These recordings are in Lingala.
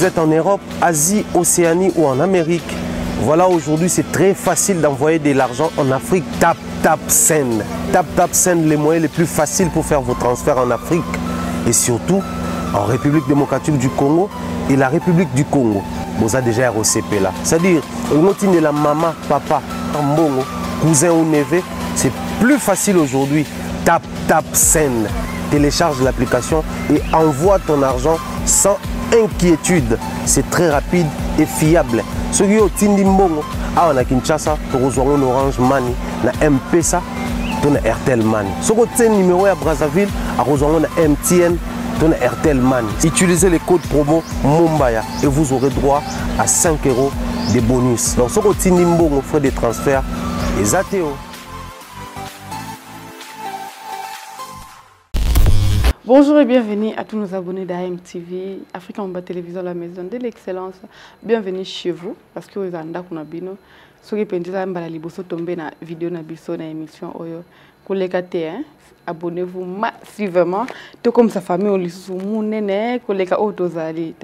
vous êtes en Europe, Asie, Océanie ou en Amérique, voilà, aujourd'hui c'est très facile d'envoyer de l'argent en Afrique. Tap Send. Tap Send, les moyens les plus faciles pour faire vos transferts en Afrique. Et surtout en République démocratique du Congo et la République du Congo. Vous avez déjà ROCP là. C'est-à-dire, on la maman, papa, mbongo, cousin ou neveu, c'est plus facile aujourd'hui. Tap Send. Télécharge l'application et envoie ton argent sans inquiétude. C'est très rapide et fiable. Ceux qui ont Tindi Mbongo, on a Kinshasa, on a Orange Money, on a M-Pesa, on a Airtel Money. Ceux qui ont numéro à Brazzaville, on a MTN, on a Airtel Money. Utilisez les codes promo Mumbaya et vous aurez droit à 5 € de bonus. Donc ceux qui ont Tindi Mbongo, frais de transfert, les ATO. Bonjour et bienvenue à tous nos abonnés d'AMTV, Africa Mba Télévision, la maison de l'excellence. Bienvenue chez vous, parce que vous avez un bino. Si vous avez tombé dans la vidéo, dans la émission, abonnez-vous massivement. Tout comme sa famille, on dans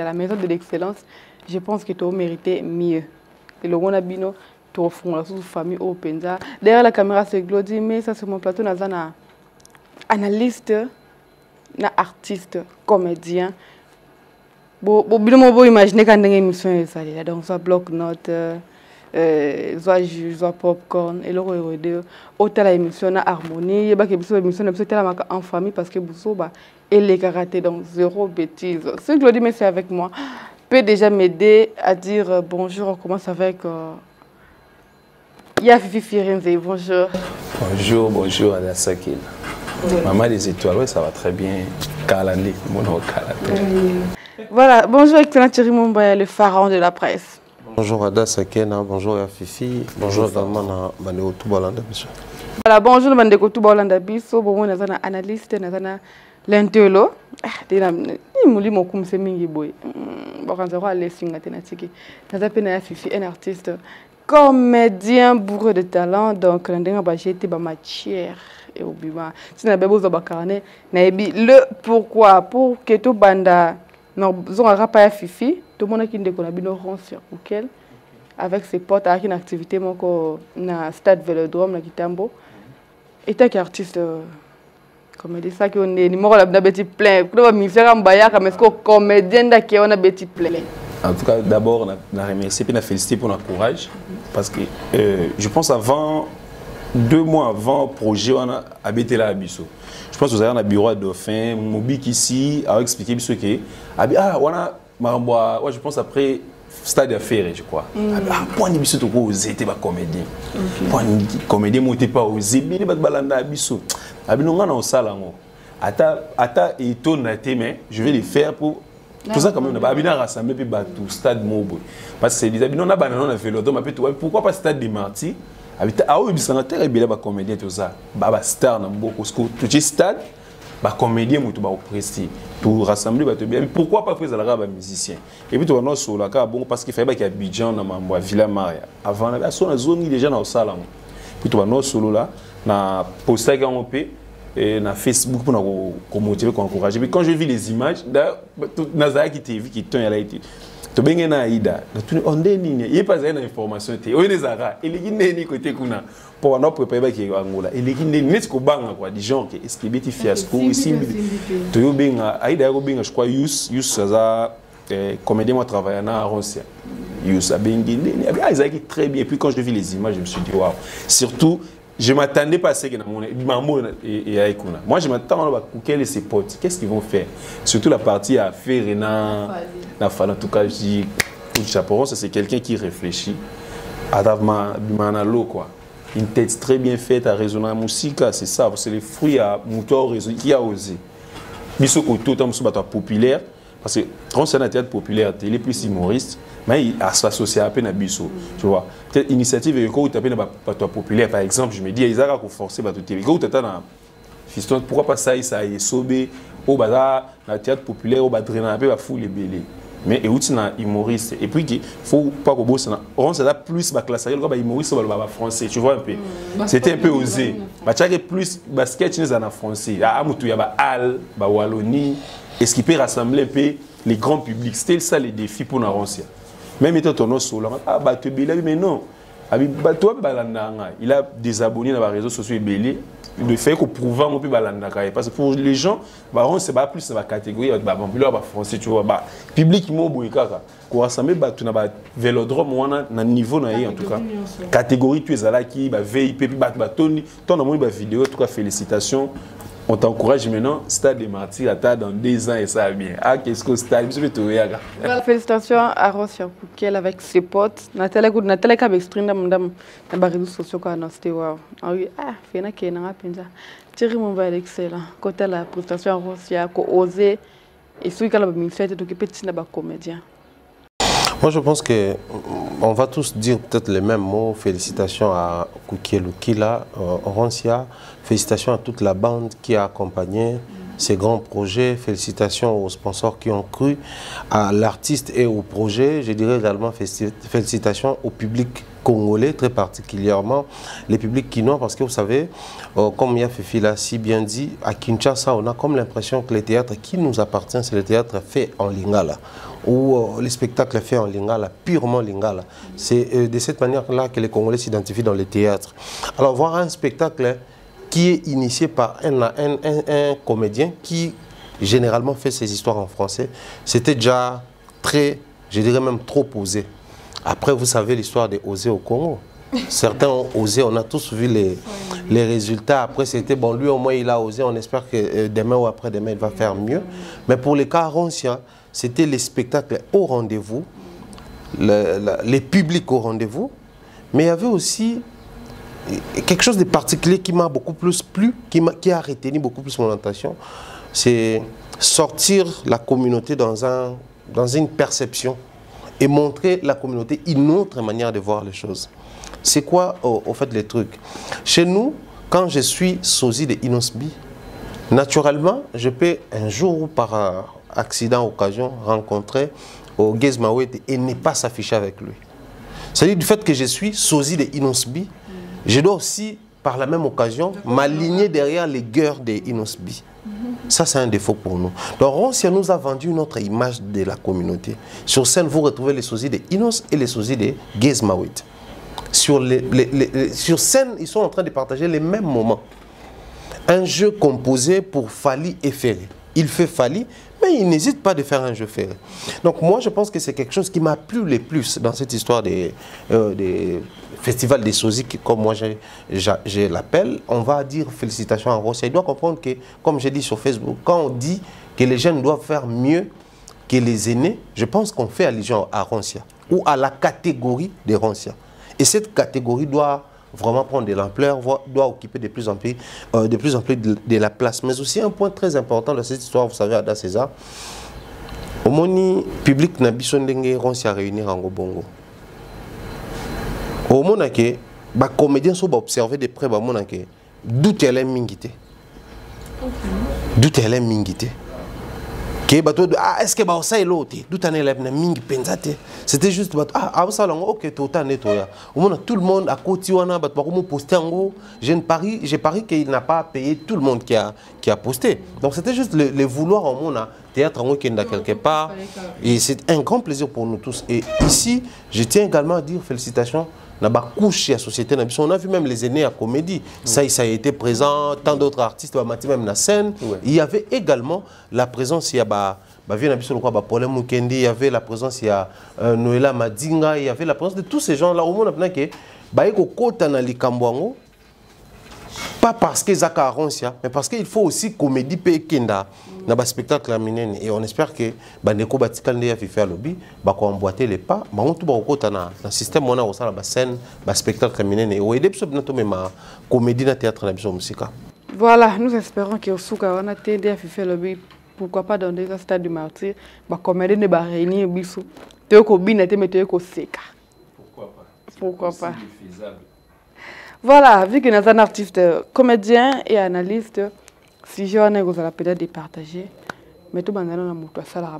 la maison de l'excellence. Je pense que tu mérites mieux. Et le Gonabino, tu offres la famille au Penza. Derrière la caméra, c'est Glody, mais ça, sur mon plateau, nous avons un analyste. Na artiste, comédien. Bon, imaginer quand une émission est allée, donc soit bloc-notes, soit popcorn, et le de autant la émission na harmonie, et bah que l'émission est en famille parce que vous et les karatés donc zéro bêtise. Ce que je dis mais c'est avec moi peut déjà m'aider à dire bonjour. On commence avec Yafifi Firenze. Bonjour. Bonjour à la Sakil. Maman des étoiles, oui, ça va très bien. Kalandi, mon nom Voilà, bonjour excellent Thierry Mumbaya, le pharaon de la presse. Bonjour Ada Sakena, bonjour Yafifi, bonjour également à Mandeko Toubalanda. Voilà, bonjour Mandeko Toubalanda Biso, bon, nous avons un analyste, nous avons l'intello. Il m'a mon comme c'est mingi boy. Bon, quand on va aller singa tenatiki, nous avons Yafifi, un artiste, comédien bourré de talent, donc nous avons été ma matière. Et au bima si na bebo zo bakarane na ebi le pourquoi pour que tout banda non zo rapa ya fifi tout monde qui ndeko na bino rond sur auquel avec ses potes avec une activité moko na stade Vélodrome na Kitambo et tant qu'artiste comme dit ça que on est numéro la beti plein pour va misère mbaya comme est-ce que comédien da qui on a beti plein. En tout cas d'abord na remercier puis na féliciter pour notre courage parce que je pense avant 2 mois avant le projet, on a habité là à Bissau. Je pense que vous avez un bureau à Dauphin, Mobik ici, a expliqué Bissau que on a Maramboa, je pense après stade d'affaires, je crois. Pour Bissau, tu peux oser, tu es comédien. Pour comédien, tu n'es pas osé, mais tu es balanda à Bissau. On a un salon. Ata et ton mais je vais les faire pour tout ça quand même. On a rassemblé puis tout stade Mobo. Parce que c'est des habitants, on a fait le dôme. Pourquoi pas stade des Martyrs? Ah oui, c'est un très bien comédien tout ça. Baba star dans beaucoup tout stade, ba comédien mutu ba presti pour rassembler ba bien. Pourquoi pas faire la musicien? Et puis tu vas sur la cas bon parce qu'il fallait qu'il y a Abidjan dans ma Villa Maria. Avant la zone déjà dans salle. Puis tu vas solo là na poster qui on peut et na Facebook pour motiver pour encourager. Mais quand je vis les images Nazaya qui TV qui tient là été to benga na ida on nini il pas une information te o les ara eleki nini côté kuna pour na préparer ki Angola eleki nini nesco banga quoi des gens qui est-ce que beti fiasco ici to yo benga aida yo benga je crois yus ça comédien moi travailler na Aroncia yus a bengi nini ils a très bien. Et puis quand je vis les images je me suis dit waouh, surtout je m'attendais pas à ce que maman et Aïkouna. Moi, je m'attends à quels ses potes. Qu'est-ce qu'ils vont faire? Surtout la partie à faire et en tout cas, je dis, Chaperon, c'est quelqu'un qui réfléchit. Manalo, quoi. Une tête très bien faite, à raisonner la musique, c'est ça. C'est les fruits à moteur qui a osé. Biso Koto, tant que populaire, parce que quand c'est un théâtre populaire, il est plus humoriste. Mais il s'associe à peine à Bissau. Tu vois, peut-être initiative et quand tu as pas populaire par exemple, je me dis ils ont forcé ba tout TV. Quand tu as dans fiston, pourquoi pas ça est sobé au bada na théâtre populaire au badrena peu ba fou les belé. Mais et outil na humoriste et puis il faut pas que bosse na on ça plus ba classe ba humoriste ba français, tu vois un peu. C'était un peu osé. Ba chaque plus basket ni en français. Ah mutu ya ba al, ba Wallonie, est-ce qu'il peut rassembler un peu les grands publics. C'était ça les défis pour Naronsia. Même étant ton solo, mais non. Il a des abonnés dans les réseaux sociaux et belé. Le fait qu'on prouve un peu parce que pour les gens, c'est pas plus la catégorie français, tu vois, public qui m'a oublié kaka. Qu'on rassemble tu n'as pas vélodrome ou un niveau en tout cas. Catégorie tu es là qui VIP Tony, ton amour vidéo en tout cas félicitations. On t'encourage maintenant, Stade des Martyrs, dans 2 ans et ça va bien. Ah, qu'est-ce que Stade, je vais te regarder. Félicitations à Rosia Koukiel avec ses potes. Nathalie a extrait dans les réseaux sociaux quand on a été wow. Ah oui, fait na qui n'a pas Thierry mon va excellent. Côté la prestation à Rosia, qu'on osé et celui qui a ministère était occupé de cinéma comédien. Moi, je pense qu'on va tous dire peut-être les mêmes mots. Félicitations à Koukiel Kila, Roncia. Félicitations à toute la bande qui a accompagné ces grands projets. Félicitations aux sponsors qui ont cru à l'artiste et au projet. Je dirais également félicitations au public congolais, très particulièrement les publics quinois, parce que vous savez, comme Yafifi l'a si bien dit, à Kinshasa, on a comme l'impression que le théâtre qui nous appartient, c'est le théâtre fait en lingala, ou les spectacles faits en lingala, purement lingala. C'est de cette manière-là que les Congolais s'identifient dans le théâtre. Alors, voir un spectacle qui est initié par un comédien qui généralement fait ses histoires en français, c'était déjà très, je dirais même trop osé. Après, vous savez l'histoire des osés au Congo. Certains ont osé, on a tous vu les résultats. Après, c'était bon, lui au moins il a osé, on espère que demain ou après-demain il va faire mieux. Mais pour les cas Roncia, c'était les spectacles au rendez-vous, les publics au rendez-vous. Mais il y avait aussi quelque chose de particulier qui m'a beaucoup plus plu, qui a retenu beaucoup plus mon attention. C'est sortir la communauté dans une perception et montrer la communauté une autre manière de voir les choses. C'est quoi, au fait, les trucs? Chez nous, quand je suis sosie de Inosbi, naturellement, je peux un jour, par accident, occasion, rencontrer au Gezmawet et ne pas s'afficher avec lui. C'est-à-dire du fait que je suis sosie de Inosbi, je dois aussi, par la même occasion, m'aligner derrière les gueurs de Inosbi. Ça, c'est un défaut pour nous. Donc, Roncia nous a vendu une autre image de la communauté. Sur scène, vous retrouvez les sosies de Inos et les sosies de Gezmawet. Sur scène, ils sont en train de partager les mêmes moments. Un jeu composé pour Fali et Ferré. Il fait Fali, mais il n'hésite pas de faire un jeu Ferré. Donc moi, je pense que c'est quelque chose qui m'a plu le plus dans cette histoire des festivals des sosies, comme moi je l'appelle. On va dire félicitations à Rosia. Il doit comprendre que, comme j'ai dit sur Facebook, quand on dit que les jeunes doivent faire mieux que les aînés, je pense qu'on fait allusion à Rosia ou à la catégorie des Roncia. Et cette catégorie doit vraiment prendre de l'ampleur, doit occuper de plus en plus de la place. Mais aussi un point très important dans cette histoire, vous savez, Ada César, au moni public na biso ndenge Roncia réunir en Bongo. Au mona que ba comédien so ba observer de près ba mona que d'où elle est mingité. D'où elle est mingité. Est-ce que ça est l'autre? C'était juste ok, tout le monde à côté posté en gros. J'ai parié qu'il n'a pas payé tout le monde qui a posté. Donc c'était juste le vouloir au monde théâtre en quelque part. Et c'est un grand plaisir pour nous tous. Et ici, je tiens également à dire félicitations. La société, on a vu même les aînés à comédie. Ça a été présent, tant d'autres artistes, même la scène. Il y avait également la présence, il y avait la présence, il y a Noëlla Madinga, il y avait la présence de tous ces gens-là. Au monde, pas parce que Zaka Roncia, mais parce qu'il faut aussi comédie Pekenda dans le spectacle et on espère que Bandeko Batikal Ndeya Fifa Lobby va emboîter les pas. On tout dans le système on a aussi la scène, le spectacle et on aide bientôt même comédie dans théâtre na biso musika. Voilà, nous espérons que Osuka on a Ndeya Fifa Lobby, pourquoi pas dans des stades du martyr, comédie ne va réunir biso. Teko bina te mettre ko seka. Pourquoi pas? Voilà, vu que nous sommes un artiste, comédien et analyste, si je vous peut-être départager, mais tout le monde a fait ça.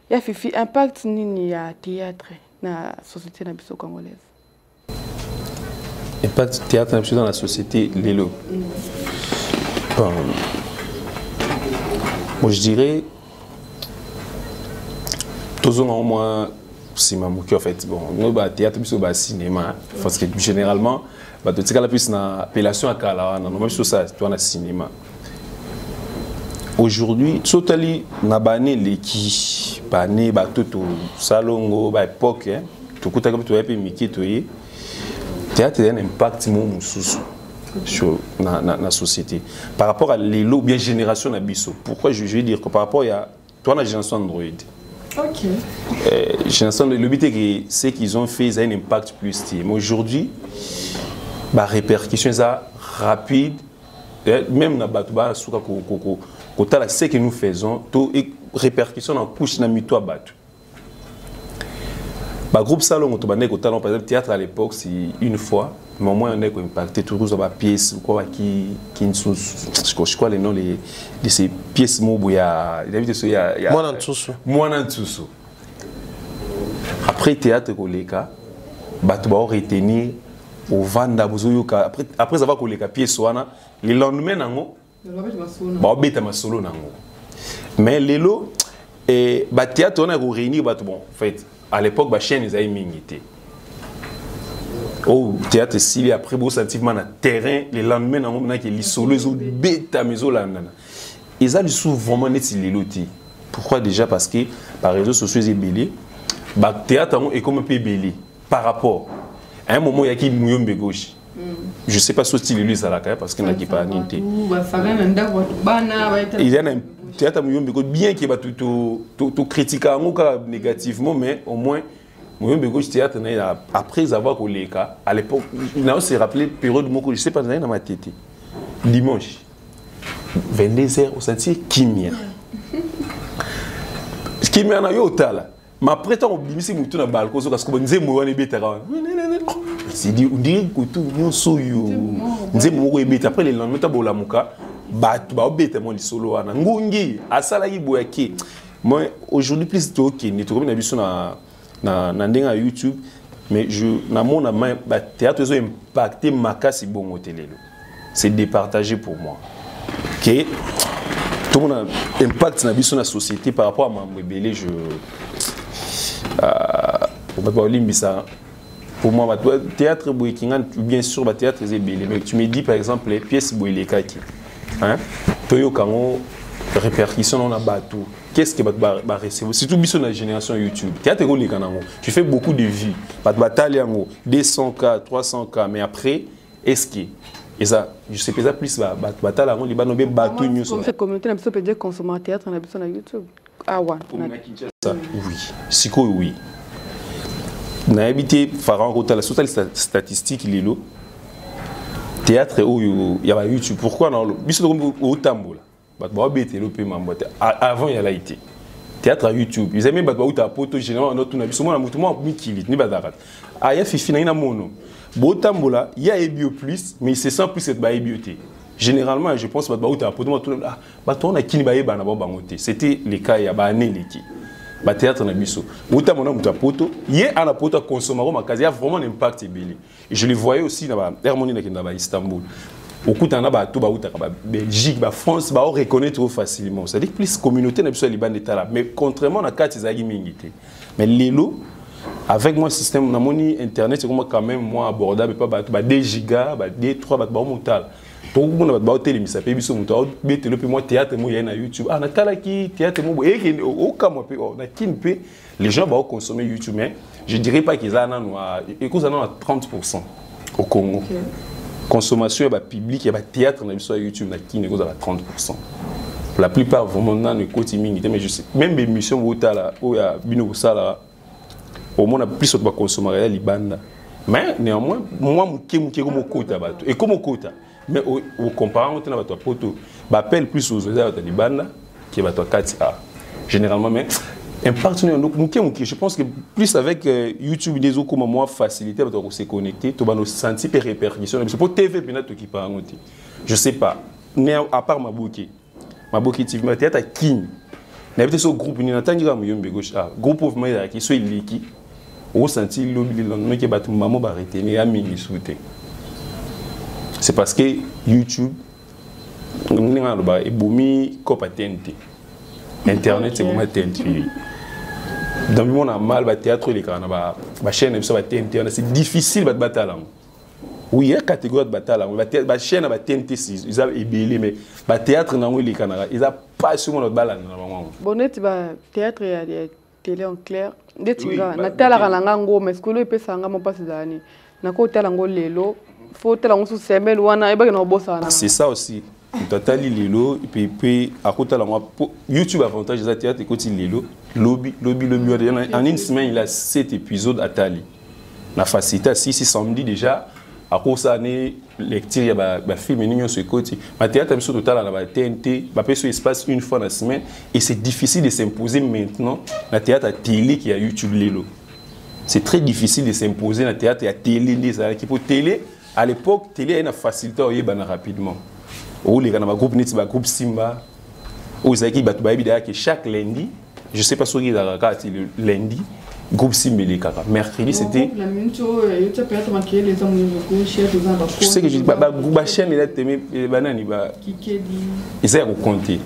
Il y a Fifi, impact ni à théâtre dans la société congolaise. Impact théâtre dans la société Lelo. Moi je dirais Tous au moins, c'est ma mouki en fait. Bon, nous, théâtre, puis au cinéma. Parce que généralement, tu sais, plus une appellation à Kala, non, même sur ça, tu as un cinéma. Aujourd'hui, totally, na bané leki, bané, tout salongo, époque, tout coup, tu as pu miki, tu théâtre a un impact sur la société. Par rapport à l'élo, bien génération d'Abisso. Pourquoi je vais dire que par rapport à toi, la génération Android. Ok. Génération de l'obité, c'est qu'ils ont fait, ça a un impact plus. Mais aujourd'hui, la répercussion est rapide. Même dans Batouba, ce que nous faisons, tout répercussion en couche dans le Batu. Le groupe Salon, par exemple, théâtre à l'époque, c'est une fois, mais au moins on a impacté toujours dans la pièce, je crois les noms de ces pièces, il y a après théâtre, Batouba a retenu au Vanda, après avoir collé la pièce, le lendemain, mais les lots, théâtre, on a réuni, en fait. À l'époque, la chaîne est minité. Au théâtre, s'il après, vous sentez dans le terrain, le lendemain, on a les solos, les bêta, mais ils ont souvent net les lotis. Pourquoi déjà? Parce que par réseaux sociaux, ils sont belés. Le théâtre est comme un peu belé par rapport. À un moment, il y a qui mouillon gauche. Je ne sais pas si c'est lui, parce qu'il n'a pas nité. Il y a un théâtre bien qu'il va tout critiquer négativement, mais au moins théâtre après avoir collé cas à l'époque il a se rappelé période je sais pas dans ma tête dimanche 22h au sentier Kimia na yo tala mais après tant obimisi mutu na balcon parce que nze mo wana betara c'est dit on dirait que tout nous soyo nze mo ko ebeta après le lendemain ta bola muka ba obeta mo li solo wana ngungi asala yiboyaki moi aujourd'hui plus to ki ni to comme na biso na ndenga YouTube mais je na mon ba théâtre ils ont impacté makasi bongo telelo c'est départagé pour moi que tout le monde a impact na biso na société par rapport à mambo belé je pour moi théâtre boekingan bien sûr ba théâtre c'est belé mais tu me dis par exemple les pièces boelekaki hein toyo kango répercussion on a bateau qu'est-ce que va recevoir surtout biso na génération YouTube théâtre ko lekanango tu fais beaucoup de vues ba bataille yango 200K 300K mais après est-ce que et ça je sais pas plus bataille yango libano be bateau news cette communauté na biso peut dire consommer théâtre na biso na YouTube ah ouais ça oui siko oui na habité Pharaon Rota la statistique lilo théâtre il y a YouTube pourquoi non biso au tambola avant il y a l'IT théâtre à YouTube ils aiment battre poto généralement notre na biso mona mutu mo mikili ni bazara aya fifi na ina mono botambola il y a ebio plus mais c'est sans plus cette ba ebioté généralement je pense battre poto mo tout battre on a kini ba yeba na ba bangote c'était les cas ya ba aneleki ba théâtre na biso botamona mutu poto ye ana poto consommer makazi a vraiment un impact belé je le voyais aussi dans ba harmonie na ba Istanbul au coup d'en a tout Belgique, France, on reconnaît trop facilement. C'est-à-dire que plus communauté n'a pas Liban d'État là. Mais contrairement à quatre Zagi Mingité. Mais l'élo, avec mon système, mon internet, c'est quand même moins abordable, pas 2 gigas, 2, 3, montal. Tout le monde va télé, mais ça peut être montal. Bête le plus moi théâtre, moi il y a YouTube. Ah, na kala qui théâtre, moi et au cas moi na kinpe, les gens vont consommer YouTube, mais je dirais pas qu'ils en ont à 30% au Congo. Okay. Consommation et public et théâtre on a vu sur YouTube qui négocie à 30%. La plupart vraiment dans le côté mingi mais je sais même les émissions où là où il y a bino ça au moins on a plus de consommer les bandes mais néanmoins moi muke comme quota bato et comme quota mais au comparant on a bato poto appelle plus aux autres les bandes qui bato 4A généralement mais impact donc je pense que plus avec YouTube des autres comme moi facilité pour se connecter tu vas nous sentir des répercussions pour TV peut-être qui pas je sais pas mais à part Maboki TV ma théâtre King n'habite ce groupe ni n'attend pas Muyombe gauche groupe of moi qui soit liki au sentir le qui bat maman va arrêter mais ami souhaité c'est parce que YouTube on est là et boumi copatente internet c'est comment t'es dans le monde mal ba théâtre les kana ba chaîne ça ba TNT c'est difficile ba batala oui il y a catégorie de batala ba chaîne ba TNT ils a ébélé mais ba théâtre na les kana ils a pas sur mon balance bonnet ba théâtre ya télé en clair ndetinga na tala kalanga ngo mais skolo epesanga mo passe dani na ko tala ngo lelo faut tala ngo sous semel wana eba na bossa na c'est ça aussi totali lelo et puis à côté là moi YouTube avantage des théâtre côté lelo lobby en une semaine il a 7 épisodes à tali na facilité si samedi déjà à cause ça né lecture ya ba film ni ce côté ma théâtre même sur total na ba TNT ba peut sur espace une fois la semaine et c'est difficile de s'imposer maintenant na théâtre à télé qui a YouTube lelo c'est très difficile de s'imposer na théâtre à télé des qui pour télé à l'époque télé a une facilité au yebana rapidement ou les groupe Niti, groupe Simba, ou Zaki Batoubaïbida qui chaque lundi, je ne sais pas si il y a le lundi, groupe Simba les Kaka. Mercredi c'était. Je sais que je dis, groupe chaîne il a temé les bananes, ils ont compté.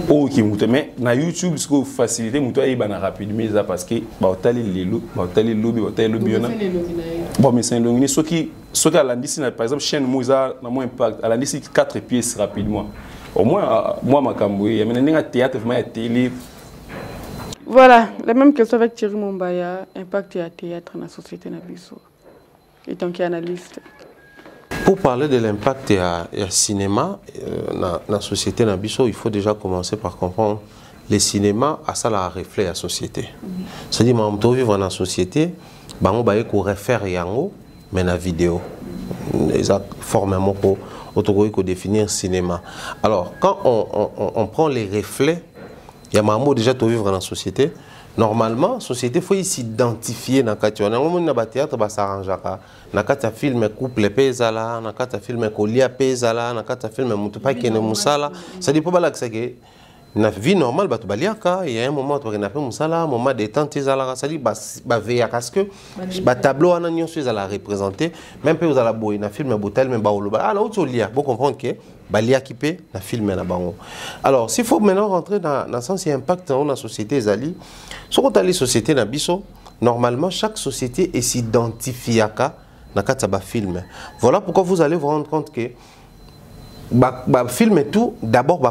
Oh qui monte, mais na YouTube ce que facilité monte à yebana rapidement parce que baotali lelo, baotali lobby, bon mais c'est un long ce qu'à l'indice, par exemple, chaîne Mouza n'a moins impact. À l'indice, 4 pièces rapidement. Au moins, moi, ma cambouille, il y a un théâtre, il y a une télé. Voilà, la même question avec Thierry Mombaya, impact et théâtre dans la société Nabiso. Et tant qu'il y a analyste. Pour parler de l'impact et cinéma dans la société Nabiso, il faut déjà commencer par comprendre le cinéma a ça la reflet à la société. C'est-à-dire, on vivre dans la société, on va référer yango. Mais la vidéo, ils ont formellement pour définir cinéma. Alors, quand on prend les reflets, il y a un mot déjà de vivre dans la société. Normalement, la société, il faut s'identifier dans le théâtre. Dans le théâtre, ça s'arrange. Dans le film, couple pezala, dans le film, colia pezala, dans le film, mutupa kene musala. Ça dépend pas là que c'est. Dans la vie normale, il y a un moment où on a fait un moment détente, c'est-à-dire parce que le tableau a représenté, même si vous avez beau un film, alors vous comprenez que Balia qui paie le film. Alors, s'il faut maintenant rentrer dans le sens impact dans la société, si on a la société, normalement, chaque société s'identifie à un film. Voilà pourquoi vous allez vous rendre compte que le film est tout, d'abord,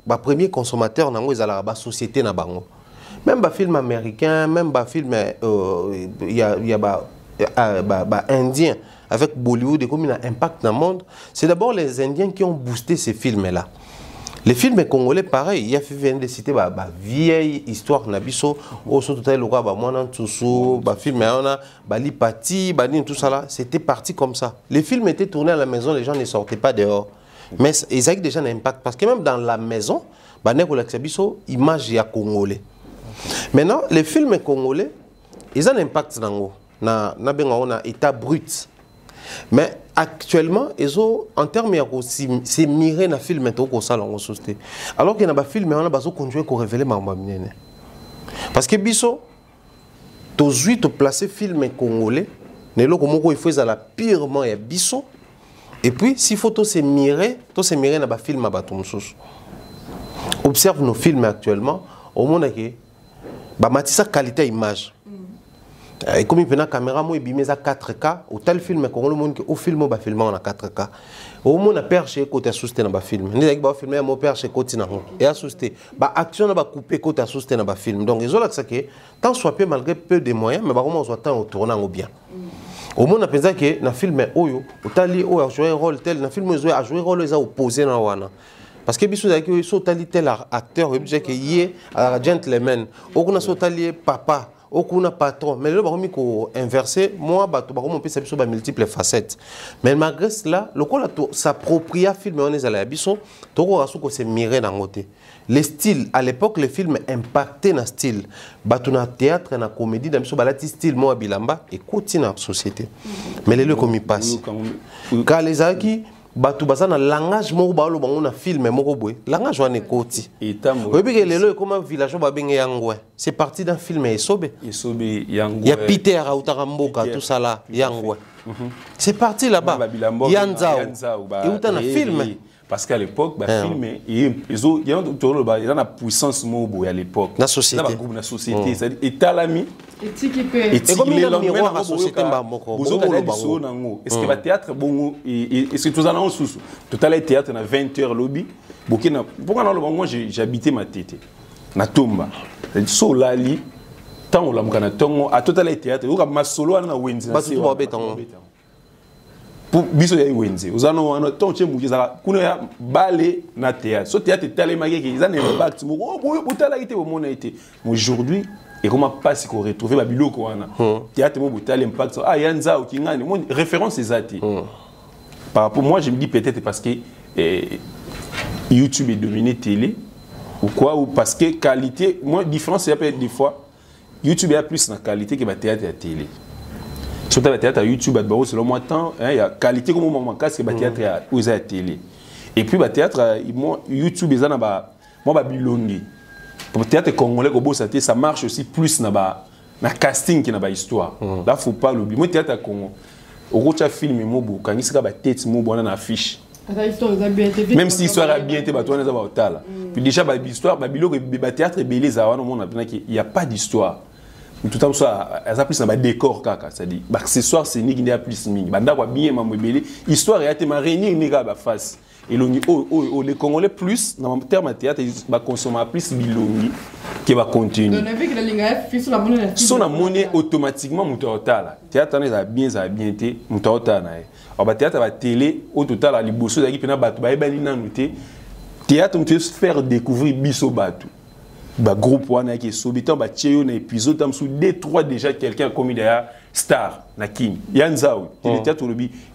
le premier consommateur dans la société. Même les films américains, même les films indiens avec Bollywood et comme il a un impact dans le monde, c'est d'abord les Indiens qui ont boosté ces films-là. Les films congolais, pareil, il y a fait de citer la vieille histoire Nabiso, au total le roi Mwana Tusu, film Lipati, tout ça là, c'était parti comme ça. Les films étaient tournés à la maison, les gens ne sortaient pas dehors. Mais ils ont déjà un impact parce que même dans la maison, il y a image congolais. Maintenant, les films congolais, ils ont un impact dans l'état brut. Mais actuellement, ils ont, en termes de c'est miré dans le film alors qu'il y a des films qui ont continué à révéler parce que biso, tous les placés films congolais, il faut la purement et biso. Et puis, s'il faut se mirer dans les films. Observe nos films actuellement, au monde que la qualité d'image. Et comme il y a une caméra, il y a 4K, ou tel film, au film, on filme en 4K. Au monde a perché côté assisté dans le film. Il y a un film, il y a perché côté dans et assisté. L'action a coupé côté assisté dans le film. Donc, ils ont là que tant soit peu malgré peu de moyens, mais on soit tant au tournant bien. Au monde a pensé que dans le film, Oyo, a joué un rôle tel, dans le film, a joué un rôle opposé dans Wana. Parce que biso que so tali tel acteur, il dit que yé un gentleman, okuna so tali papa, okuna patron, mais le baromi ko inversé, moi ba to baromi peut ça ba multiples facettes. Mais malgré cela, le ko la s'appropria film on est à la biso, to ko rasu ko se mirer dans côté. Les styles à l'époque les films impactaient dans style. Batuna théâtre na comédie dans biso balati style moi bilamba et continue dans société. Mais les comme il passe. Quand les aki batu basana langage moko balo bango na film moko boy langage wana ekoti oui que lelo comme village ba benga yangwe c'est parti d'un film esobe yangwe ya Peter Autaramboka tout ça là yangwe c'est parti là-bas yanzao et uta na film parce qu'à l'époque ba film il y a une puissance mobo à l'époque la société la société c'est-à-dire étalami et comme il y a le miroir à la société est-ce que le théâtre bon est-ce que tout en sous total le théâtre na 20h lobby bokina pourquoi dans le moi j'habitais ma tête na tomba so lali tant la mukana tongo à total le théâtre ou ma solo na wenzi na c'est pour biso ya wenzi uzano wana tonche mukiza kuna ya balé na théâtre so théâtre tale mageki izana impact mo butala ite bomona ite aujourd'hui et comment passe qu'on retrouver babiloko wana théâtre mo butala impact yanza ou kingani mon référence ezati par rapport moi je me dis peut-être parce que YouTube est dominé télé ou quoi ou parce que qualité moi différence c'est peut-être des fois YouTube a plus la qualité que le théâtre et la télé. Surtout le théâtre à YouTube, selon moi, il y a qualité comme on manque que le théâtre et la télé. Et puis le théâtre, YouTube, il y a bilongi. Le théâtre congolais, ça marche aussi plus dans le casting qui n'a histoire. Là, il ne faut pas l'oublier. Moi, le théâtre Congo, au film, quand il y a une tête, il y a une affiche. Même si l'histoire a bien été, puis déjà, l'histoire, le théâtre est belé, il n'y a pas d'histoire. Tout le temps, ça a plus un décor, c'est-à-dire, l'accessoire, c'est n'y a plus ming. Bien, l'histoire est à réunir face. Et les Congolais, plus, dans le terme de théâtre, ils consomment plus bilongi qui va continuer. Sur la monnaie, automatiquement, le théâtre a bien été, alors, le théâtre, la télé, au total, les bossos, les théâtre, on peut faire découvrir Bisso Batou. Le groupe qui est sobitant, un épisode, sous D3 déjà quelqu'un comme il y a star, Nakim, Yanzao, le théâtre,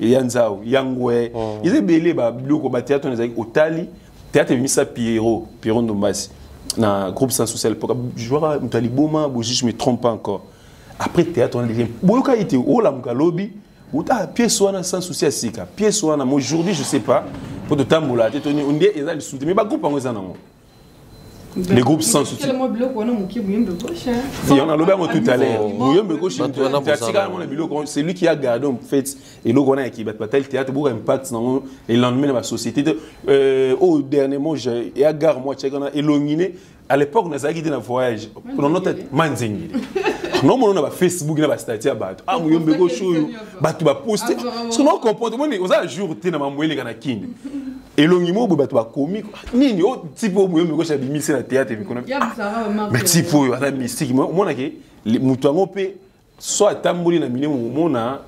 Yanzao, Yangwe. Ils ont belé, le théâtre, au Tali, théâtre, il y a Pierrot Ndombasi, dans le groupe sans social. Je vois, je me trompe pas encore. Après, le théâtre, on a dit, Boyoka était au Lamkalobi. Pièce sans souci à Sika. Pièce aujourd'hui, je ne sais pas. Pour de temps, on dit qu'ils soutien. Mais groupe les groupes sans souci. Il y en a tout à l'heure. C'est lui qui a gardé en fait. Et là, on a qui bataille théâtre pour impact dans les lendemains de la société. Au dernier mot, il y a gare moi on a éliminé. À l'époque, on a quitté dans voyage. On a notre manzingi. Non, on a Facebook, on a statut à battre. Ah, on a show, battu va poster. Ce qu'on comprend, on a un jour t'es dans ma moelle dans la kin. Et l'ongimo battu va comique. Ni ni au type où on a mis c'est la théâtre mais type où on a mystique. Moi on a que les moutons peut soit tambouri na mine mon a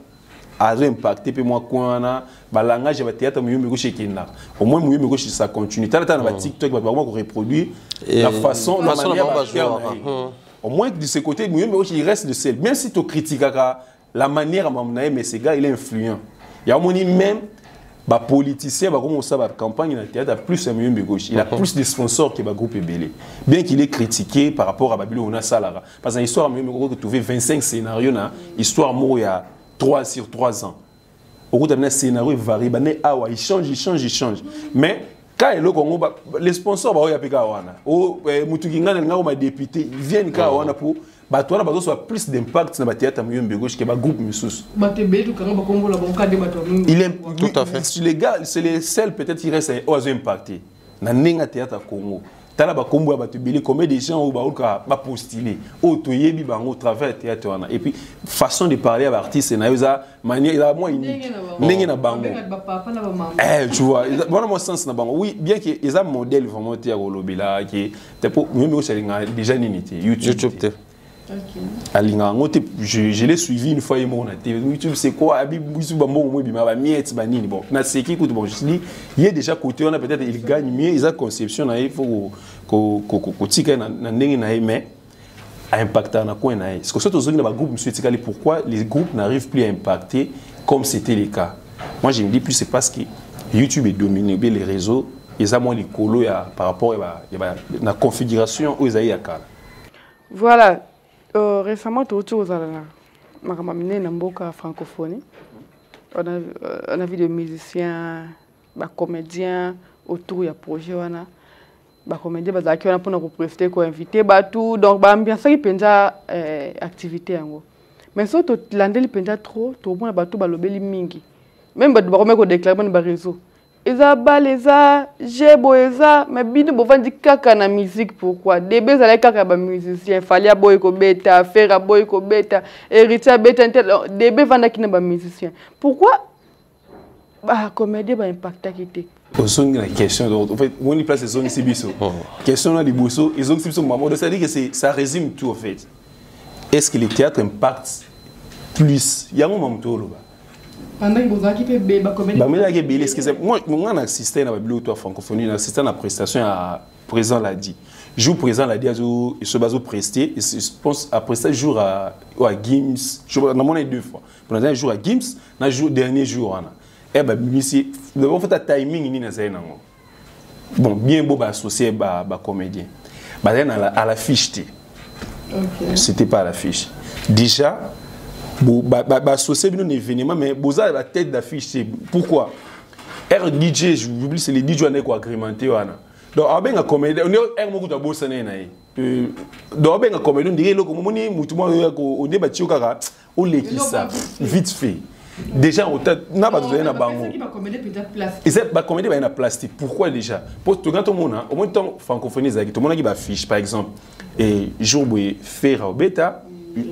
impacté pe moi quoi na balangage va théâtre mouyombe ko chez Kenya. Au moins mouyombe ko ça continue. Tant na TikTok va vraiment reproduire la façon la manière au moins de ce côté, il reste de celle. Même si tu critiques la manière dont mais ce gars il est influent. Il y a même les politiciens qui commencent à campagne dans le théâtre, plus un mieux gauche. Il a plus de sponsors que le groupe Ebélé. Bien qu'il est critiqué par rapport à Babylone, on a ça. Parce que l'histoire, on a trouvé 25 scénarios dans l'histoire il y a 3 sur 3 ans. Au bout d'un scénario varie, il change. Mais quand les sponsors vont les députés viennent pour plus d'impact dans le théâtre que le groupe Moussous. Tout à fait. Les gars, c'est les seuls peut-être qui restent impactés. Dans le théâtre Congo. Combien de gens ont postulé au travers théâtre et puis façon de parler à l'artiste c'est manière moins unique tu vois bon sens na bango oui bien que ils ont modèle vraiment théâtre lobela qui déjà limité YouTube je l'ai suivi une fois YouTube c'est quoi bon il y a déjà côté on a peut-être il gagne mieux ils ont conception il faut mais à impacter dans coin est-ce que ce groupe pourquoi les groupes n'arrivent plus à impacter comme c'était le cas. Moi je me dis plus c'est parce que YouTube est dominé les réseaux ils ont moins les colos par rapport à la configuration où ils ont voilà. Récemment, tu as francophonie. On a vu des musiciens, des comédiens autour du projet. Des comédiens qui ont pour prester, qui invité, tout. Donc, bien sûr, il y a des activités. Mais si tu as trop, tu as tout mingi. Même si tu as déclaré dans le réseau. eza bal eza jebo eza mais bino bovandi kaka na musique. Pourquoi debe ezalaki kaka bamusicien fali aboyi kobeta Fer aboyi kobeta Héritier abeta debe vandaki na bamusicien. Pourquoi comédie impactaki te? Ozongi la question, en fait, on y place les zones Sibiso. Question là, les bossos, ils ont Sibiso, c'est-à-dire que ça résume tout en fait. Est-ce que le théâtre impacte plus? Il y a un moment où pendant que vous avez fait des comédies, moi, j'ai assisté à la bibliothèque francophonie, j'ai assisté à la prestation à Président l'a dit. Jour Président l'a dit, il se base au presté, je pense à presté jour à Gims, je l'ai deux fois. Pendant un jour à Gims, le dernier jour, eh ben, en fait, le timing, bon, bien beau associé à comédien. À l'affiche, c'était pas à l'affiche. Déjà, associé à un événement, mais vous avez la tête d'affiche. Pourquoi? DJ, j'oublie, c'est les DJ qui sont agrémentés. Donc, avec un comédien, on est un peu de boss. Donc, avec un comédien, on dirait que on est vite fait. Déjà, on n'a pas besoin de bango. La comédie est plastique. Pourquoi déjà? Parce que quand on a, au moins temps francophonie, tout le monde qui affiche, par exemple, et jour où Fer au bêta,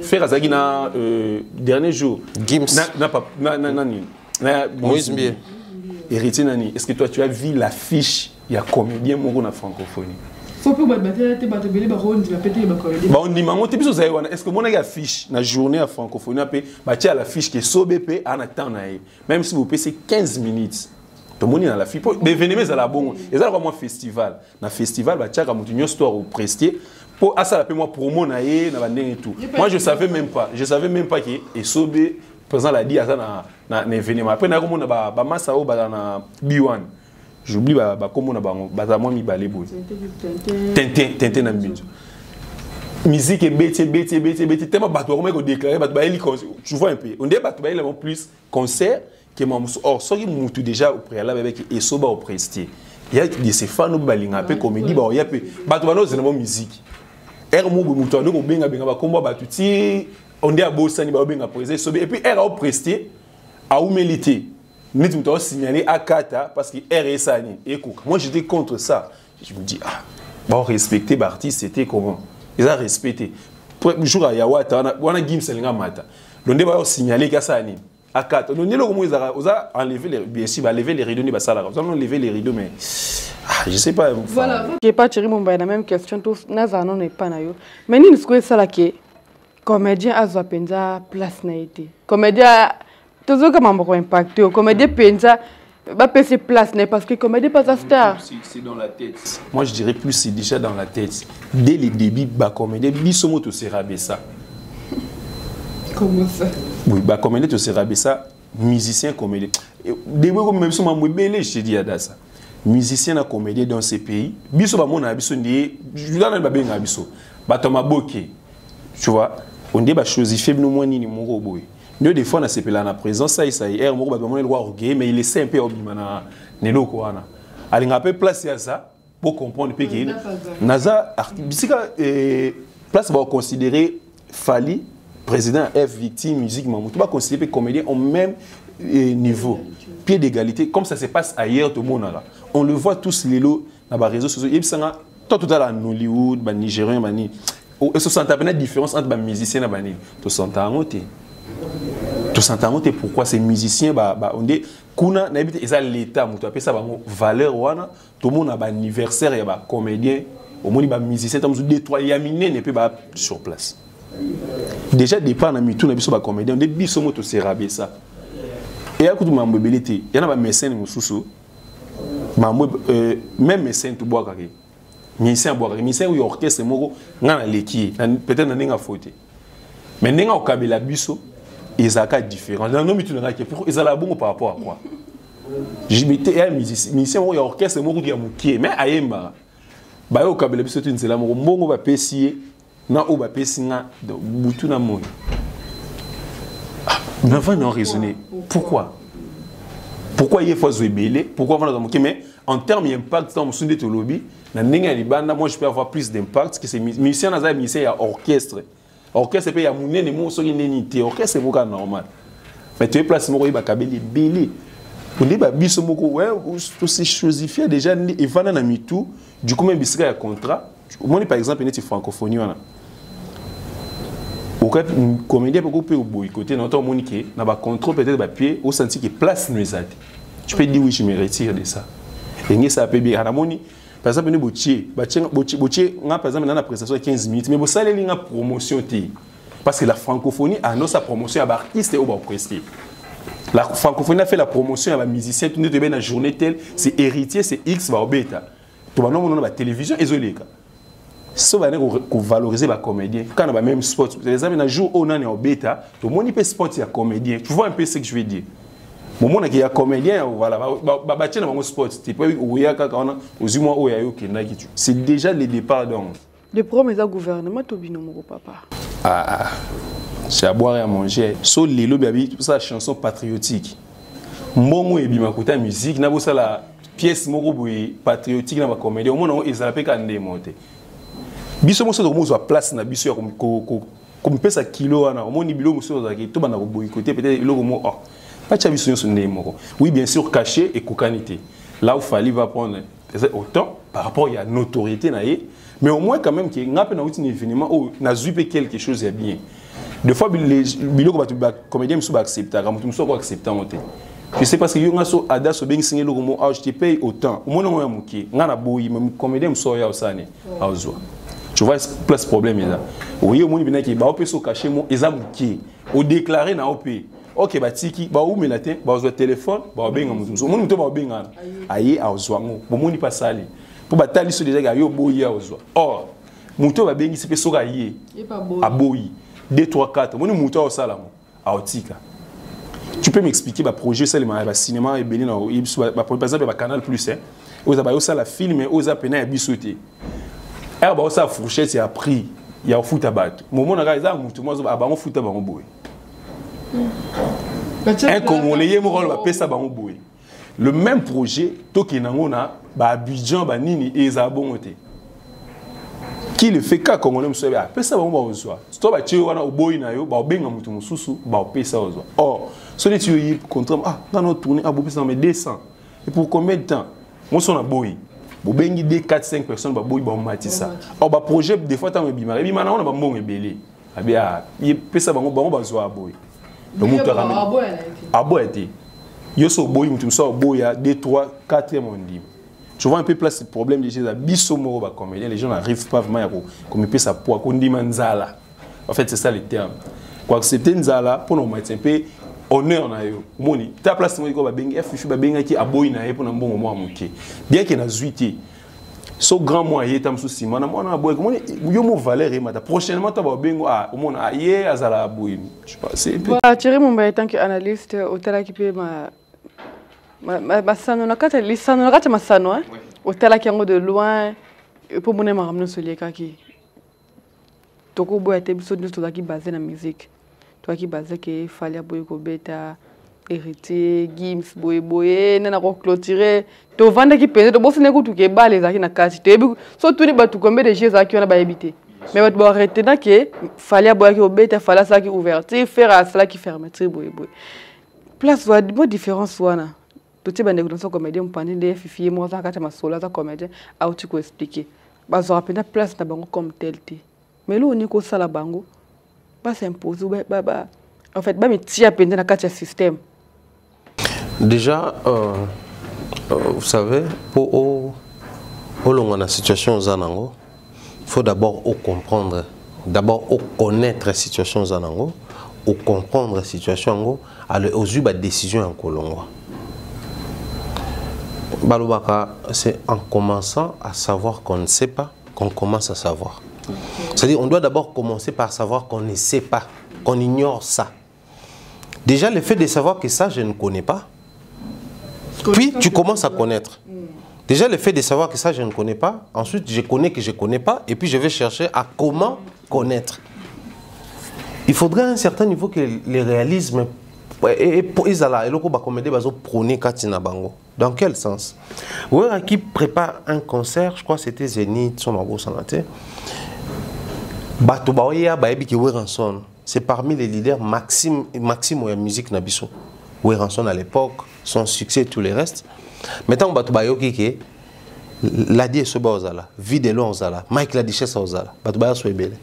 Fer à na dernier jour. Gims. Moïse Mbie. Héritier Nani. Est-ce que toi tu as vu l'affiche? Il y a comédien mon en francophonie. Faut pas battre belé baron di péter ba comédie. Ba on dit maman te biso zaïwana. Est-ce que mon affiche na journée à francophonie pe ba tia l'affiche qui SOBP en attend même si vous payez 15 minutes. Tout le monde dans l'affiche. Mais venez à la bonne. Et ça vraiment festival. Na festival ba tia ka mutinyo store au prestier pour à ça la moi promo na ye na bandeng et tout. Moi je savais même pas que SOB président l'a dit à ça na événement. Après na komona ba massa o ba na B1. J'oublie comment on a moi mi balé boy. Tintin na mbinzo. Musique est bêtée tellement bateau comment on déclarer bateau tu vois un peu. On dit bateau il a plus concert que mon or so qui mutu déjà au préalable avec Esoba au presté. Il y a des ces fans au balinga un peu comédie il y a peu bateau bano c'est une musique. Er mo mutu ndo ko benga ba combat bateau ti on dit à bossani ba benga presté et puis er au presté a humilité. Nous avons signalé à Kata parce que RSA. Moi j'étais contre ça. Je me dis, bon, respecter l'artiste, c'était comment? Ils ont respecté. Pour le jour à Yawata, on a Gims Selinga Mata. On a signalé qu'à ça. À Kata. On a enlevé les, bien sûr, enlevé les rideaux, on a enlevé les rideaux, mais je ne sais pas. Voilà. Je n'ai pas tiré mon bain, la même question. Tous, Nazano n'est pas naïo. Mais nous, ce ça là qui comédien a besoin place naïté. Comédien toujours comme un impact. Comédien pensa va passer place parce que comédien pas sa star. C'est dans la tête. Moi je dirais plus c'est déjà dans la tête. Dès le début bah comédien bisomo to sera ça. Comment ça? Oui, bah comédien to sera ça, musicien comédien. Début comme même si moi belé je te dis à ça. Musicien et comédien dans ces pays, biso ba mon abiso ndi je dans ba benga biso. Ba to maboke. Tu vois, on dit bah choisir faible no moins ni mon boy. Nous, des fois, on a cette présence, ça y est, on a le droit mais il est un peu obligé. Nelo Koana. Alors, on a peu place à ça pour comprendre que Naza, place va considérer Fali, président F, victime, musique, Mamoutou, va considérer les comédiens au même niveau, pied d'égalité, comme ça se passe ailleurs, tout le monde là. On le voit tous les lots dans les réseaux sociaux. Il y a tout à l'heure en Hollywood, les Nigériens, et ce sont une différence entre les musiciens et les musiciens. Tout ça, tout s'entend pourquoi ces musiciens on dit kuna na habite eza l'état mutu appelle ça valeur wana tout le monde a un anniversaire ya ba comédien au moins ba musicien tam détoyer yamine ne peut pas sur place déjà départ na mitu na biso ba comédien de biso moto se rabé ça et à kutu mambo belité yana ba mécène mususu mambo même mécène to bois kake musicien ou orchestre moko ngana leki peut-être na ninga faute mais ninga au kabela biso ils ont des différences. Non, mais tu n'as pas pour ils ont la bonne par rapport à quoi? Je m'étais un musicien ou orchestre moi qui a mouqué mais aïemba. Bah au Kabila biso tu ne sais la mon bongo va pesier na o va pesinga de butu na moi. Mais va non raisonner. Pourquoi? Pourquoi il faut belé? Pourquoi on va dans mais en termes d'impact dans mon sunde to lobby na ninga libanda moi je peux avoir plus d'impact que ces musiciens na musicien à orchestre. Orchestre peut y avoir des mots sur une unité. Orchestre c'est normal. Mais tu es placé moi il va cabeli belé. On dit bah biso moko ouais tout c'est chosifié déjà et vana na mitou du coup même bisika ya contrat. Moi par exemple une francophonie wana. Au cas comédien beaucoup peut boycotter n'entend monique na ba contrôle peut-être ba pied au senti que place nous ezate. Tu peux dire oui je me retire de ça. Et ni ça peut bien harmonie. Par exemple, nous botier, par exemple, dans la prestation de 15 minutes, mais vous savez, il y a une promotion. Parce que la francophonie a sa promotion à l'artiste et au presté. La francophonie a fait la promotion à la musicien, tout le monde la journée telle, c'est héritier, c'est X, va au bêta. Tout le monde a la télévision, isolée. Ça va valoriser les comédiens. Quand on a même sport, les amis, un jour où on est au bêta, tout le monde peut sport, il y a comédien. Tu vois un peu ce que je veux dire. Au moment où il y a comédien, voilà, c'est déjà le départ donc. Le premier gouvernement, mon papa. C'est à boire et à manger. So lelo baby, ça chanson patriotique. Mbongo et bimakuta musique, na bossa la pièce moko boy patriotique na ba comédie. Au moins ils appellent quand des monter. Biso mo so do mo zo place na biso ya comme pesa kilo ana. Au moins ni bilo mo so za ki to bana ko boycotter peut-être le mo oh. Pas de chavision sur les mots. Oui, bien sûr, caché et cocanité. Là où Fally va prendre autant par rapport à la notoriété, mais au moins quand même qu'il y a un événement où on a zuppé quelque chose est bien. Des fois, les comédiens ne sont pas acceptés. Ils sont pas acceptés. Je sais parce que yo ngaso ada so bengi singelo ko mo je te paye autant. Au moins on a muki. Ngana boyi même comédien so ya osane. Auzwa. Tu vois plus problème là. Oui, au moins bien qui ba opeso caché mo ezamuki. O déclarer na op. Ok, bah tiki, bah où me l'attend, bah au téléphone, bah au benga mutum. Mon mutum bah au benga. Aïe, à ozwango. Bon mon n'y pas sali. Pour batailler sur déjà yo boyi à ozwa. Or, mutum bah bengi c'est so gaïe. À boyi. 2 3 4. Mon mutum au salamo. À otika. Tu peux m'expliquer bah projet ça le cinéma et belina par exemple bah Canal Plus hein. Aux bah ça la film aux apena ya bisoté. Er bah ça fourchette c'est appris. Il y a au foot à battre. Moment na gaza mutum bah on foot à ba on boyi. Un Congolais va pesa ba ngoboué. Le même projet tokenangona ba Abidjan ba nini ezabongote. Qui le fait ka Congolais mso ba pesa ba ngoboué ozwa. To ba tshio wana oboyi na yo ba benga mutu mususu ba pesa ozwa. Or, so les tu y contrat dans notre tournée a pesa mais 200. Et pour combien de temps? Moi son a boyi. Bo bengi 2 4 5 personnes ba boyi ba matisa. Or ba projet des fois tant bimara bimana on ba mbongo ebele. Abia y pesa ba ngoboué ba zwa boyi. Le moteur a beau été. Yo so boy mutum so boya 2 3 4e mondi. Tu vois un peu place le problème des gens à bisomo ba comédien les gens n'arrivent pas vraiment à comme peut ça pour qu'on dit manzala. En fait c'est ça le terme. Quoi accepter nzala pour nous mettre un peu honneur na yo. Moni ta place mo ko ba benga fichu ba benga ki aboy na ye pour na mbongo mo amuke. Bien que na zuité. So grand moyen tam souci mana mona boy comment yo mo valeur et mata prochainement ta ba bengo au monde aye azala boy je sais pas c'est voilà Thierry Mumba tant qu'analyste au tala qui peut ma sano na kata lisano na kata masano hein au tala qui ngo de loin pour moné ma ramener sur les kaki toko boy te biso to qui basé na musique toi qui basé que fallait boy ko beta héritier Gims boy nana ko clôturer to vanda ki pese to bosene ko tuke ba les aki na kati te so tuni batu kombe de jeux aki on a ba habité mais batu ba retenir que fallait boy ki obeta fallait ça qui ouverture faire à cela qui fermeture boy place wa bo différence wana to ti bande ko so comédien mpandi de fifi mo za kata masola za comédien a tu ko expliquer ba zo rapena place na bango comme tel te mais lo ni ko sala bango ba s'impose ba en fait ba mi ti apenda na kati système. Déjà, vous savez, pour la situation aux Zanango, il faut d'abord comprendre, d'abord connaître la situation aux Zanango, comprendre la situation aux yeux de la décision en Colombo. Balobaka, c'est en commençant à savoir qu'on ne sait pas qu'on commence à savoir. C'est-à-dire on doit d'abord commencer par savoir qu'on ne sait pas, qu'on ignore ça. Déjà, le fait de savoir que ça, je ne connais pas, puis tu commences à connaître. Déjà, le fait de savoir que ça, je ne connais pas, ensuite, je connais que je ne connais pas, et puis je vais chercher à comment connaître. Il faudrait à un certain niveau que les réalismes, dans quel sens? Qui prépare un concert, je crois que c'était Zénith, c'est parmi les leaders Maxime de la musique Nabiso. Weranson à l'époque, son succès et tout le reste. Maintenant, on va yoki Ladi Soba Ozala, Videlo Ozala, Mike la Duchesse Ozala, Batubaya Soebele.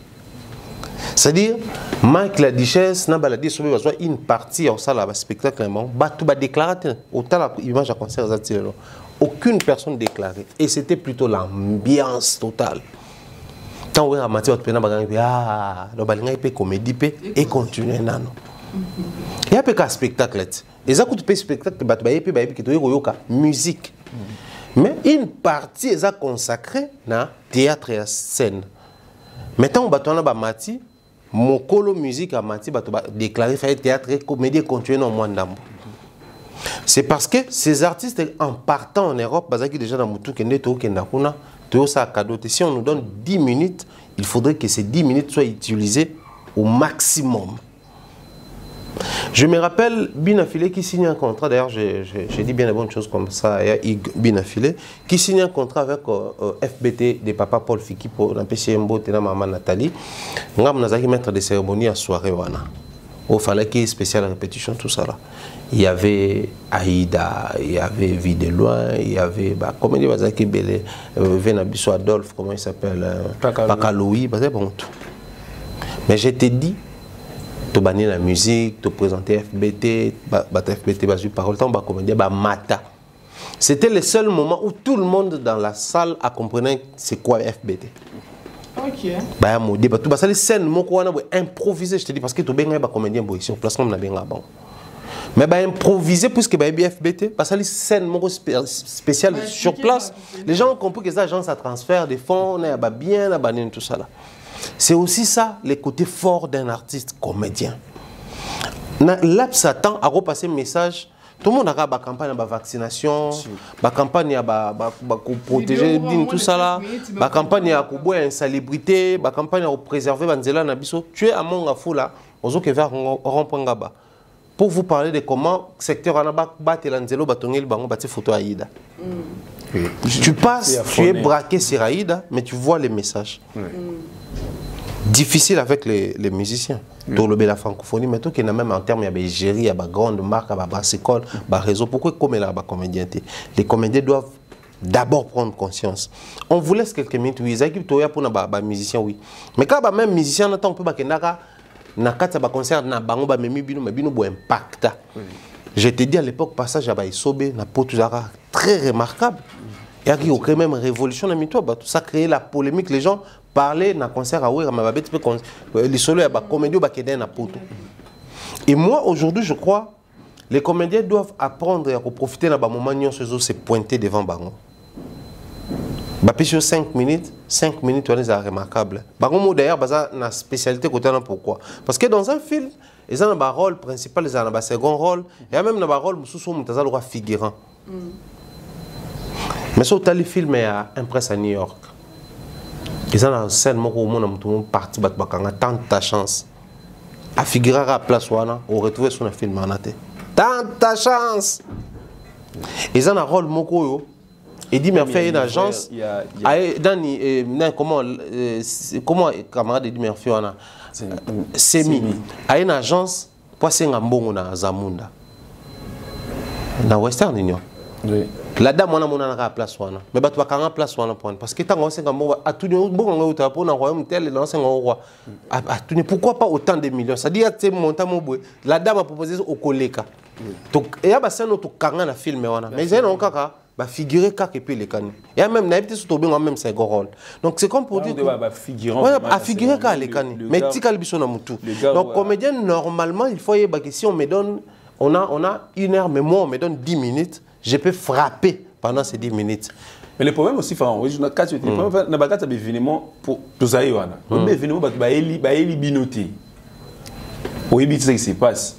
C'est-à-dire, Mike la Duchesse, n'a pas la Duchesse Soba une partie au sala spectacle, Batouba déclaré, autant l'image à concert, aucune personne déclarée. Et c'était plutôt l'ambiance totale. Quand on a matière, on a une comédie et continuer. Il y a un spectacle. Et ça coûte un spectacle, musique. Mais une partie est consacrée à théâtre et à scène. Maintenant, on a mati, mon colo musique a mati, déclaré faire théâtre et comédie continuer dans le monde. C'est parce que ces artistes, en partant en Europe, déjà dans Moutou, si on nous donne 10 minutes, il faudrait que ces 10 minutes soient utilisées au maximum. Je me rappelle Binafilé qui signe un contrat, d'ailleurs j'ai dit bien de bonnes choses comme ça, Binafilé, qui signe un contrat avec FBT de papa Paul Fiki pour l'empêcher Mbo et maman Nathalie. Nous avons mettre des cérémonies à soirée. Il fallait qu'il y ait spéciale répétition, tout ça là. Il y avait Aïda, il y avait Vie de loin, il y avait, comment dire, Venabiso Adolphe, comment il s'appelle, Pakaloui, bon tout. Mais je t'ai dit, tu bannis la musique, tu présenter FBT, FBT, tu parole, tu comédien, Mata. C'était le seul moment où tout le monde dans la salle a compris c'est quoi FBT. Ok. C'est les scènes, moi, improviser, je te dis, parce que tu es un comédien sur place, comme on a bien bon. Mais improviser, puisque FBT, parce que les scènes spéciales sur place, les gens ont compris que les agences à transfert des fonds, bien, tout ça là. C'est aussi ça, les côtés forts d'un artiste comédien. Là, ça tend à repasser un message. Tout le monde a une campagne de vaccination, une campagne de protéger tout ça là, une campagne de insalubrité, une campagne de préserver Banzela Nabiso. Tu es à mon gafou là, aux autres vers Rompangaba. Pour vous parler de comment le secteur Anaba bat et l'Anzelo batongé le bango bâti photo Aïda. Tu passes, tu es braqué sur Aïda, mais tu vois les messages. Difficile avec les musiciens. Pour la francophonie, mais tout qui est même en termes, il y a des géris, il y a des grandes marques, il y a des écoles, des réseaux. Pourquoi comme il y a des comédiens? Les comédiens doivent d'abord prendre conscience. On vous laisse quelques minutes, oui. Ils pour les musiciens, oui. Mais quand même musicien, on peut na concert na bango ba memi bino bo impact. Je te dis à l'époque passage à Baïsobé na Potuzara très remarquable. Et qui a créé même révolution dans mito ça créé la polémique, les gens parlaient na concert à Ouira ma bête les solos ya ba comédie ba keden na poto. Et moi aujourd'hui je crois les comédiens doivent apprendre à profiter na ba moment nyon se pointer devant bango. Sur 5 minutes, c'est remarquable. D'ailleurs, la spécialité côté pourquoi? Parce que dans un film, ils ont un rôle principal, ils ont un second rôle, et même un rôle figurant. Mais sur le film, il y a un presse à New York. Ils ont une scène où tout le monde parti, tant de chance. À figurer à la place, on retrouve sur un film. Tant de chance! Ils ont un rôle moko. Eddie Murphy a une agence. Comment camarade Eddie Murphy a Semi a une agence pour passer un bon na Zamunda. Na Western Union. La dame on a mon à place wana. Mais tu vas quand place wana parce que tant on sait à tout le monde on a pour un royaume tel dans un roi. Pourquoi pas autant de millions? Ça dit à montant la dame a proposé au collègue. Donc il y a pas ça notre carnet na film wana. Mais ils ont kaka figurer et puis les cannes. Il y a même n'habité sur Tobin en même second rôle. Donc c'est comme pour dire à figurer car les cannes. Mais tu calbisson à moutou. Donc comédien normalement il faut y que si on me donne on a 1 heure mais moi on me donne 10 minutes, je peux frapper pendant ces 10 minutes. Mais le problème aussi quand tu na bakata événement pour tous ça wana. Le événement ba eli binoté. Au ce qui se passe.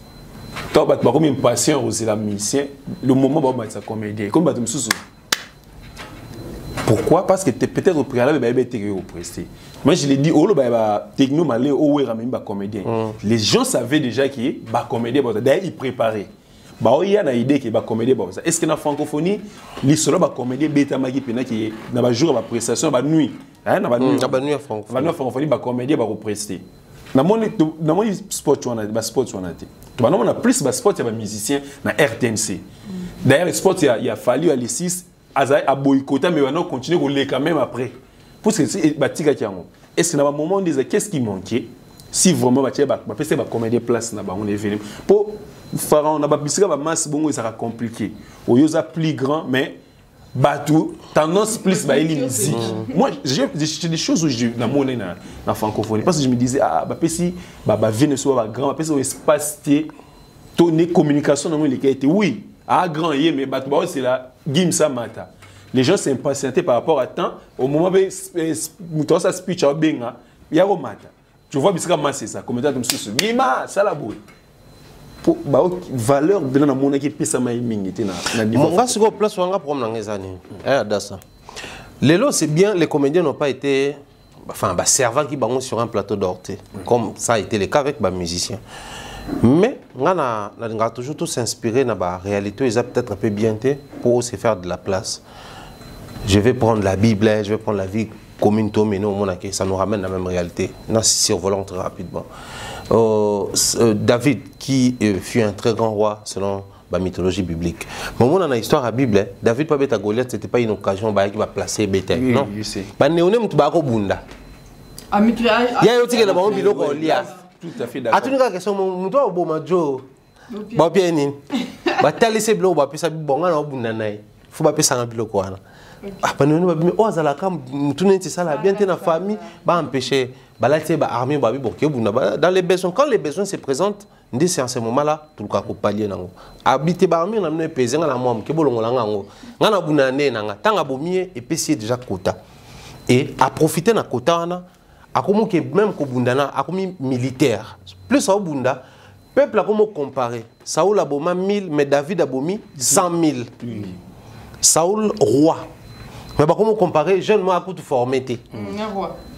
Toi, tu as une passion aussi, la musicien, le moment où tu es comédien. Comme tu me pourquoi? Parce que peut-être au préalable, tu es presté. Moi, je l'ai dit, techno, comédien. Les gens savaient déjà qu'il est comédien. D'ailleurs, ils préparaient. Il y a une idée qu'il est comédien. Est-ce que dans la francophonie, les solos comédien, qui est dans le jour de la prestation, la nuit. Dans la nuit francophonie, comédien, presté. dans mon sport on a plus de sport il y a musiciens na RTNC. D'ailleurs le sport il a fallu à les 6 à boycotter mais maintenant continuer à les quand même après. Pour que c'est batika qui est-ce que dans un moment disait qu'est-ce qui manquait si vraiment batia ba passer ba combien de places na ba on est venu pour faire on a pas plus que masse bon ça sera compliqué. Oyoza plus grand mais batou tendance plus ba les musique. Moi j'ai des choses où je dans mon na francophonie parce que je me disais ah ba pesi ba Venezuela ba grand ba pesi espace tonner communication dans les était oui à grand yé mais batou ba c'est la gimsa mata. Les gens s'impatientaient par rapport à temps. Au moment où ça speech a benga, il y a un matin. Tu vois, c'est ça. Commentaire de monsieur Mima, ça la boue. Pour valeur de la monnaie qui pèse à ma iming. Mon gars, c'est quoi place où on a problème dans les années. Les lots, c'est bien, les comédiens n'ont pas été. Enfin, servants qui sont sur un plateau d'orté. Comme ça a été le cas avec les musiciens. Mais on a toujours tous s'inspirer dans la réalité. Ils ont peut-être un peu bien été pour se faire de la place. Je vais prendre la Bible, je vais prendre la vie commune, mais ça nous ramène à la même réalité. Nous survolons très rapidement. David, qui fut un très grand roi selon la mythologie biblique. Mais on a une histoire à la Bible. David, pas bête à Goliath, ce n'était pas une occasion qui va placer Bethel. Non, je sais. Il y a aussi un tout à fait d'accord. Tu as question, mon toi, bon, ma Joe. Bah, bien, bah, t'as laissé blanc, bah, puis ça, bon, on a un bon nanaï. Faut pas payer un bilo quoi. Ah, pas nous, mais oh, ça la cam, tout n'est ça la bien dans la famille, bah empêcher, bah là, bah armée, bah dans les besoins, quand les besoins se présentent, c'est en ce moment-là, tout le cas, qu'on pallier nango. Habiter bah armée, on a mené pesé, on a moi, que bolon la nango, on a bunane nanga, tant à bomier et pessier déjà quota. Et à profiter na quota on a, à comment que même qu'au bundana, à comme militaire, plus au bunda. Peuple a comment comparer. Saoul a bomi 1000, mais David a bomi 100 000. Saoul, roi. Mais comment comparer, jeune moi à coup de formité.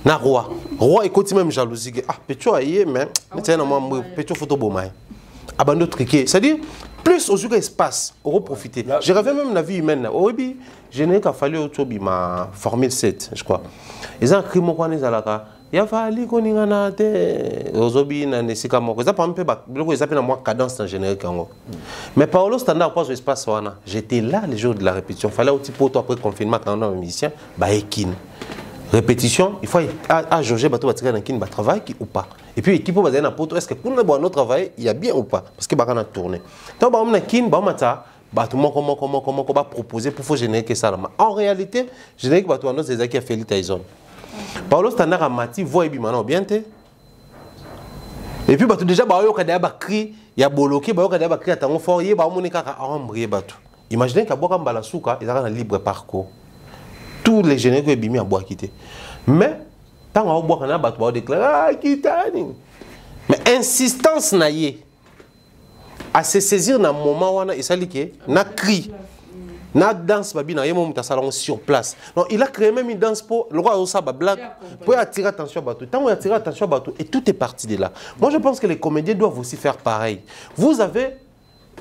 Na roi. Roi écoute même jalousie. Ah, Pécho aïe, mais c'est un moment, Pécho photo bomay. Abandon triqué. C'est-à-dire, plus au jour espace, on va profiter. Je rêvais même la vie humaine. Au début, je n'ai qu'à fallu au ma formule 7, je crois. Ils ont écrit mon coin des alaka. Il a fallu qu'on y en a des ozobi na nesika moko. Ça par exemple, ils appellent moi cadence en général kango. Mais Paolo standard pas au espace wana. J'étais là les jours de la répétition. Fallait aussi pour toi après confinement quand on est musicien, bah ekin. Répétition, il faut à jauger bateau batika dans kin ba travail ou pas. Et puis équipe ba na poto est-ce que pour le bon travail, il y a bien ou pas parce que ba kana tourner. Donc ba on na kin ba mata bah tout comment va proposer pour faut générer que ça. En réalité, générer que bateau on c'est qui a fait l'Itaïzone. Paolo standard a mati voix et bimano bien te. Et puis bateau déjà ba yo kada ba cri ya boloké ba yo kada ba cri atango fort yé ba on monika ka embrier bateau. Imaginez qu'à boire mbala souka, ils ont un libre parcours. Tous les généraux qui bimi à boire quitter. Mais tant on boire on a bateau ba déclarer ah kitani. Mais insistance naïe à se saisir dans le moment où il s'allie na cri. Na danse babi na yemo muta salon sur place. Donc il a créé même une danse pour le roi Osa blague pour attirer attention à bateau. Tant on attire attention à bateau et tout est parti de là. Moi je pense que les comédiens doivent aussi faire pareil. Vous avez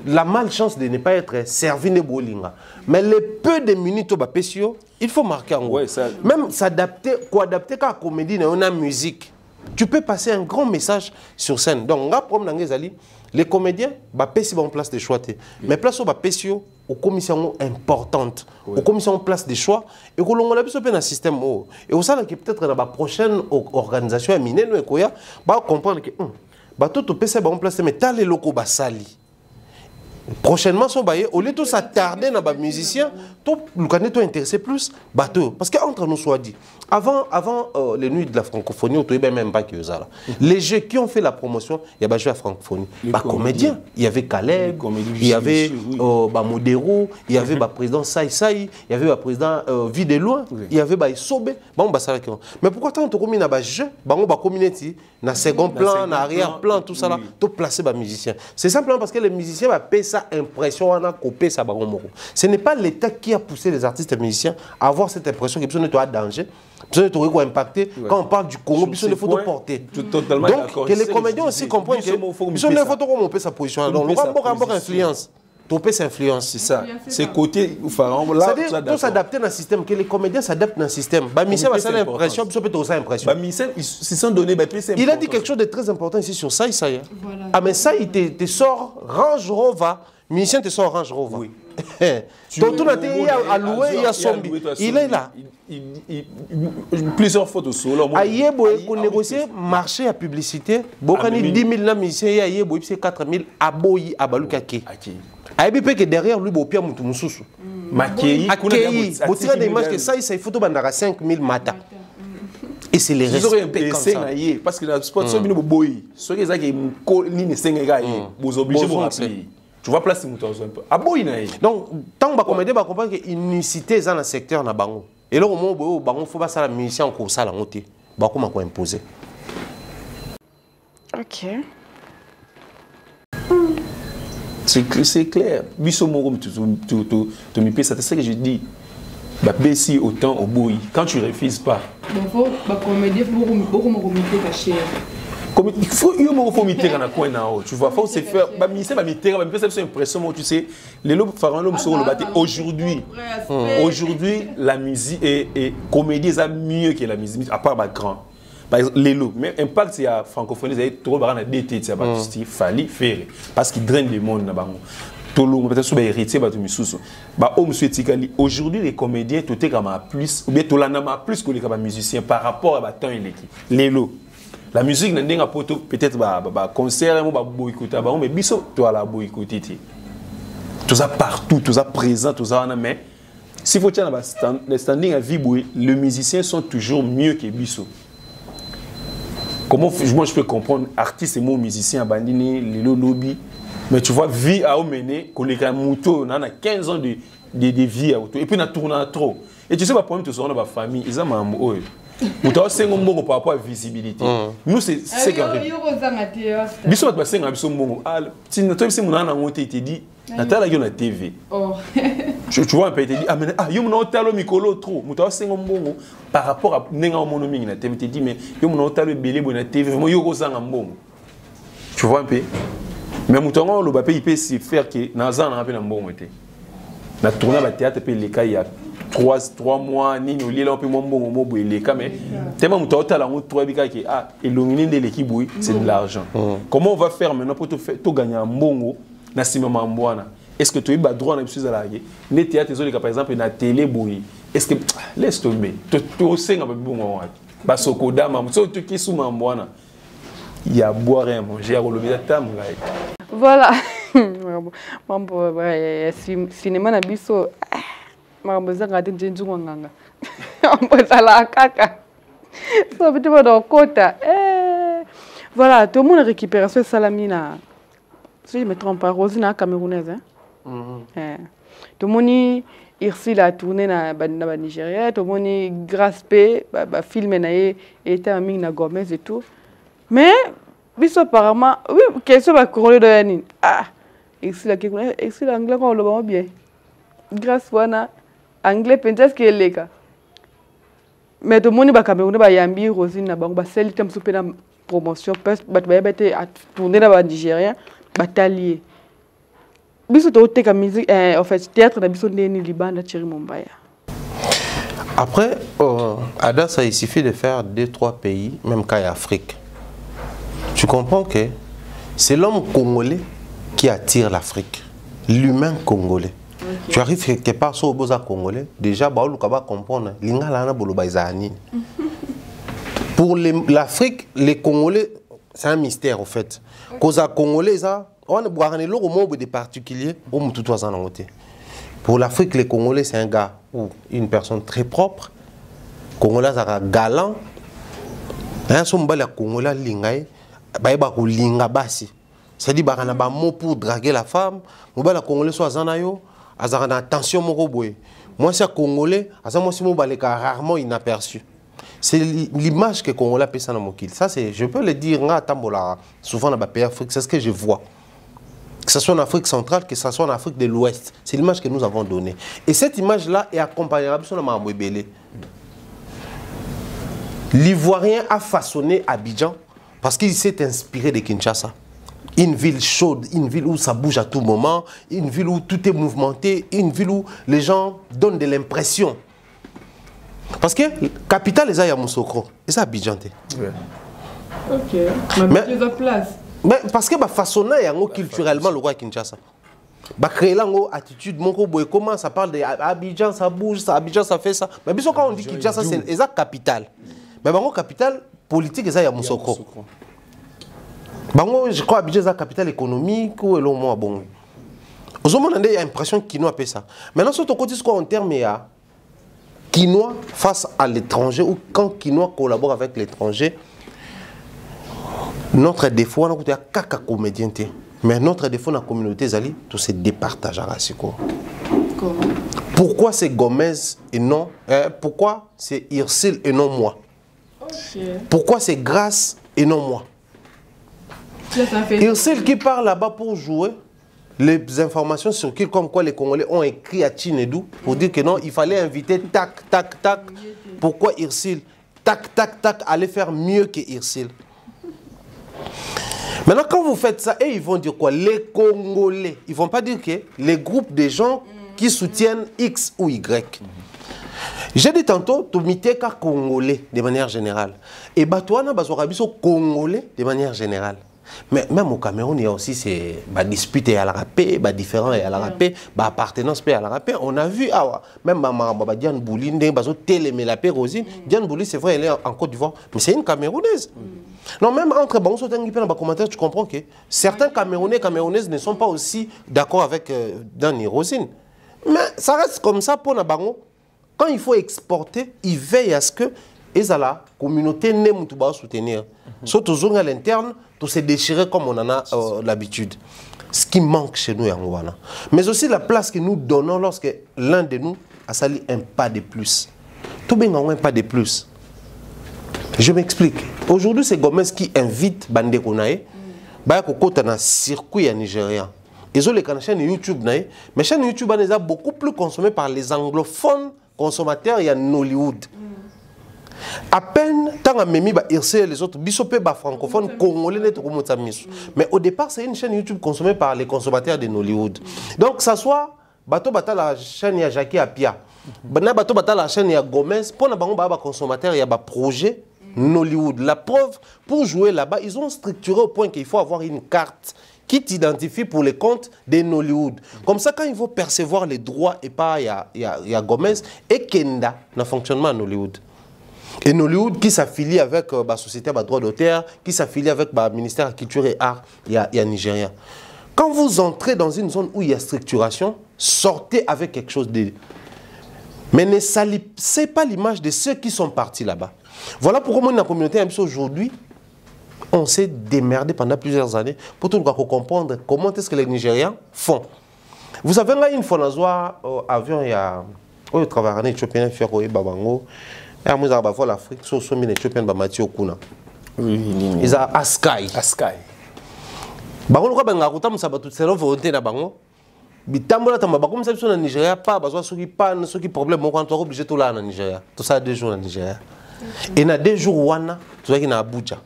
la malchance de ne pas être servi de bolinga. Mais les peu de minutes au bapesio, il faut marquer en gros. Même s'adapter, quoi adapter quand la comédie on a musique. Tu peux passer un grand message sur scène. Donc on a problème dans les les comédiens, bapesio en place des choix. Mais place au bapesio aux commissions importantes, aux commissions en place des choix, et que l'on a besoin d'un système. Et au sein de peut-être dans la prochaine organisation, nous va comprendre que tout PC en place, mais t'as les locaux basali. Prochainement, au lieu de s'attarder dans les musiciens, tout le candidat est intéressé plus bateau. Parce qu'entre nous soit dit, avant les nuits de la francophonie, il n'y avait même pas que ça. Les jeux qui ont fait la promotion, il y avait joué à la francophonie. Les comédiens, il y avait Caleb, il y avait Modero, il y avait le président Saï, il y avait le président Videloin, il y avait Sobe. Mais pourquoi tant on a des jeux, on a communauté, dans second plan, dans arrière-plan, tout ça là, tout placer les musiciens. C'est simplement parce que les musiciens vont payer ça impression, on a coupé ça. Ce n'est pas l'État qui a poussé les artistes et les musiciens à avoir cette impression qu'ils sont en danger. Besoin de quoi impacter. Quand on parle du Congo, besoin de photos portées. Donc, que les comédiens aussi comprennent que besoin de photos comment on peut sa position. Donc, on va avoir influence. topé s'influence. C'est ça. C'est côté pharaon là. C'est-à-dire s'adapter dans le système, que les comédiens s'adaptent dans le système. Bamissé va ça l'impression, ça peut aussi impression. Bamissé ils se sont donné il a dit quelque chose de très important ici sur ça, ça y est. Ah mais ça il te sort Range Rover, musicien te sort Range Rover. Oui. Tout a été alloué, il y a Sombi. Il est là. Plusieurs photos sur l'homme. Aïe, pour négocier marché à publicité, Bokani 10 000 na musicien, aïe, c'est 4 000 aboyi à Balukake. Aïe, que derrière lui, Bopia Moutoumoussou. Makéi, vous tirez des images que ça, il faut bandara 5 000 mata. Et c'est les respects comme ça. Parce que la sponsor, il y a boy. Ceux qui ont des Sénégalais, vous obligez de rappeler. Tu vois place un peu. Donc, tant que comédien va comprendre que l'unicité est dans le secteur na bango. Et là au moment où bango faut pas ça la musicien encore ça la monter. Ba comment quoi imposer. OK. C'est clair. Biso morom tu me payes ça, c'est ce que je dis. Bah si autant au boui quand tu refuses pas. Donc faut ba comédien beaucoup me comité ta chère. Comme il faut tu vois, faut se faire bah ministère va mettre bah cette impression tu sais les lobes pharaon l'homme sur le bâti aujourd'hui la musique et comédie ça mieux que la musique à part grand par exemple les lobes mais impact c'est à francophonie ça trop barana DT ça va juste fallait faire parce qu'il draine le monde na bango tout le monde peut-être sur héritier ba tout misusu ba homme souhaitikali aujourd'hui les comédiens tout est comme plus ou bien tout l'anama plus que les musiciens par rapport à temps les lobes. La musique n'a pas peut-être concert boycotter mais biso toi la boycotter tout ça partout tout ça présent tout ça mais s'il faut tiens le standing à vibrer les musiciens sont toujours mieux que biso. Comment moi je peux comprendre artiste et moi musicien abandonné les lobby mais tu vois vie à mener que les gars moto on a 15 ans de vie à et puis on a tourné trop et tu sais pas problème tout ça on a ma famille ils ont mambo vous avez 5 ans par rapport à la visibilité. Nous, c'est quand même. Biso bat basenga biso mbongo. Ah, si notre si mon ana monté te dit, natala yo na TV. Oh. Tu vois un peu te dit ah mais yo mon otalo mikolo trop. Vous avez 5 ans mbongo par rapport à nenga mono mingi na TV te dit mais yo mon otalo belé bo na TV vraiment yo ko sanga mbongo. Tu vois un peu. Mais mutongo lo ba pe il peut se faire que na zana na pe na mbongo te. Na tourner ba théâtre pe les cas il y a 3 mois ni nous lila on peut mon bon les cas mais tellement mon total en 3 bika qui ah illuminer de l'équipe oui c'est de l'argent. Comment on va faire maintenant pour tout gagner un bongo na simama mbwana est-ce que tu as droit na biso za la les théâtres les par exemple na télé boui est-ce que laisse tomber tu senga ba bongo ba sokoda ma so tu ki suma mbwana il y a boire et manger à relever ta ngai. Voilà. Mambo cinéma na biso makambo ngati njenjunga nganga mbozala kaka so petit peu de kota voilà tout le monde récupère ce salamina si je me trompe pas Rosina camerounaise tout le monde ici la tourner na Nigeria tout le monde grâce pe ba filmer na était ami na Gomez et tout mais biso apparemment oui question ba corole de yani ici la anglais on le va bien grâce wana anglais peut-être que les gars mais tout le monde va Cameroun va yambi Rosine na bango ba sel tem souper na promotion parce ba bete à tourner na Nigeria batalier biso to te ka musique en fait théâtre na biso ndeni libanda Thierry Mombaya. Après Ada ça il suffit de faire 2-3 pays même cas Afrique. Tu comprends que c'est l'homme congolais qui attire l'Afrique, l'humain congolais. Okay. Tu arrives quelque part sur le boza congolais, déjà, bah, on va comprendre. Pour l'Afrique, les Congolais, c'est un mystère en fait. Cause à Congolais, on a des particuliers, pour l'Afrique, les Congolais, c'est un gars ou une personne très propre. Congolais, c'est galant. Un Congolais, c'est-à-dire qu'il y a un mot pour draguer la femme. Les Congolais sont en attention. Moi, c'est Congolais, c'est rarement inaperçu. C'est l'image que les Congolais appellent ça dans mon kill. Ça, je peux le dire souvent dans les pays africains, c'est ce que je vois. Que ce soit en Afrique centrale, que ce soit en Afrique de l'Ouest. C'est l'image que nous avons donnée. Et cette image-là est accompagnable sur le Mamouébélé. L'Ivoirien a façonné Abidjan parce qu'il s'est inspiré de Kinshasa. Une ville chaude, une ville où ça bouge à tout moment, une ville où tout est mouvementé, une ville où les gens donnent de l'impression. Parce que la capitale est à Yamoussoukro, et ça Abidjan. Ok, mais plus de place. Mais parce que la façon culturellement le roi Kinshasa. Créer une attitude, comment ça parle d'Abidjan, ça bouge, ça, Abidjan ça fait ça. Mais quand on dit Kinshasa, c'est la capitale. Mais la capitale politique est à Yamoussoukro. Je crois que Abidjan est la capitale économique ou le moins bon. Vous avez l'impression qu'il a fait ça. Maintenant, sur ton côté, en termes de Kinois face à l'étranger ou quand Kinois collabore avec l'étranger, notre défaut, on a caca comédien. Mais notre défaut dans la communauté, tout se départage. Pourquoi c'est Gomez et non pourquoi c'est Irsil et non moi? Pourquoi c'est Grâce et non moi? Irsil qui part là-bas pour jouer, les informations circulent comme quoi les Congolais ont écrit à Chinedou pour dire que non, il fallait inviter tac, tac, tac. Pourquoi Irsil? Tac, tac, tac, allait faire mieux que Irsil. Maintenant, quand vous faites ça, et ils vont dire quoi? Les Congolais. Ils ne vont pas dire que les groupes de gens qui soutiennent X ou Y. J'ai dit tantôt, tu mitais qu'à Congolais de manière générale. Et Batouana, Bazorabiso Congolais de manière générale. Mais même au Cameroun, il y a aussi ces disputes à la paix, différents à la paix, appartenance à la paix. On a vu, même Diane Bouli, la paix Rosine. Diane Bouli, c'est vrai, elle est en Côte d'Ivoire, mais c'est une Camerounaise. Non, même entre commentaires, tu comprends que certains Camerounais et Camerounaises ne sont pas aussi d'accord avec Dan et Rosine. Mais ça reste comme ça pour Nabango. Quand il faut exporter, il veille à ce que la communauté ne pas soutenir. Surtout à l'interne, tout se déchirer comme on en a l'habitude. Ce qui manque chez nous, Angoana. Mais aussi la place que nous donnons lorsque l'un de nous a sali un pas de plus. Tout bien un pas de plus. Je m'explique. Aujourd'hui, c'est Gomez qui invite Bande Konae. Baya kokota na circuit nigérien. Ils ont les chaînes YouTube, mais chaînes YouTube sont beaucoup plus consommées par les anglophones consommateurs et en Hollywood. À peine, tant que Mimi va irser les autres, bisopé ba francophone, congolais net comme ça. Mais au départ, c'est une chaîne YouTube consommée par les consommateurs de Hollywood. Donc, ça soit bateau bata la chaîne ya Jackie Apia, bateau bata la chaîne ya Gomez, pour na bango ba consommateur ya ba projet Hollywood. La preuve, pour jouer là-bas, ils ont structuré au point qu'il faut avoir une carte qui t'identifie pour les comptes de Hollywood. Comme ça, quand il faut percevoir les droits et pas il y a Gomez et Kenda dans le fonctionnement en Hollywood. Et Hollywood qui s'affilie avec la société de droit d'auteur, qui s'affilie avec le ministère de la Culture et Arts, il y a Nigeria. Quand vous entrez dans une zone où il y a structuration, sortez avec quelque chose de... Mais ne salissez pas l'image de ceux qui sont partis là-bas. Voilà pourquoi moi, dans la communauté, aujourd'hui, on s'est démerdé pendant plusieurs années pour tout le monde comprendre comment est-ce que les Nigériens font. Vous savez, là, une fois, dans un avion, il y a... On travaille en Éthiopie, Ferroé, Babango. Et à moi, je l'Afrique, sur le Éthiopien, Bamati Okuna. Ils ont Askai. Askai. Bango, quand on a route, ça va tout seul, volonté na bango. Bitambola tamba, comme ça, au Nigeria, pas besoin ceux qui panne, ceux qui problème, on est obligé tout là en Nigeria. Tout ça 2 jours en Nigeria. Et na 2 jours wana, tout ça qui na Abuja.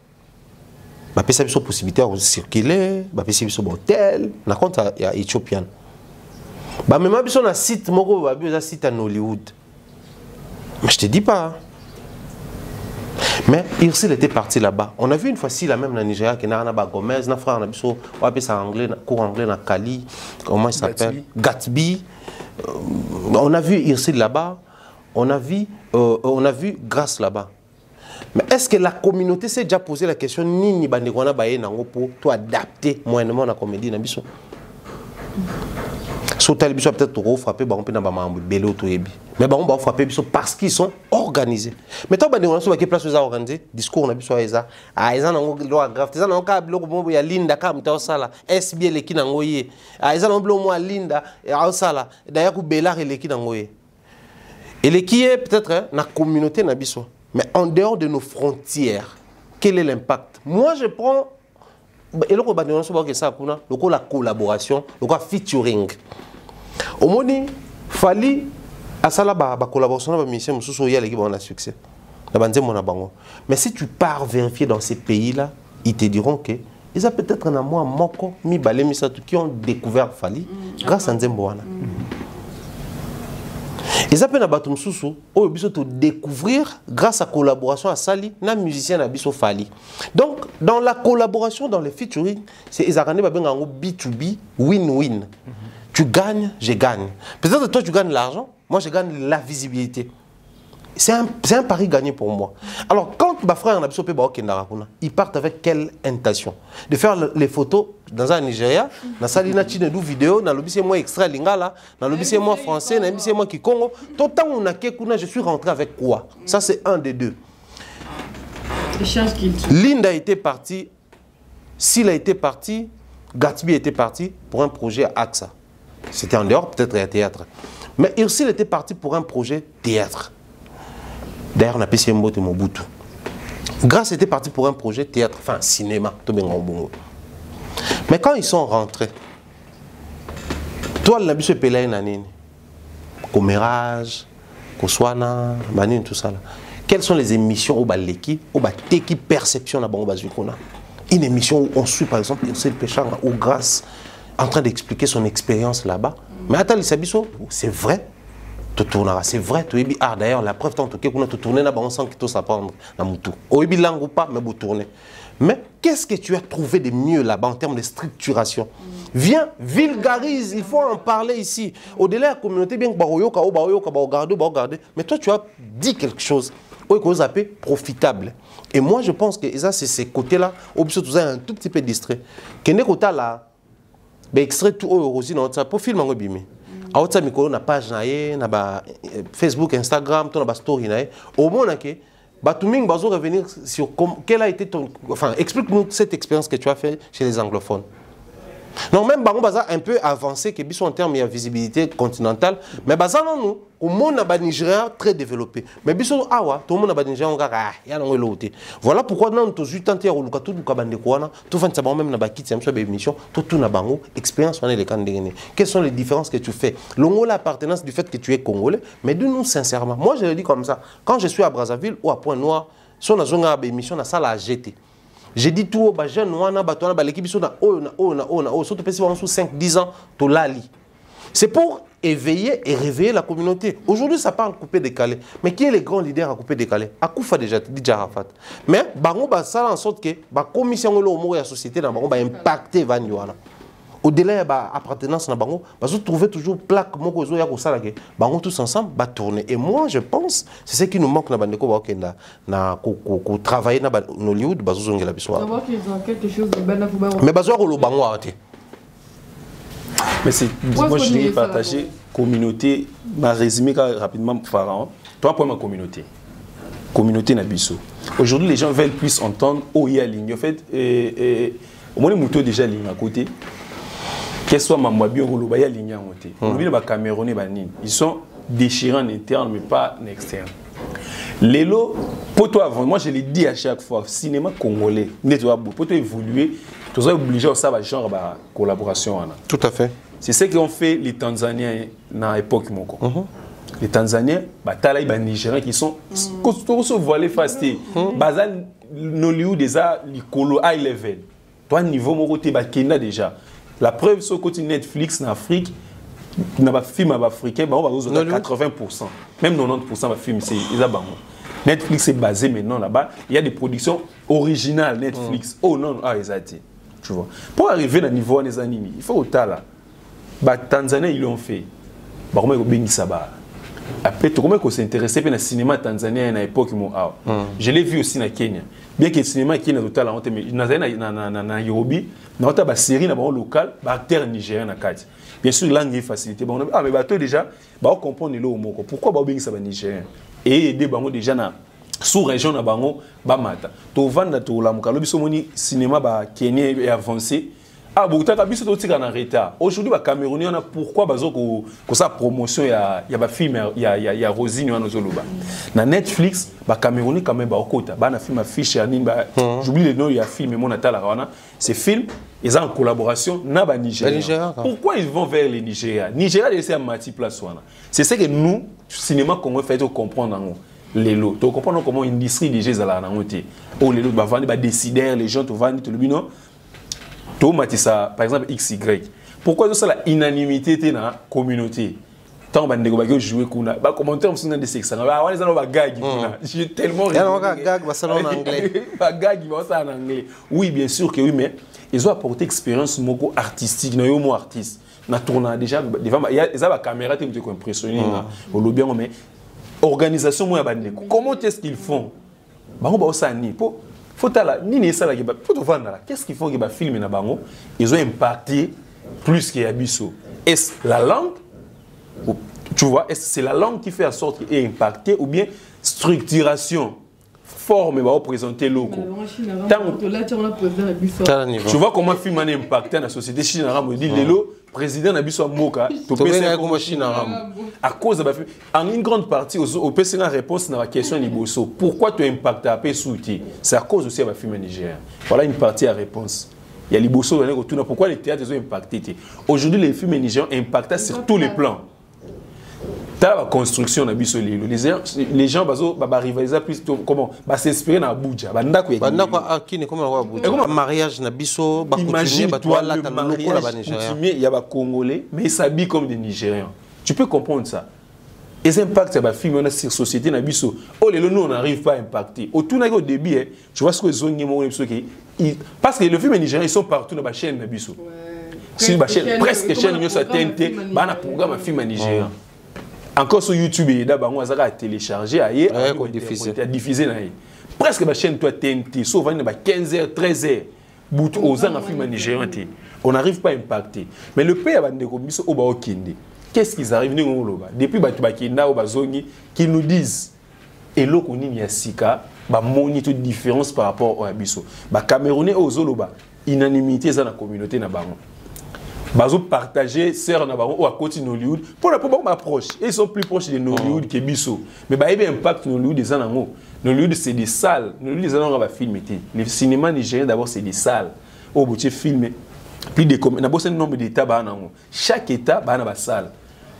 Bah, ça a possibilité de circuler, bah, ça a hôtel, na compte il y a Éthiopien. Bah, même si on a un site, on a un site en Hollywood. Mais je te dis pas. Mais Irsil était parti là-bas. On a vu une fois-ci, là même dans Nigeria, qu'il y a un Gomez, un frère, on a appelé ça anglais, cours anglais dans Kali, comment il s'appelle? Gatsby. On a vu Irsil là-bas, on a vu Grâce là-bas. Mais est-ce que la communauté s'est déjà posé la question, ni Bandegwana Baye Nango pour adapter moyennement la comédie dans Bisso? Sur télévision peut-être trop frappé, on peut dans ma belé autoébi. Mais on va frapper parce qu'ils sont organisés. Mais toi, on a qui place aux organisés, discours on a besoin ça. Ah, ils ont loi grave. Ils ont un bloc bon il y a Linda comme toi ça SB les qui n'angoye. Ah, ils ont un bloc moi Linda et ça là. D'ailleurs Bella et les qui n'angoye. Et les qui est peut-être la communauté n'abisso. Mais en dehors de nos frontières, quel est l'impact? Moi, je prends et le la collaboration, le featuring. Au moins, il fallait à ça la collaboration avec mission l'équipe on a succès. Mais si tu pars vérifier dans ces pays-là, ils te diront que ils ont peut-être un moi moko mi balé misato qui ont découvert Fally grâce à Nzembo. Ils ont na batum susu o biso to découvrir grâce à collaboration à Sali na musicien na biso Fally. Donc dans la collaboration dans les featuring, c'est Izarane babengango B2B win-win. Tu gagnes, je gagne. Peut-être toi tu gagnes l'argent, moi je gagne la visibilité. C'est un pari gagné pour moi. Alors, quand ma frère ils partent avec quelle intention? De faire les photos dans un Nigeria, dans Salina Chinedou vidéo, dans le c'est moi extrait lingala, dans le c'est moi français, dans le c'est moi qui Congo. Tout le temps on a je suis rentré avec quoi? Ça c'est un des deux. Linda était partie, s'il a été parti, Gatsby était parti pour un projet à AXA. C'était en dehors, peut-être à théâtre. Mais Ursil était parti pour un projet théâtre. D'ailleurs, on a payé Mbote Mobutu. Grâce était parti pour un projet théâtre, enfin cinéma. Mais quand ils sont rentrés, toi, le biso pelé nanine, Comérage, Koswana, Manine, tout ça là. Quelles sont les émissions au Baleki, au Bateki Perception à Bango Bazukona? Une émission où on suit par exemple Ursil Péchanga ou Grâce en train d'expliquer son expérience là-bas. Mais attends, c'est vrai. C'est vrai, tu es d'ailleurs la preuve tant que tu tournes là-bas, on sent que tout s'apprendre dans Moutou. Oebi langue ou pas, mais vous tournez. Mais qu'est-ce que tu as trouvé de mieux là-bas en termes de structuration? Viens, vulgarise, il faut en parler ici. Au-delà de la communauté, bien que mais toi tu as dit quelque chose profitable. Et moi je pense que ça c'est ces côtés-là, où tu es un tout petit peu distrait. Qu'est-ce que là, extrait tout au pour filmer un peu. Aotsa mikolo na page nae na ba Facebook, Instagram, ton na ba story nae. Au moins que batuming bazo revenir sur quel a été ton, enfin explique-nous cette expérience que tu as fait chez les anglophones. Non, même Bango Baza un peu avancé que en termes de visibilité continentale, mais Baza non nous au monde na ba Nigeria très développé. Mais biso awa tout le monde na ba Nigeria on ga ya na ngelo. Voilà pourquoi dans to 8 ans au luka tout ka bande kwana, tout fan ça même na ba kit ça be émission, tout na bango expérience on est les candidats. Quelles sont les différences que tu fais? Longo l'appartenance du fait que tu es congolais, mais dis-nous sincèrement. Moi je le dis comme ça, quand je suis à Brazzaville ou à Pointe-Noire, sur la zone de émission na salle à jeter. J'ai dit tout aux jeunes, l'équipe surtout sous 5-10 ans, to lali. C'est pour éveiller et réveiller la communauté. Aujourd'hui, ça parle coupé décalé. Mais qui est le grand leader à couper décalé? Akoufa déjà, dit Arafat. Mais Bango va faire en sorte que la commission de la société va impacter Vanyoana. Au-delà de l'appartenance à Bango, vous trouvez toujours plaque Bango tous ensemble va tourner. Et moi, je pense, c'est ce qui nous manque dans Bandeko pour travailler dans Hollywood. Savoir qu'ils ont quelque chose de bien à vous. Mais le Bango a été. Mais c'est moi je dirais partager communauté. Ma résumé rapidement Pharaon. Trois points ma communauté. Communauté Nabiso. Aujourd'hui, les gens veulent plus entendre où il y a ligne. En fait, au moins les moutons déjà ligne à côté. Qu'est-ce que soit Mamwabi ou Lobaya ligne à côté. Aujourd'hui, les Camerounais, ils sont déchirants en interne, mais pas en externe. Lélo, pour toi avant, moi je l'ai dit à chaque fois, cinéma congolais, pour toi évoluer, tu es obligé de savoir genre de collaboration. Tout à fait. C'est ce qu'ont fait les Tanzaniens dans l'époque. Les Tanzaniens, les Nigériens qui sont voilés fastés. Bazal Nollywood déjà les colo high level. Toi niveau mon côté Kenya déjà. La preuve sur côté Netflix en Afrique, dans les films africains, on va 80%, même 90% de films c'est Netflix est basé maintenant là-bas. Il y a des productions originales Netflix. Oh non, ils ont été. Tu vois. Pour arriver à niveau des animés, il faut au là. Tanzanie ils l'ont fait. Après, tout le monde s'est intéressé au cinéma tanzanien à l'époque. Je l'ai vu aussi au Kenya. Bien que le cinéma Kenya total, mais dans Nairobi, dans une série locale, acteur nigérien na kati. Bien sûr, langue est facilité. Ah mais bateau déjà, on comprend le mot. Pourquoi ba ça nigérien et aider bango déjà na sous-région na bango ba mata. To vanda to la mukalo biso moni cinéma ba Kenya est avancé. Ah, bon, tu as vu ce que tu as en retard. Aujourd'hui, les Camerounais, on a pourquoi que sa promotion, il y a film, il y a Rosine, dans Netflix, les Camerounais, quand même, il film affiche, j'oublie le nom, il y a film, c'est film, ils sont en collaboration avec les Nigériens. Pourquoi ils vont vers les Nigériens? Nigeria, c'est un mati place. C'est ce que nous, cinéma, qu'on fait comprendre. Les lots. Tu comprends comment l'industrie des jeux à la nangote. Oh, les lots, les décideurs, les gens, tu vas dire, Matissa, par exemple, XY. Pourquoi ça la unanimité dans la communauté? Tant que vous jouez, les commentaires sont des sexes. J'ai tellement anglais. Oui, bien sûr que oui, mais ils ont apporté expérience artistique, artiste. Na tourné déjà, il y a la caméra qui est impressionnée. Mais organisation, comment est-ce qu'ils font? Qu'est-ce qu'ils font que film ils ont impacté plus que Abisso. Est-ce la langue? Tu vois, est-ce que c'est la langue qui fait en sorte qu'il est impacté ou bien structuration, forme va représenter loco. Tu vois comment le film a impacté dans la société chinoise. On dit le président Nabiso Moka, à cause de en une grande partie, au PC la réponse dans la question Niboso. Pourquoi tu impactes à Pesouti? C'est à cause aussi de la film nigérien. Voilà une partie à réponse. Il y a Liboso, pourquoi les théâtres ont impacté? Aujourd'hui, les films nigériens impactent sur tous les plans. La construction les gens rivaliser plus comment s'inspirer dans Abuja mariage nabiso imagine toi le mariage il y a Congolais mais ils s'habillent comme des Nigérians. Tu peux comprendre ça. Les impacts de film on a sur société nabiso nous on n'arrive pas à impacter au début tu vois ce que parce que le film nigérien ils sont partout dans la chaîne nabiso presque chaîne nous ça TNT un programme film nigérien. Encore sur YouTube, il y a téléchargé, il y a diffusé. Presque la chaîne TNT, sauf 15h, 13h, aux ans film nigérien. On n'arrive pas à impacter. Mais le pays qu'est-ce qu'ils arrivent depuis qu'ils nous disent, et là qu'on y a sika, monitor différence par rapport au Abisso. Camerounais aux Zoloba, unanimité dans la communauté na bango. Bazo partager sœur na bango ou à côté de Nollywood pour la probable approche. Ils sont plus proches de Nollywood que Bisso. Mais il y a un impact Nollywood des anango. Nollywood c'est des salles. Nollywood des anango va filmer. Le cinéma nigérien d'abord c'est des salles. Au bout de filmer. Plus de d'abord c'est un nombre d'états banango. Chaque état ba na ba salle.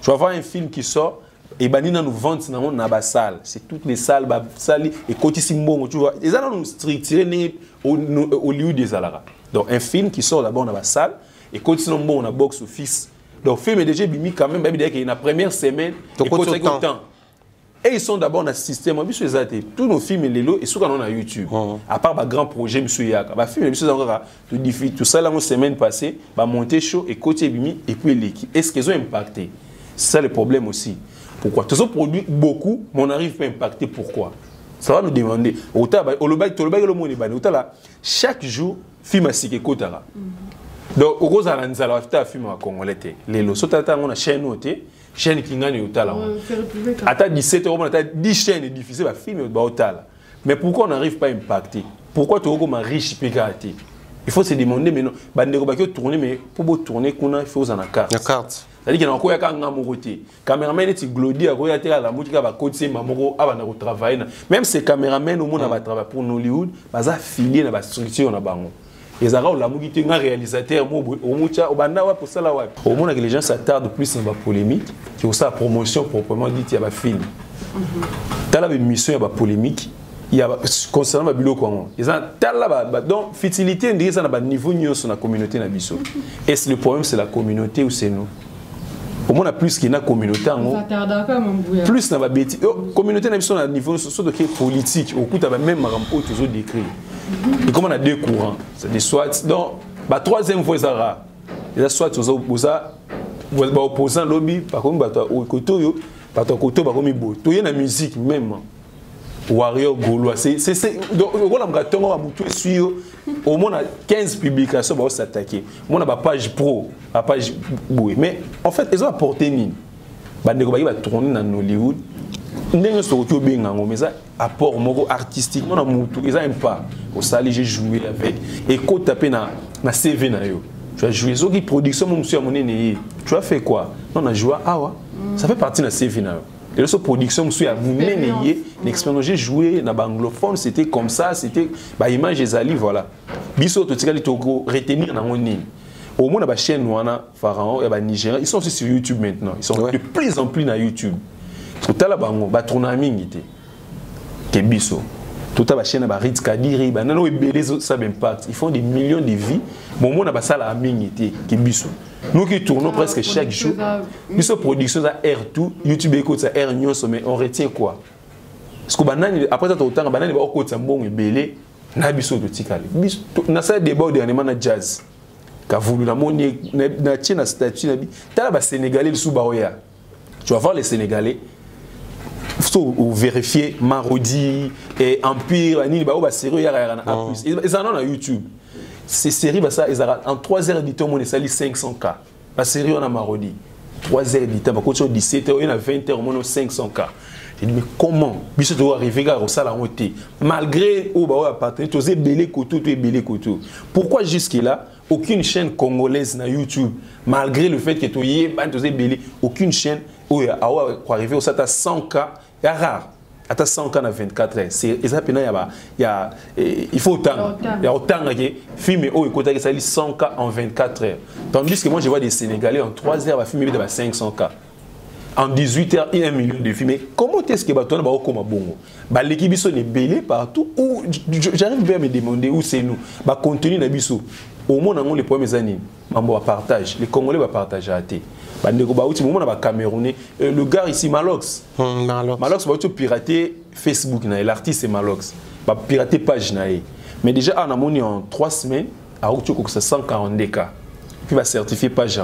Tu vas voir un film qui sort et banina nous vend na ba salle. C'est toutes les salles ba salle et côté simbongo tu vois. Les anango structurés au lieu des alara. Donc un film qui sort d'abord na ba salle. Et quand ils sont bons, on a box office. Donc, le film est déjà bimi quand même, qu'il la première semaine, et ils sont d'abord dans le système. Tous nos films, et ceux qu'on a YouTube. À part le grand projet, M. Yaka. Le film, tout ça, la semaine passée, monter chaud, et côté bimi, et puis l'équipe. Est-ce qu'ils ont impacté? C'est ça le problème aussi. Pourquoi? Tous ont produit beaucoup, mais on n'arrive pas à impacter. Pourquoi? Ça va nous demander. Chaque jour, film à Sikekotara. Donc, au rose à l'anzala, on a film à Congolais. Les lots, on a chaîne notée, chaîne qui gagne au talent. À 17 euros, on a 10 chaînes diffusées, on a film au talent. Mais pourquoi on n'arrive pas à impacter? Pourquoi tu as comme un riche pégaté? Il faut se demander, mais non, il faut tourner, mais pour tourner, il faut en carte. C'est-à-dire qu'il y a encore un côté. Caméraman est glodi, à la musique, à côté, mamoro, à travailler. Même ces caméramans au monde va travailler pour Nollywood, ils ont filé dans la structure na bango. Et ça la musique un réalisateur au mucha au banda wa pour ça là wa. Au monde que les gens s'attardent plus dans la polémique, qui aussi la promotion proprement dit il y a un film. Dans la mission il y a une polémique, il y a concernant le bilo quoi. Ils ont là donc futilité on dirait ça na niveau niveau sur la communauté na biso. Est-ce le problème c'est la communauté ou c'est nous? Au moins, plus qu'il y a une communauté, plus dans la bêtise. Communauté, on a un niveau politique, au coup, tu as même toujours décrit. Et comme on a deux courants, c'est soit, donc, la troisième fois, ça a soit aux opposants, lobby, par contre, au côté, par contre, il y a la musique même. Warrior Gaulois, c'est donc au moins 15 publications pour s'attaquer. On a une page pro, la page bouée. Mais en fait, ils ont apporté ni. Bande ko ba tourner dans Hollywood. Ndenge so ko benga mais ça apport moko artistique, on a mutu, ils aiment pas. Au sali j'ai joué avec et ko taper na CV na yo. Tu as joué zo qui production mon monsieur monene. Tu as fait quoi? On a joué ça fait partie de la CV na yo. Et la production, je suis l'expérience j'ai joué dans l'anglophone, c'était comme ça, c'était l'image des alliés, voilà. Biso, tu retenir dans mon île. Au moins, la chaîne Pharaon et Nigeria, ils sont aussi sur YouTube maintenant. Ils sont de plus en plus dans YouTube. Tout à l'heure, tourner à Biso. tout à chaîne ba Ritz Kadiri ba nano ebelé ça impact ils font des millions de vies bon on a ba ça la mingité qui biso nous qui tournons presque chaque jour biso production à air tout YouTube écoute ça air nyonso mais on retient quoi parce que banane après ça autant banane ba ko ça bon ebelé na biso to tikale biso na ça débat dernièrement na jazz ka voulu na moni na tina statut na bi tala ba sénégalais le sous baoya tu vas voir les sénégalais ou vérifier Marodi et Empire ni ba série ils en ont sur YouTube ces séries ils en 3 heures de temps on est sali 500K la série on a Marodi 3 heures de temps quand tu 17 heures il y a 20 heures on a 500K. Je dis mais comment biso doit arriver à ça la honte malgré au ba partenaire tu es belé koto tu es belé koto pourquoi jusque là aucune chaîne congolaise na YouTube malgré le fait que tu es belé aucune chaîne où arriver au ça à 100K il y a rare à 100K na 24 heures c'est exactement il faut autant il y a autant que film au côté que ça 100K en 24 heures tandis que moi je vois des Sénégalais en 3 heures va filmer de 500K en 18 heures, il y a 1 million de films. Mais comment est-ce que tu as comme bongo l'équipe est belé partout. J'arrive bien à me demander où c'est nous. Contenu na biso. Au moins, on les premières années, on partage. Les Congolais vont partager à thé. Camerounais. Le gars ici, Malox. Malox va pirater Facebook. L'artiste est Malox. Va pirater page. Mais déjà, en 3 semaines, à 142 cas. Puis va certifier page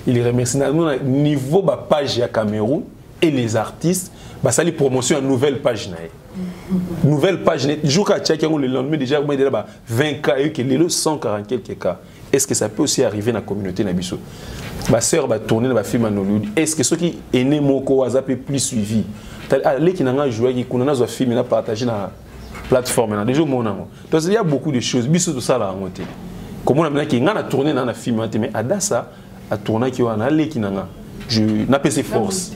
il remercie le niveau de page à Cameroun et les artistes ça les promotion une nouvelle page nouvelle page jour à Tchèque le lendemain déjà 20 cas et que les 140 quelques cas est-ce que ça peut aussi arriver dans la communauté nabiso ma sœur va tourner dans film en Hollywood est-ce que ceux qui est né moko WhatsApp plus suivi les qui n'ont joué qui connaissent un film et partagé dans la plateforme déjà mon donc il y a beaucoup de choses biso tout ça là monter comment on a qui a tourné dans un film mais Adassa a tourné qui a allé qui n'a je n'a pas ses forces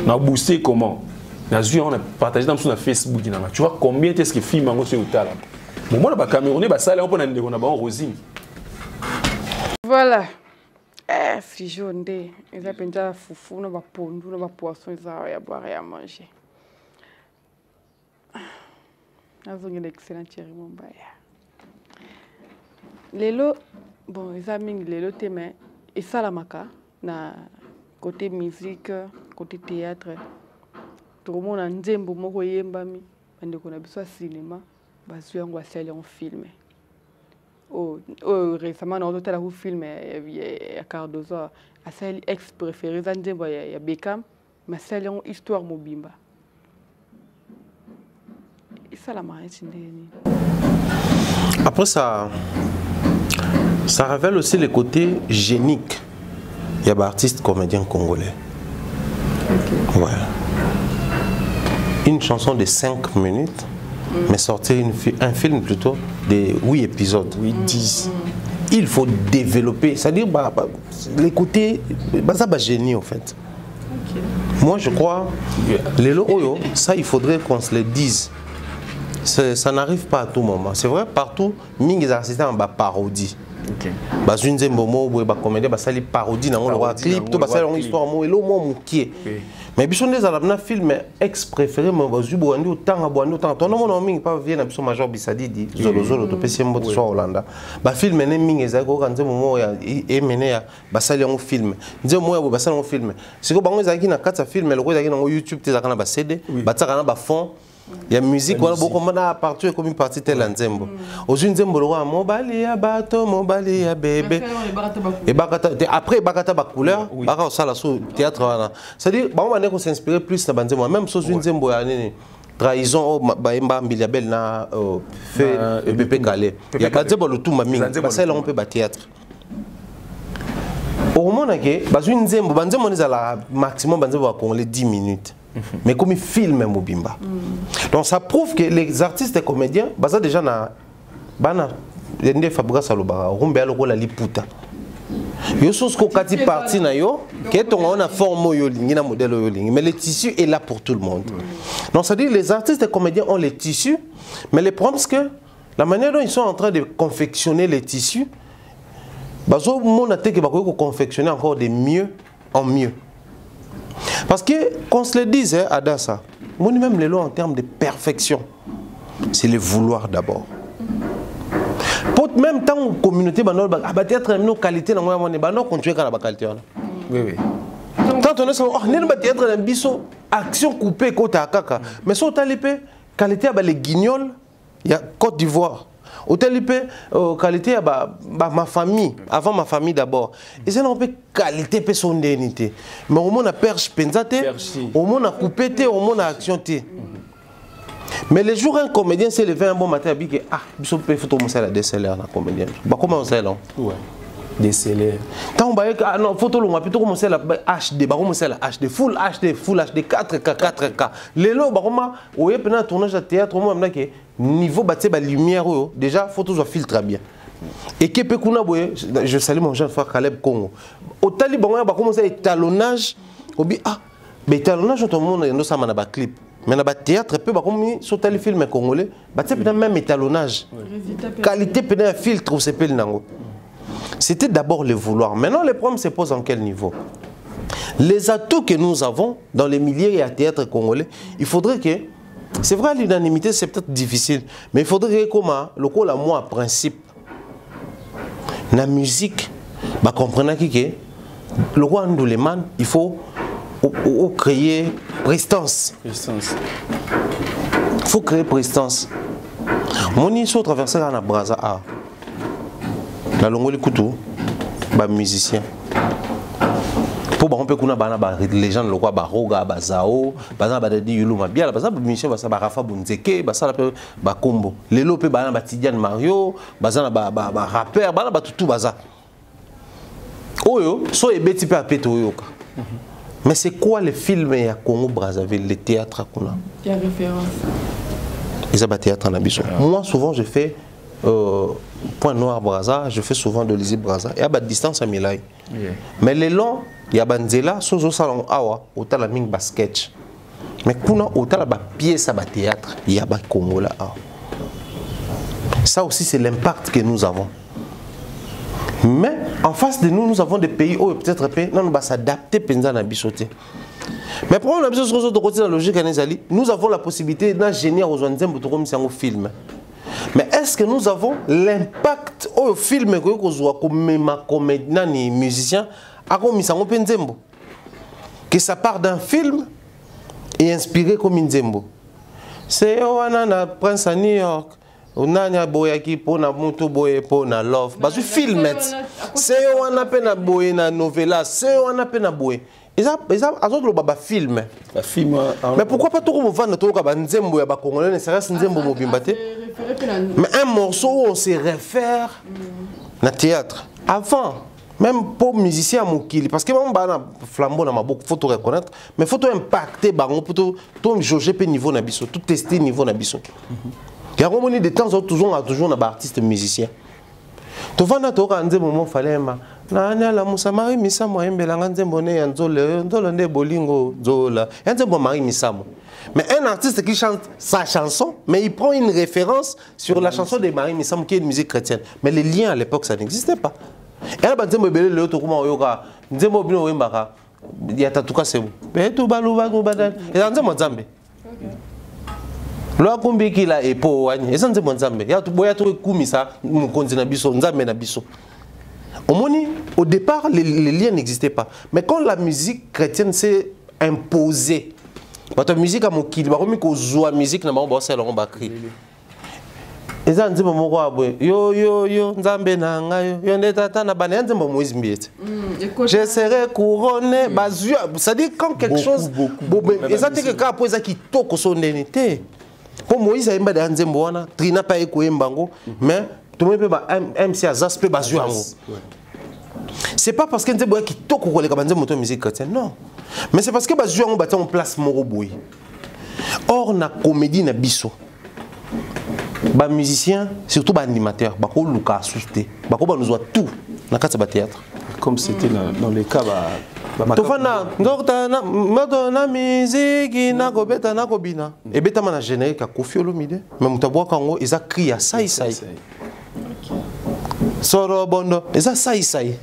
n'a boosté comment n'a vu on a partagé dans sur Facebook tu vois combien est-ce que film en au talent bon moi là Camerounais ça là on peut on a Rosine voilà si jaune dé ils a penja foufou na ba pondu na ba poisson ça ya boire et à manger azongi excellent chéri mon baya lelo bon ils ont lelo témoin et ça la maka na côté musique côté théâtre tout le monde a nzembo moko yembami bande ko na biso cinéma basu yango asali en film récemment on a un film il y a Cardozo asali ex préféré za nzembo ya Beckham mais asali en histoire mobimba et ça la mariage ndeni après ça révèle aussi le côté génique. Il y a des artistes comédiens congolais. Okay. Ouais. Une chanson de 5 minutes, mais sortir un film plutôt de 8 épisodes. 10. Il faut développer, c'est-à-dire les côtés, ça va génie en fait. Okay. Moi je crois, les logo, ça il faudrait qu'on se le dise. Ça n'arrive pas à tout moment. C'est vrai, partout, les artistes ont des parodies. Une comédie, une parodie, un clip, une histoire, mais si on a un film ex préféré, on va jouer autant. Ton nom n'est pas bien, on major Bissadidi, Zolo Zolo, tu peux essayer de faire Hollanda. Le film est mené, est mené à un film. Moi, je un film. Si vous avez un film, le YouTube, tu as un CD, tu as un fond. Il y a musique, beaucoup de partout comme une partie telle nzembo. Aujourd'hui nzembo le roi mobali ya bato, mobali ya bébé. Et après bakata ba couleur, baka ça la sous théâtre. C'est-à-dire bon on va s'inspirer plus na nzembo même chose nzembo ya nini. Trahison baemba mbiliabel na fait bébé calé. Il y a pas nzembo le tout mami, ça là on peut ba théâtre. Au moment que bazu nzembo banzembo ni la maximum banzembo ba congolais 10 minutes. Mais comme il filme Mobimba. Donc ça prouve que les artistes et comédiens, ça déjà na bana yende Fabra Saloba, rumbe aloko la liputa. Yo sos ko kati parti na yo, que ton on a forme yo lingi na modèle yo lingi, mais le tissu est là pour tout le monde. Donc ça dit les artistes et comédiens ont les tissus, mais le problème c'est que la manière dont ils sont en train de confectionner les tissus, bazo mon até que bako confectionner encore de mieux en mieux. Parce que, qu'on se le dise, Adassa, moi même les lois en termes de perfection. c'est le vouloir d'abord. Même tant que la communauté, théâtre a qualité, on continue à la qualité. Oui, oui. Quand on est sur le théâtre, on a action coupée, mais si on a la qualité, les guignols, il y a Côte d'Ivoire. Au qualité, ma famille, avant ma famille d'abord. Et c'est une qualité de son dénité. Mais au moins, on a perche penzate, au moins, on a coupé, au moins, on a action. Mais les jours, un comédien s'est levé un bon matin et dit que il faut commencer à déceler un comédien. Comment on sait là? Ouais. Déceler. Tant que non, photo on va plutôt commencer à la HD, commencer à la HD, full HD, 4K, 4K. Les lots, on est pendant tournage de théâtre, on a que niveau bâti la lumière, déjà photo doit filtrer bien. Et que je salue mon jeune frère Caleb Congo. Au Taliban, on va commencer à étalonnage. On dit mais étalonnage, tout le monde est dans un clip. Mais dans le théâtre, comme sur les films congolais, c'est même étalonnage. Qualité, un filtre, c'était d'abord le vouloir. Maintenant, le problème se pose en quel niveau? Les atouts que nous avons dans les milliers de théâtres congolais, il faudrait que, c'est vrai, l'unanimité, c'est peut-être difficile, mais il faudrait que, comme le moi, principe, la musique, comprenez que le roi Ndouleman, il faut créer prestance. Il faut créer prestance. Mon iso traversé dans la Braza A. La longue couteau, musicien. Pour on peut qu'on a les gens le roi Baroga, Bazao, Bazaba de Yuluma bien, Bazaba musicien, Bazaba Rafa Bunzeke, Bazaba Bakombo. Les lopes Bazaba Tidiane Mario, Bazaba rappeur, Bazaba tout Baza. Oyo, so et beti peu à Petoyoka. Mais c'est quoi les films à Congo Brazzaville, les théâtres qu'on a? Il y a référence. Ils ont des théâtres en Abisson. Moi, souvent, je fais Point Noir Brazza, je fais souvent de l'Isée Brazza. Il y a des distances à Milaï. Mais les longs, il y a Banzela, Sozo Salon Awa, au Talaming Basket. Mais quand on a des pièces à théâtre, il y a des Congo là. Ça aussi, c'est l'impact que nous avons. Mais en face de nous, nous avons des pays où peut-être nous va s'adapter à la bichoté. Mais pour la bichoté de côté de la logique, nous avons la possibilité de générer aux gens de film. Mais est-ce que nous avons l'impact au film que nous avons comme musicien que ça part d'un film et inspiré comme Nzembo? C'est un prince à New York. On a boyaki pona mutu boye pona love. Basu filmet. C'est on a pena boye na novela. C'est on a pena boye. Ils ont le baba film. Mais pourquoi pas tout le monde vend tout le monde Nzembo ya ba congolais ne serait-ce Nzembo mobimbate. Mais un morceau où on se réfère na théâtre. Avant, même pour musicien Mokili, parce que même bana flambeau na maboko faut tout reconnaître, mais faut tout impacter bango pour tout jauger pe niveau na biso, tout tester niveau na biso. Il y a des temps où toujours un artiste musicien. Tu vas dans un moment fallait la musamari misamo embelanga nzembone ya nzole ndolo nde bolingo zola ya nzembo mari misamo. Mais un artiste qui chante sa chanson, mais il prend une référence sur la chanson de Marie Misamo qui est une musique chrétienne. Mais les liens à l'époque ça n'existait pas. Et là nzembo belé le to kuma oyoka nzembo bino wembaka ya tatuka sebo. Mais tout baluba go badal. Et nzembo nzambe. Lo akumbi kila epo wani esanze nzambe ya to boya to kumisa mukonzi na biso nzambe na biso. Au départ les liens n'existaient pas, mais quand la musique chrétienne s'est imposée, la musique a mokili ba komi ko zoa musique na ba sala on ba cri eza nzembo moko abwe yo nzambe na ngayo yo ndeta na bana nzembo Moïse Mbiete je serai couronné bazua, ça dit quand quelque chose eza te que ka po eza kitoko sondenité. Pour Moïse a imba de nzembo wana trina pa ekoyembango mais tout le monde peut MC Azas peut bazua ngo. C'est pas parce que nzembo ya kitoko ko le ka nzembo to musique chrétienne non. Mais c'est parce que bazua ngo bata en place moko boy. Or na comédie na biso. Ba musicien surtout ba animateur ba ko luka souté. Ba ko ba nous voit tout na kata ba théâtre comme c'était dans les cas Tofana ngorta na madonna musique na kobeta na kobina et beta mana générique a Koffi Olomide mais mutabwa kango eza cria sai sai soro bondo eza sai sai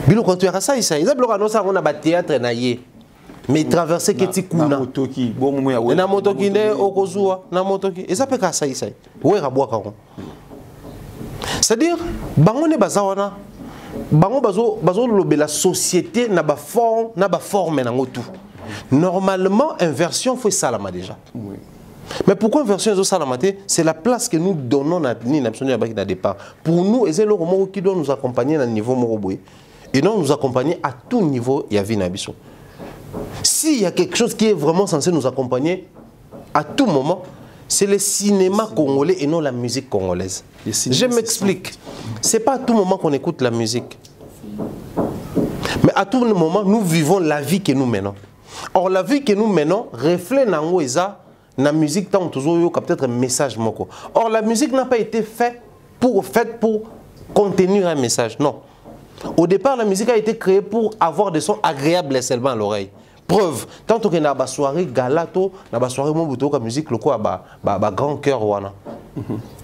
bilo quand tu as sai sai eza bilo kana ça on a ba théâtre na yé mais traverser keti kuna na motoki bon moment ya na motoki nde okozua na motoki eza pe ka sai sai we rabwa ka c'est-à-dire bango ne bazawana bango bazo lobela société na ba forme na ngotu normalement inversion faut salama déjà oui. Mais pourquoi inversion est salamate? C'est la place que nous donnons à na départ. Pour nous, c'est le moment qui doit nous accompagner à un niveau moroboué. Et non nous accompagner à tout niveau, il y a Vinabiso. S'il y a quelque chose qui est vraiment censé nous accompagner à tout moment, c'est le cinéma congolais et non la musique congolaise. Je m'explique. C'est pas à tout moment qu'on écoute la musique. Mais à tout moment, nous vivons la vie que nous menons. Or, la vie que nous menons reflète la musique tant toujours peut-être un message moko. Or la musique n'a pas été faite pour contenir un message. Non. Au départ la musique a été créée pour avoir des sons agréables seulement à l'oreille. Preuve, tant que na ba soirée galato, na ba soirée mobuto ka musique loko ba grand cœur wana.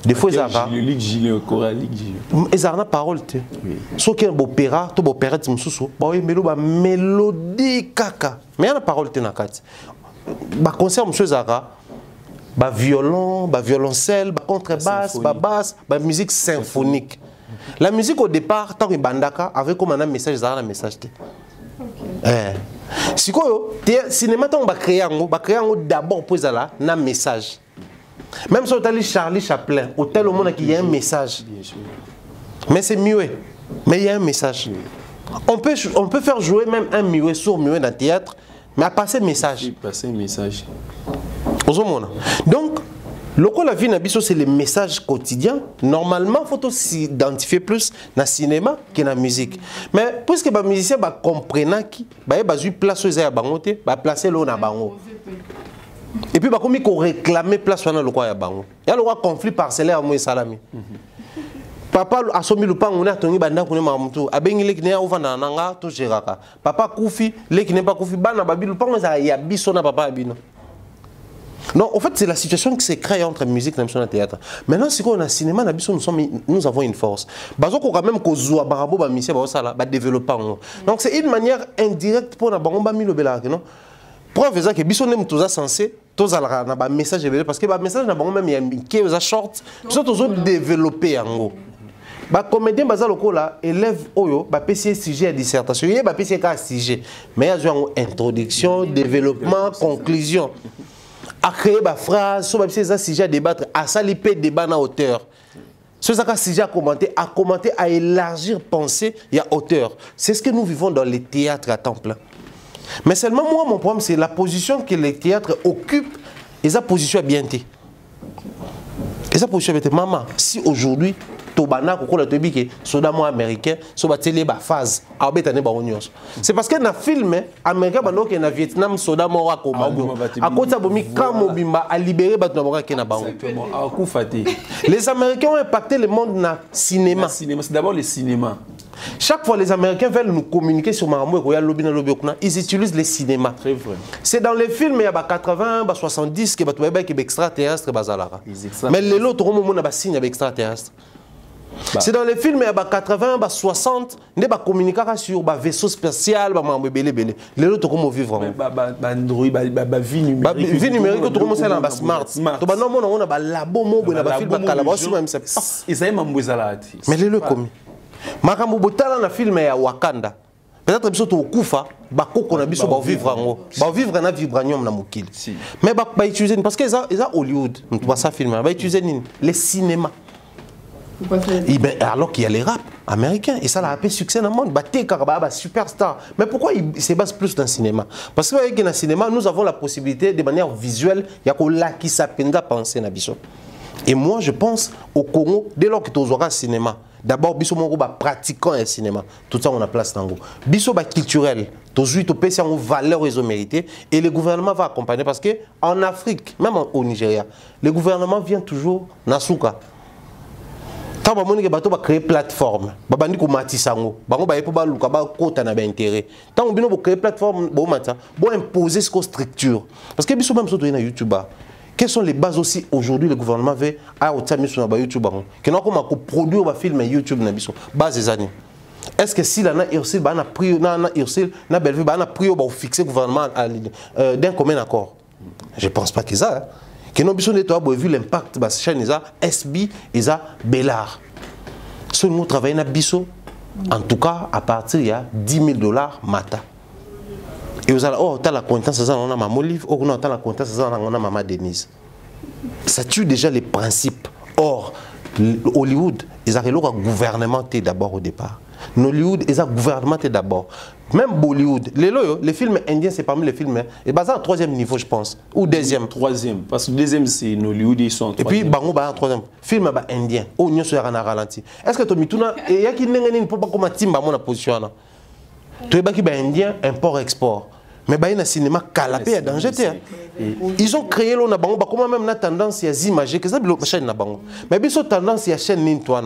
Des fois ça le choralique. Ezarna parole te. So que opéra, to opéra timsusu, ba melo ba mélodie kaka. Mais na parole te na kati. Ba concert monsieur Zara ba violon, ba violoncelle, ba contrebasse, ba basse, ba musique symphonique. La musique au départ, tant que bandaka avait comme un message, un message. Si quoi, cinéma tant ba créer d'abord pour ça un message. Même si on a Charlie Chaplin, au tel moment qu'il y a un message. Mais c'est muet, mais il y a un message. On peut faire jouer même un muet sourd muet dans le théâtre, mais à passer message. Passer message. Donc, le la vie nabiso c'est le message quotidien. Normalement, il faut s'identifier plus dans le cinéma que dans la musique. Mais puisque les musiciens comprennent qu'ils ont place où ils ont placé là na bango. Et puis comme ils réclamer place dans le coin ya bango. Il y a le conflit parcellaire moi salami. Papa a somi le pan on a toni banda ko mamutu abengi lekine ya uvana nanga to geraka. Papa kufi lekine pas kufi bana babi le pan ça ya biso na papa abino. Non, en fait, c'est la situation qui s'est créée entre musique et le théâtre. Maintenant, si on a cinéma, nous avons une force. Parce qu'on a même développé. Donc, c'est une manière indirecte pour nous développer. Preuve est que Bisson est tout censé, tout un message parce que le message n'a pas même un short, nous développer en gros. Les comédiens élèvent un sujet à dissertation, il y a un sujet, mais il y a une introduction, développement, conclusion. À créer des phrases, sur un sujet à débattre, à s'aliper débat à hauteur. Sur un sujet à commenter, à élargir, penser, il y a hauteur. C'est ce que nous vivons dans les théâtres à temps plein. Mais seulement moi, mon problème, c'est la position que les théâtres occupent, et sa position est bien été. Et sa position est bien été. Maman, si aujourd'hui, Tobana, Kokola Tobi, Sodamo américain, Sobatele, phase, c'est parce que dans le film américain, dans le Vietnam, Sodamo a cause a libéré les Américains ont impacté le monde dans le cinéma. C'est d'abord le cinéma. Chaque fois les Américains veulent nous communiquer sur Maramou et ils utilisent le cinéma. Très vrai. C'est dans les films, il y a 80, 70 qui sont extraterrestres. Mais les autres, il y a des signes extraterrestres. C'est dans les films, il y a 80, 60, il y a des communications sur des vaisseaux spéciaux, les autres, comment vivre. Vie numérique. Vie numérique, tout le monde est dans smart. On a un labo, on a un film, mais les autres, comment? Makambo botala na film ya Wakanda. Peut-être biso to kufa ba koko na biso ba vivre ngo. Ba vivre na vibranium na mokili. Mais ba utiliser parce que ça Hollywood, on va ça filmer, ba utiliser les cinémas. Et ben alors qu'il y a les rap américains et ça a un succès dans le monde, ba superstar. Mais pourquoi il se base plus dans le cinéma? Parce que dans le cinéma, nous avons la possibilité de manière visuelle, il y a là qui s'appenda penser na biso. Et moi je pense au Congo dès lors que tu auras cinéma. D'abord, biso mongo ba pratiquant un cinéma. Tout ça on a place dans go. Biso ba culturel. Toujours tu pèses en valeur ils ont mérité et le gouvernement va accompagner parce que en Afrique, même au Nigeria, le gouvernement vient toujours nasuka. Tant ba moni ke bato ba créer plateforme. Ba bandi ko matisango. Bango ba yepo ba luka ba kota na ba intérêt. Tant bino bo créer plateforme bo mata, bo imposer ce structure. Parce que biso même surtout na YouTuber. Quelles sont les bases aussi aujourd'hui le gouvernement veut à Otami sur YouTube qui n'a pas produire un film YouTube na biso base des années Est-ce que si la Ursule a pris na Bellevue a pris au fixer le gouvernement d'un commun accord? Je ne pense pas que ça. Que nous avons vu l'impact de la chaîne SB et Bellard. Si nous travaillons à Bisso, en tout cas à partir de $10 000 mata. Et vous allez, oh, tu as la confiance dans ma maman Olive, oh, tu as la confiance dans ma maman Denise. Ça tue déjà les principes. Or, Hollywood, ils ont le gouvernement d'abord au départ. Hollywood, ils ont gouvernement d'abord. Même Bollywood, les films indiens, c'est parmi les films. Et basé en troisième niveau, je pense. Ou deuxième. Troisième. Parce que le deuxième, c'est Hollywood, ils sont en troisième. Et puis, Bango, en troisième. Film indien. Oh, nous sommes ralenti. Est-ce que tu as il y a qui n'est pas comme un team dans la position. Tu es indien, import-export. Mais il y a un cinéma calapé à danger. Ils ont créé là, comment même la tendance à imager que ça la chaîne mais ils ont tendance à chaîne toi.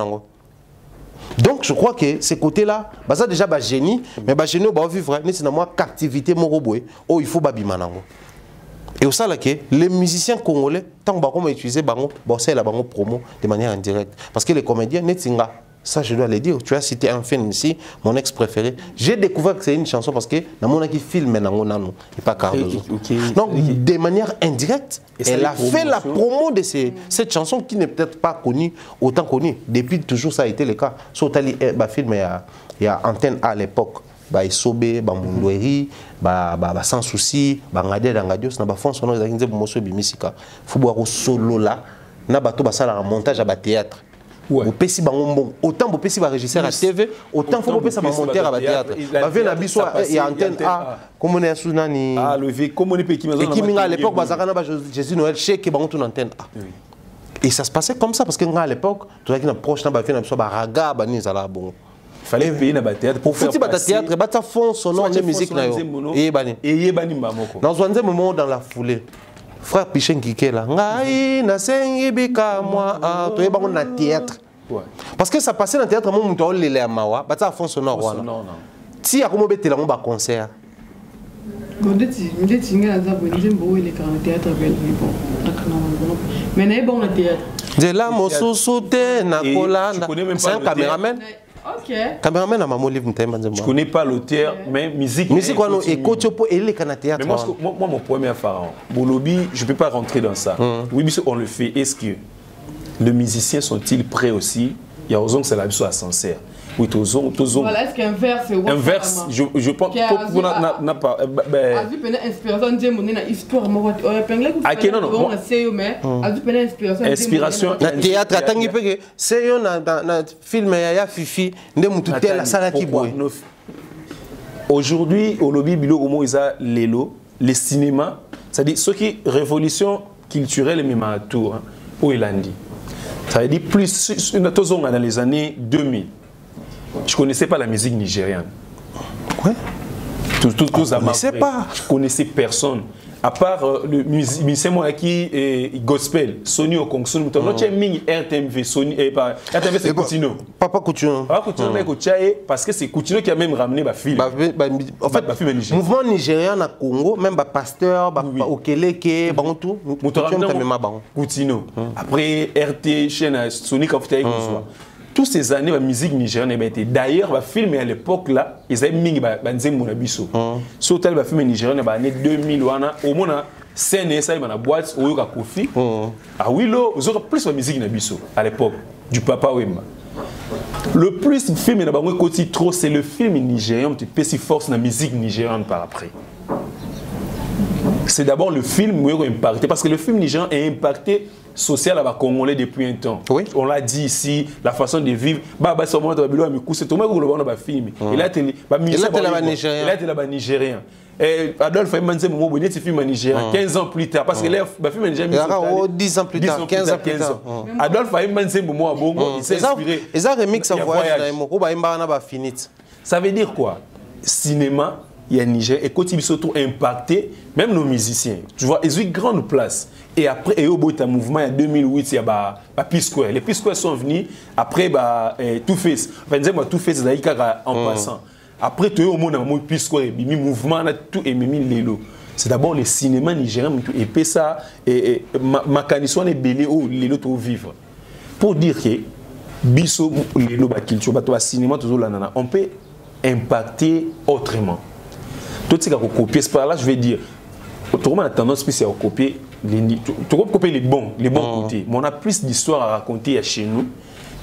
Donc je crois que ces côtés-là, ça déjà génie, mais génie va vivre c'est une captivité moroboé. Oh il faut babimanango. Et au ça que les musiciens congolais tant que utiliser bango, c'est la bango promo de manière indirecte parce que les comédiens netinga. Ça, je dois le dire. Tu as cité un film ici, mon ex préféré. J'ai découvert que c'est une chanson parce que dans mon qui filme et pas Cardozo. Donc, de manière indirecte, elle a fait la promo de cette chanson qui n'est peut-être pas connue, autant connue. Depuis toujours, ça a été le cas. Sur le film, il y a Antenne à l'époque. Isobe, Mundweri, Sans Souci, Ngade Dangadio, c'est un fond sonore qui est un bimisika. Il faut boire au solo là. Il y a un montage à théâtre. Autant vous pouvez régisseur à TV, autant vous pouvez monter à théâtre. Il y a Antenne A, comme on est à Sounani. Ah, le V, comme on est qui à l'époque, Jésus Noël, chez qui est Antenne A. Et ça se passait comme ça, parce qu'à l'époque, tout le monde proche de la raga, il fallait payer dans le théâtre pour faire théâtre, il y fond sonore de musique. Et dans un moment dans la foulée. Frère Pichen Kike là, ngai na sengi bika moi to yeba na théâtre. Parce que ça passait dans le théâtre mon muto lele amawa, ba ta fond sonore wana. Ti akomo betela mo ba concert. Gondeti, ndeti ngala za bonje mbo ele ka na théâtre Bellevue bon. Mais na bon na théâtre. De la mosusu te na kolanda. C'est un caméraman. Ok. Caméraman à maman livre je connais pas l'auteur, mais musique. Musique quoi non et coach pour ele kana théâtre. Mais moi mon premier pharaon. Bolobi, je peux pas rentrer dans ça. Oui, mais on le fait. Est-ce que les musiciens sont-ils prêts aussi? Il y a raison que c'est la vie sincère. Oui, tozon. Voilà, est-ce qu'un vers c'est un vers, je pense pour n'a pas a vu peine inspiration de mon histoire moi pengle que on sait mais a vu peine inspiration na théâtre atangi peke c'est yo na film ya Fifi nde mutu tela sala ki boy. Aujourd'hui au lobby bilo comment ils a lelo les cinémas, c'est-à-dire ce qui révolution culturelle même à tour au Elandi. Ça veut dire plus dans les années 2000. Je ne connaissais pas la musique nigériane. Ouais. Tous à sais pas. Je connaissais personne. À part le musicien qui est gospel, Sony Okongson, RTMV, Sony, RTMV c'est Coutinho. Papa Coutinho. Papa Coutinho parce que c'est Coutinho qui a même ramené ma fille. En fait, le mouvement nigérien na Congo, même pasteur, Okeleke, tout. Coutinho. Après RT, chaîne Sony Kafuta tous ces années la musique nigérienne était d'ailleurs le film à l'époque là ils avaient mis banzembo na biso surtout le film nigérien ba année 2000 wana au moins scène ça na boîte au yoka Kofi ah oui là vous aurez plus la musique na biso à l'époque du Papa Wemba le plus film na bango côté trop c'est le film nigérien qui peut si force na musique nigérienne par après. C'est d'abord le film qui a impacté parce que le film nigérien a impacté social à la Congolais depuis un temps. Oui. On l'a dit ici, la façon de vivre. C'est tout le monde qui a film. Il a été là-bas nigérien. Adolphe a dit que c'est film nigérien 15 ans plus tard. Parce que le film nigérien. 10 ans plus tard, 15 ans plus tard. Adolphe a dit que il s'est inspiré. Et ça remix en voyage. Ça veut dire quoi? Cinéma. Il y a Niger et quand ils sont impactés, même nos musiciens, tu vois, ils ont une grande place. Et après, il y a eu un mouvement en 2008, il y a P-Square. Les P-Square sont venus après Two-Face. Enfin, Two-Face, en passant. Après, tu as eu au monde un P-Square, un mouvement, tout et même Lelo. C'est d'abord le cinéma nigérien, et puis ça, et ma canison est belé où Lelo tout vivre. Pour dire que biso le ba culture ba to cinéma toujours là on peut impacter autrement. Tout ce qui a copié, c'est par là je vais dire tout le monde a tendance plus à copier les bons côtés. Mais on a plus d'histoires à raconter chez nous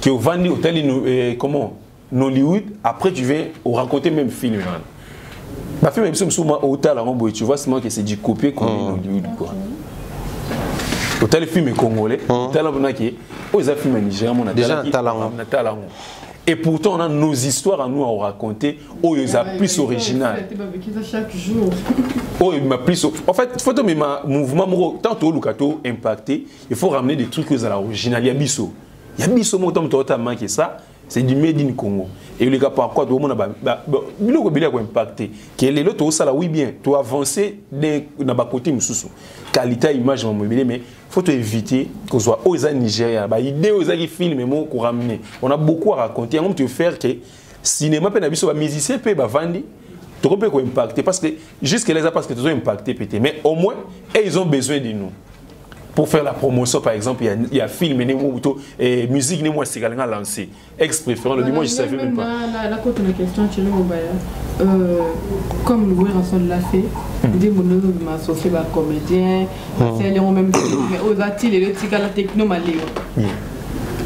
que au Vandi hôtel comment Nollywood après tu viens raconter même film. Ma film même souvent au hôtel tu vois seulement que c'est du copier comme Nollywood quoi. Hôtel le film est congolais, hôtel on a qui aux films nigériens on a déjà talent. Et pourtant, on a nos histoires à nous à raconter. Oh, ils ont plus original. Chaque jour. Oh, il m'a plus. En fait, il faut que mon mouvement, tant que Lukato impacté, il faut ramener des trucs à l'original. Il y a Bisso. Il y a Bisso, moi, tant que ça, c'est du Made in Congo. Et les gars, par quoi, tout le monde a impacté. Quel est l'autre, ça là, oui, bien. Tu as avancé dans le côté, qualité, image, mais il faut éviter qu'on soit aux Nigeria. L'idée aux films, mais qu'on ramène. On a beaucoup à raconter. On peut faire que le cinéma, les musiciens peuvent vendre. Tu peux impacter. Parce que jusqu'à là, parce que tu as impacté, mais au moins, ils ont besoin de nous. Pour faire la promotion, par exemple, il y a film et musique, moi, c'est quelqu'un à lancer. Ex-préférant, le dimanche, je ne savais même pas. La question, comme le Wéranson l'a fait, il m'a associé à comédien, c'est en même temps, mais aux artistes, et le tigre, la techno,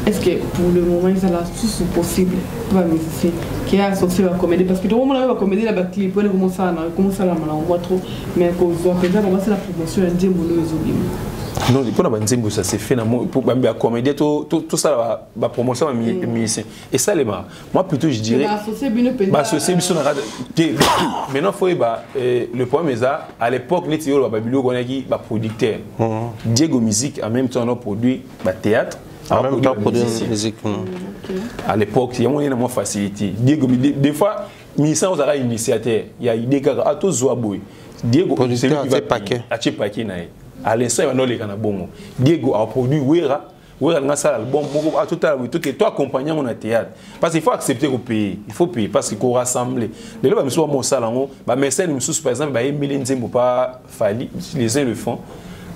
est-ce que pour le moment, ils ont la source possible pour un musicien qui est associé à comédie? Parce que tout le monde a comédie, la clip, on commence à la on voit trop, mais quand on va faire la promotion, on dit non, pour la Nzembo, ça s'est fait pour la comédie, tout ça, la promotion, et ça, les marres. Moi, plutôt, je dirais. Associé, maintenant, le problème est ça, à l'époque, les Théo, le producteur. Diego Musique, en même temps, on a produit le théâtre. En même temps, produit la musique. À l'époque, il y a moins de facilité. Diego, des fois, ministère, on a initiateur. Il y a des gars à tous Zouaboui. Diego, c'est lui qui va paquet. À l'instant, il y a un bon. Diego a produit Wera. Wera a l'album. Toi, accompagnant mon théâtre. Parce qu'il faut accepter au pays. Il faut payer. Parce qu'il faut rassembler. Les gens, ils sont mon salon. Mais par exemple, les uns le font.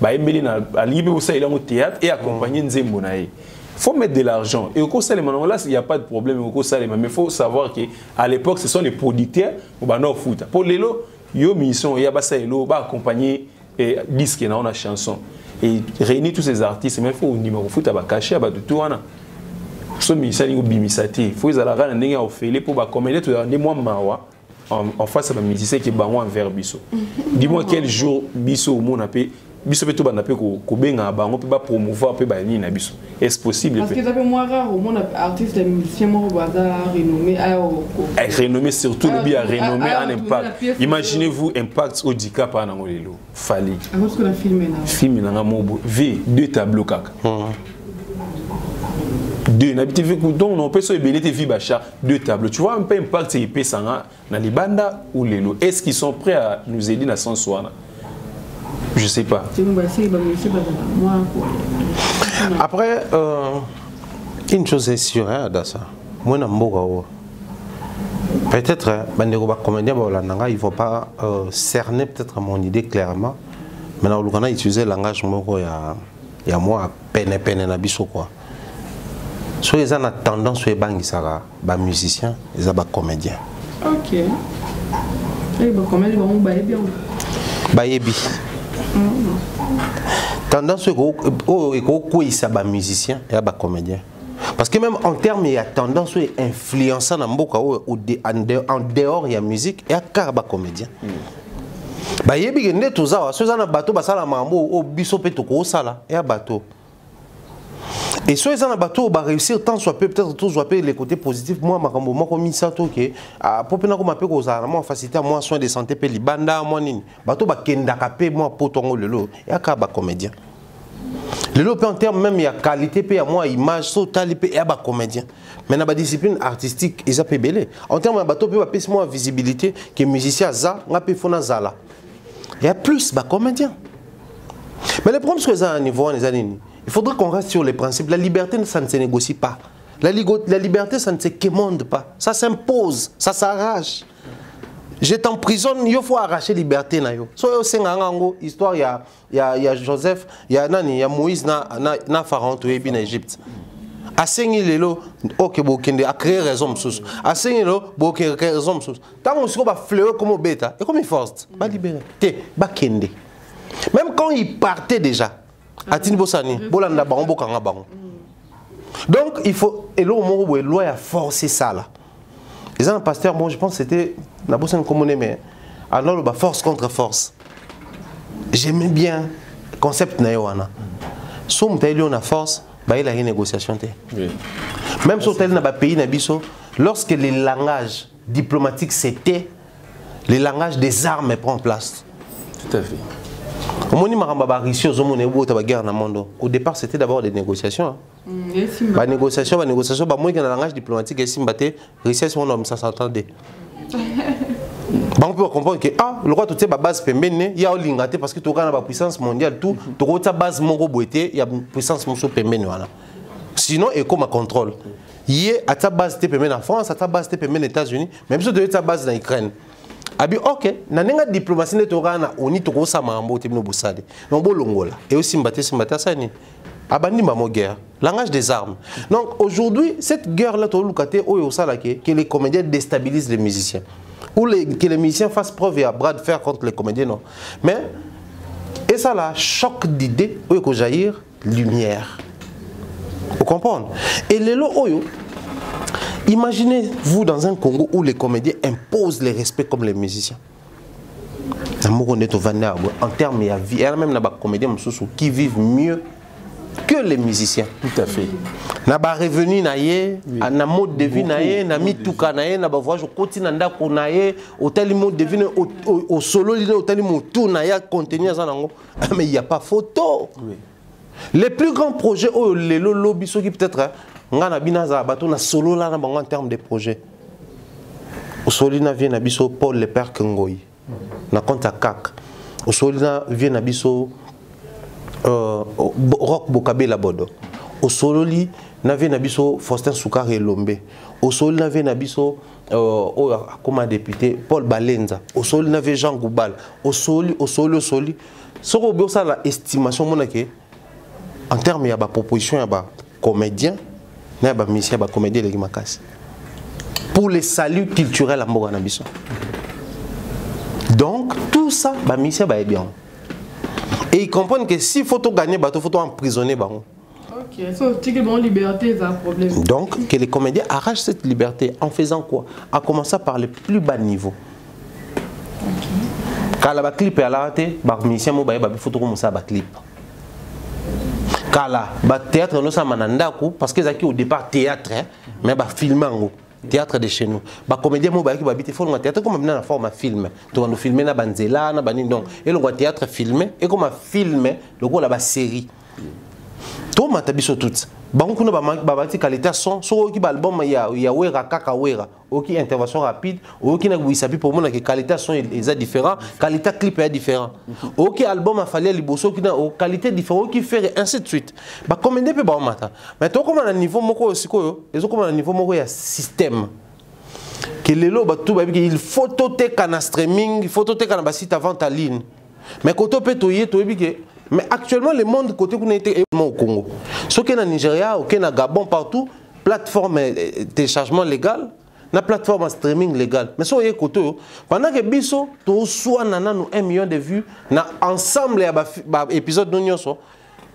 Il au théâtre et accompagner Nzembo. Il faut mettre de l'argent. Et au cours de là, il n'y a pas de problème. Mais il faut savoir qu'à l'époque, ce sont les producteurs qui ont foot. Pour les lots, il y a une mission, il y a accompagner et disque dans la chanson et réunir tous ces artistes mais il faut au numéro foot à cacher à tout wana so misali ngo bimisati faut ils ala rana ndenge ofele pour ba comédie tout des mois mawa en face à musicien qui bango envers biso dis-moi quel jour biso au monde appelé biso peut bana peut ko benga bango peut ba promouvoir peut ba ni na biso est-ce possible parce que ça fait moins rare au monde artiste musicien mo bazar renommé renommé surtout le bien renommé en impact imaginez-vous impact au dika pa na ngolelo fali parce que la film na mobo v deux tableaux kaka deux n'habité donc on peut se belé te vie bacha deux tableaux tu vois un peu impact c'est épais sanga na libanda ou lelo est-ce qu'ils sont prêts à nous aider dans sens soana? Je sais pas. Après, une chose est sûre, dans ça. Moi, peut-être, ils ne vont pas cerner peut-être mon idée clairement. Mais on a utilisé le langage il y a moi peine na biso quoi. So ils ont tendance à bangi ça ba musicien, ils sont comédiens. OK. Et ba comédien ba bien. Ba yebi. Tendance au ça ba musicien et ba comédien. Parce que même en termes il y a tendance à influencer dans mboka en dehors il y a musique et à car ba comédien. Ba yebi ngende toza so za na bateau ba sala mambo o biso pe to ko sala et à bateau. Et soit ils ont un bateau, va réussir tant soit peu peut-être tout soit peu les côtés positifs. Moi, ma combo, moi comme ça tout que pour que nous m'appelle aux armes, moi faciliter moi soins de santé pe libanda moi nini. Bateau ba kenda kapé moi potongo lelo et akaba comédien. Lelo pe en termes même il y a qualité pe à moi image so talipé et ba comédien. Mais dans la discipline artistique ils a pe belé. En termes bateau pe ba plus moi visibilité que musicien za ngapé fona zala. Il y a plus ba comédien. Mais le problème c'est que ça à niveau les années. Il faudrait qu'on reste sur les principes. La liberté, ça ne se négocie pas. La liberté, ça ne se quémande pas. Ça s'impose, ça s'arrache. J'étais en prison, il faut arracher la liberté. So, histoire, il y a Joseph, il y a Moïse, na Pharaon, en Égypte. asengi lelo OK bokende a créer raison msusu asengi lelo bokende créer raison msusu tant on siko ba fleurer comme bêta et comme il force ba libérer te ba kende même quand il partait déjà atini bosani bolanda bango bokanga bango donc il faut et là mo bo loi a forcer ça là les un pasteur bon je pense c'était la bosse commune mais alors ba force contre force j'aimais bien concept na yoana so mutaili on a force bah il a une négociation oui. Même sur tel pays nabiso lorsque les langages diplomatiques c'était les langages des armes prend place tout à fait au départ c'était d'abord des négociations bah négociation bah moi qui dans langage diplomatique et simbaté richesse mon homme ça s'entendait. On peut comprendre que le roi tout ba base pembene il y a l'ingate parce que tu as la puissance mondiale tout tu as base moko boité il y a puissance moso pembene voilà sinon et comme contrôle il est à ta base te pembene en France à ta base te pembene aux États-Unis même si tu as ta base en Ukraine abi OK na nenga diplomatie ne to kana oni to ko sama mbo te no bosade non bolongola et aussi mbaté ça ni abandi mamo guerre langage des armes donc aujourd'hui cette guerre là to lukate oyo sala que les comédiens déstabilisent les musiciens ou que les musiciens fassent preuve à bras de fer contre les comédiens, non. Mais, et ça là, choc d'idées, où il jaillir lumière. Vous comprenez? Et les lots, imaginez-vous dans un Congo où les comédiens imposent les respects comme les musiciens. En termes de vie, il y a même des comédiens qui vivent mieux que les musiciens. Tout à fait. Na ba revenu na ye, na mode de vie na ye, na mituka na ye, na ba voyage au quotidien ndako na ye, hôtel mode de vie au solo au hôtel moto na ya contenir ça nango. Mais il y a pas photo. Oui. Les plus grands projets les lobby qui peut-être ngana binaza bato na solo là na bango en termes de projets. Au solo na vient na biso Paul le père Kengoyi. Na compte à CAC. Au solo na vient na biso Rock Bokabe la Bodo. Au sololi n'avait nabiso Faustin Soukare Lombe. Au sololi n'avait nabiso comme député Paul Balenza. Au sololi n'avait Jean Goubal. Au soli. Ce qu'on ça la estimation monake en termes de proposition de comédien, na ba mission ba comédien les makasi. Pour les saluts culturels à Mboga nabiso. Donc tout ça ba mission ba bien. Et ils comprennent que s'il faut gagner, il faut emprisonner. Ok, c'est que liberté, c'est un problème. Donc, que les comédiens arrachent cette liberté en faisant quoi? En commençant par le plus bas niveau. Quand la clip est à la télé, il faut que clip. Quand la théâtre, nous sommes parce que au départ théâtre, mais filmer. Théâtre de chez nous. Les comédiens qui habitent le théâtre comme une forme de film. Tu vas nous filmer na banzela na banin donc et le théâtre filmé et comme filmer le gros la série. Tout ma tabiso tout. Bango kuna ba qualité son so ki album ya wera kaka wera. Oki intervention rapide, oki na guisapi pour moi que qualité son est différent, qualité clip est différent. Oki album a fallu liboso ki na qualité différent qui fait ainsi de suite. Ba comédien peut ba mata. Mais to comme à niveau moko sikoyo, ezo comme à niveau moko ya système. Que les lots ba tout il faut te kana streaming, il faut te kana site avant ta ligne. Mais quand on peut toyer que mais actuellement, le monde côté qu'on était au Congo. Ce qui est au Nigeria, au Gabon, partout, plateforme téléchargement légal, la plateforme streaming légal. Mais ce qui est côté, pendant que Bisso, tout soit 1 million de vues, na ensemble épisode de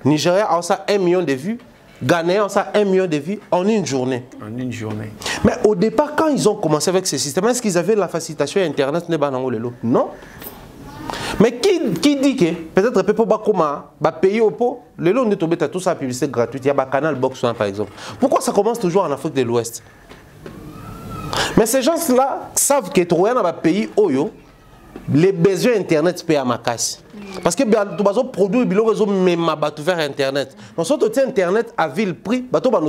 Nigeria a 1 million de vues, Ghana a 1 million de vues en une journée. En une journée. Mais au départ, quand ils ont commencé avec ce système, est-ce qu'ils avaient la facilitation Internet? Non. Mais qui dit que peut-être peut pas payer au pot, le long de tomber tout ça publicité gratuite, il y a un canal box par exemple. Pourquoi ça commence toujours en Afrique de l'Ouest? Mais ces gens-là savent que trouver dans un pays Oyo, les besoins internet payent à ma casse. Parce que tu vas produire même vers internet. Donc si tu as internet à vil prix, tu vas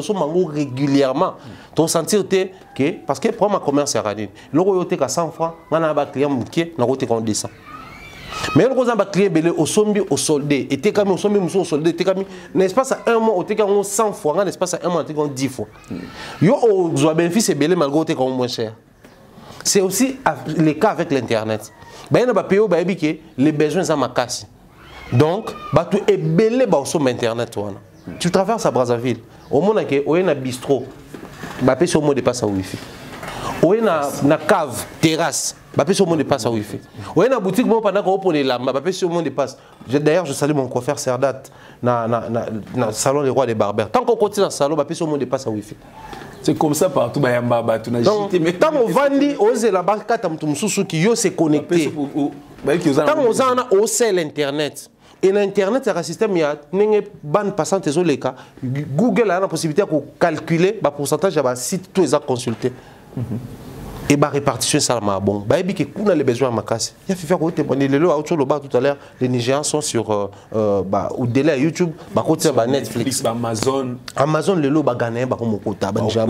régulièrement. Tu vas sentir que parce que pour ma commerce à radine, le tu as 100 francs, tu as un client qui est descend. Mais le gros client belé au sombi au soldé et t'es comme au sombi au soldé t'es comme l'espace à 1 mois au t'es comme 100 fois en espace à 1 mois t'es comme 10 fois. Yo au bénéfice belé malgré t'es comme moins cher. C'est aussi le cas avec l'internet. Ben na ba payo ba que les besoins à ma casse. Donc ba tu est belé ba au sombi internet wana. tu traverses à Brazzaville. Au monde que on a bistrot, bah puis sur le mot de passe à wifi. On a cave, terrasse, bah puis sur le mot de passe à wifi. On a boutique moi pendant qu'on ouvre les lames, bah puis sur le mot de passe. D'ailleurs je salue mon coiffeur Serdat na salon des rois des barbers. Tant qu'on continue dans le salon, bah puis sur le mot de passe à wifi. C'est comme ça partout, bah yamba tu n'as jeté mais tant on vandi ose la barca tam tum susu qui yo se connecté. Tant on a aussi l'internet. Et l'internet c'est un système il y a n'enge ban passant tes oleka. Google a la possibilité de calculer le pourcentage de site tous les consultés. Et la répartition ça m'a bon. Bah et que qu'on a les besoins à ma casse. Il y a fait faire témoigner le tout à l'heure les Nigérians sont sur au délai YouTube, bah côté Netflix, Amazon le lot bah gagner bah comme quota bah Nigeria.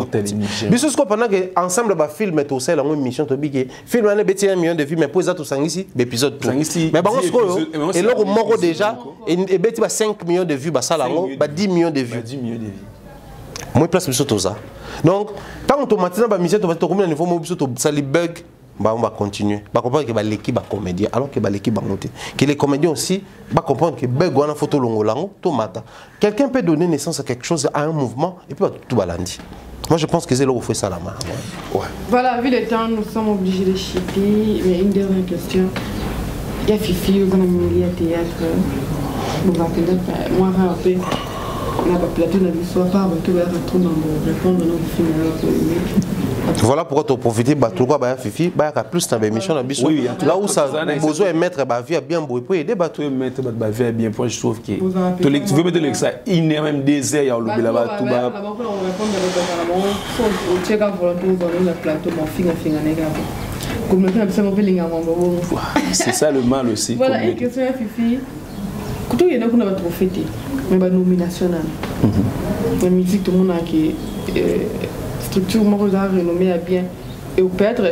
Mais ce qu'on pendant que ensemble bah film est aussi la même mission to big film on a bêté 1 million de vues mais pour ça tout ça ici épisode tout. Mais bah on et là au moro déjà et bêté bah 5 millions de vues bah ça là bah 10 millions de vues. Moi place biso toza. Donc tant automatiquement ba mission to va to comme niveau mo biso to sali bug bah on va continuer. Ba comprendre que ba l'équipe ba comédien alors que ba l'équipe ba monter. Que les comédiens aussi ba comprendre que bug on a photo longo lango to mata. Quelqu'un peut donner naissance à quelque chose à un mouvement et puis tout balandi. Moi je pense que c'est là où fait ça la main. Ouais. Voilà, vu le temps nous sommes obligés de chipper mais une dernière question. Il y a Fifi au milieu théâtre. Bon va peut-être moi un peu voilà pourquoi tu profites de Fifi, plus dans l'émission là où ça besoin de mettre ma vie à bien pour aider tout mettre ma vie à bien pour je trouve que tu veux mettre ça il y a même des airs au lobby là-bas tout bas c'est ça le mal aussi voilà une question à Fifi quand il y a qu'on va trop fêter mais la nomination la musique tout le monde a qui structure moi renommée à bien et peut-être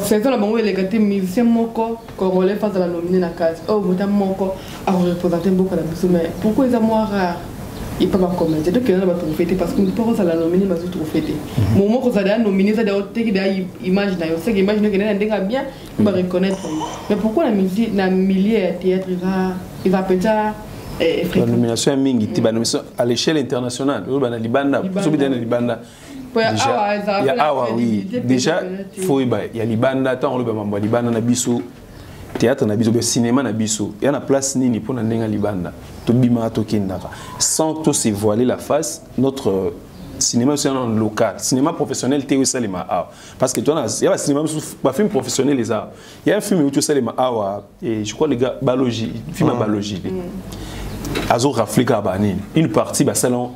c'est ça la bonne les gâtés musiciens moko qu'on relève face à la nominer la case oh vous t'as moko à représenter beaucoup la musique mais pourquoi ils ont moins rare il peut pas commenter donc il va trop fêter parce que pour ça la nominer va trop fêter moment que ça doit nominer ça doit être que image na yo c'est que image que n'a pas bien il va reconnaître mais pourquoi la musique na milieu théâtre il va peut-être la nomination mingi à l'échelle internationale déjà il y a libanda tant on libanda na biso théâtre na biso cinéma na biso il y a na place nini pour na ndenga libanda to bima to kendaka sans tout se voiler la face notre cinéma c'est un local cinéma professionnel té aussi les ma parce que toi il y a un cinéma pas film professionnel les arts il y a un film où tu sais les ma et je crois les gars biologie film à biologie Azor Africa Banine une partie ba salon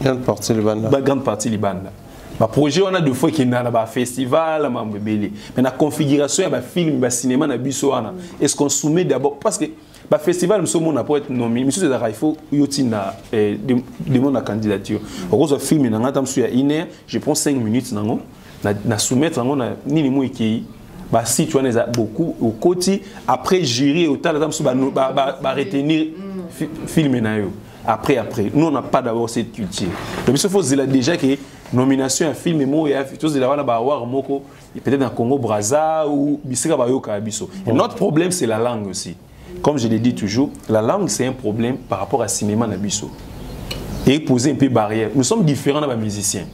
grande partie libanda grande partie libanda ba projet on a deux fois qui na ba festival mambe belé mais la configuration ya ba film ba cinéma na biso wana est-ce qu'on soumet d'abord parce que ba festival nous sommes on a pour être nommé monsieur il faut yotina demande la candidature rose film na ngata msu ya ine je prends 5 minutes nango na soumettre nango na nini mo iki bah si tu en as beaucoup au côté après jury au tal ba retenir film na yo après nous on n'a pas d'abord cette culture donc il faut dire déjà que nomination un film et moi il y a tous de la ba avoir moko peut-être dans Congo Brazza ou bisika ba yo ka biso notre problème c'est la langue aussi comme je l'ai dit toujours la langue c'est un problème par rapport à cinéma na biso et poser un peu barrière nous sommes différents dans les musiciens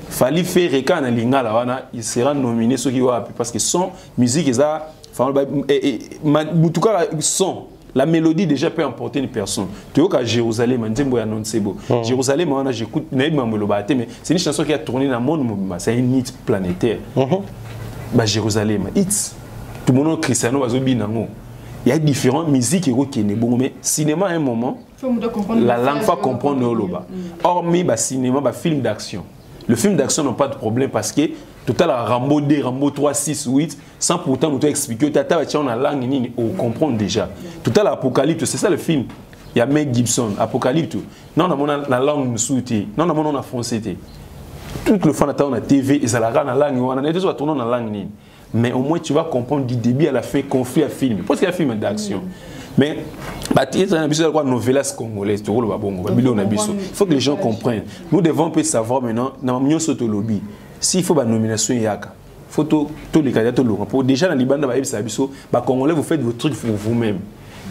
fallait faire recan na lingala wana il sera nominé ceux qui va parce que son musique ça en tout cas son la mélodie déjà peut emporter une personne tu vois qu'à Jérusalem Nzembo ya Nonsebo Jérusalem on a j'écoute Naïb Mamolobate mais c'est une chanson qui a tourné dans le monde c'est un hit planétaire bah Jérusalem hits tout le monde Cristiano Bazobi nango il y a différentes musiques qui est bon mais cinéma à un moment la langue faut comprendre le loba hormis bah cinéma bah film d'action. Le film d'action n'a pas de problème parce que tout à l'heure Rambo 2, Rambo 3, 6, 8, sans pourtant nous expliquer, tu as la langue, on comprend déjà. Tout à l'heure Apocalypse, c'est ça le film. Il y a Mel Gibson, Apocalypse. Non, on a la langue nous souhaité. Non, on a français. Tout le fan attend la TV, et ça la la langue, on a déjà tourné dans la langue. Mais au moins tu vas comprendre du début à la fin, conflit à film. Parce qu'il y a un film d'action. Mais il faut que les gens comprennent. Nous devons peut savoir maintenant, s'il faut une nomination, il faut tous les candidats. Déjà, dans les Congolais, vous faites vos trucs pour vous-même.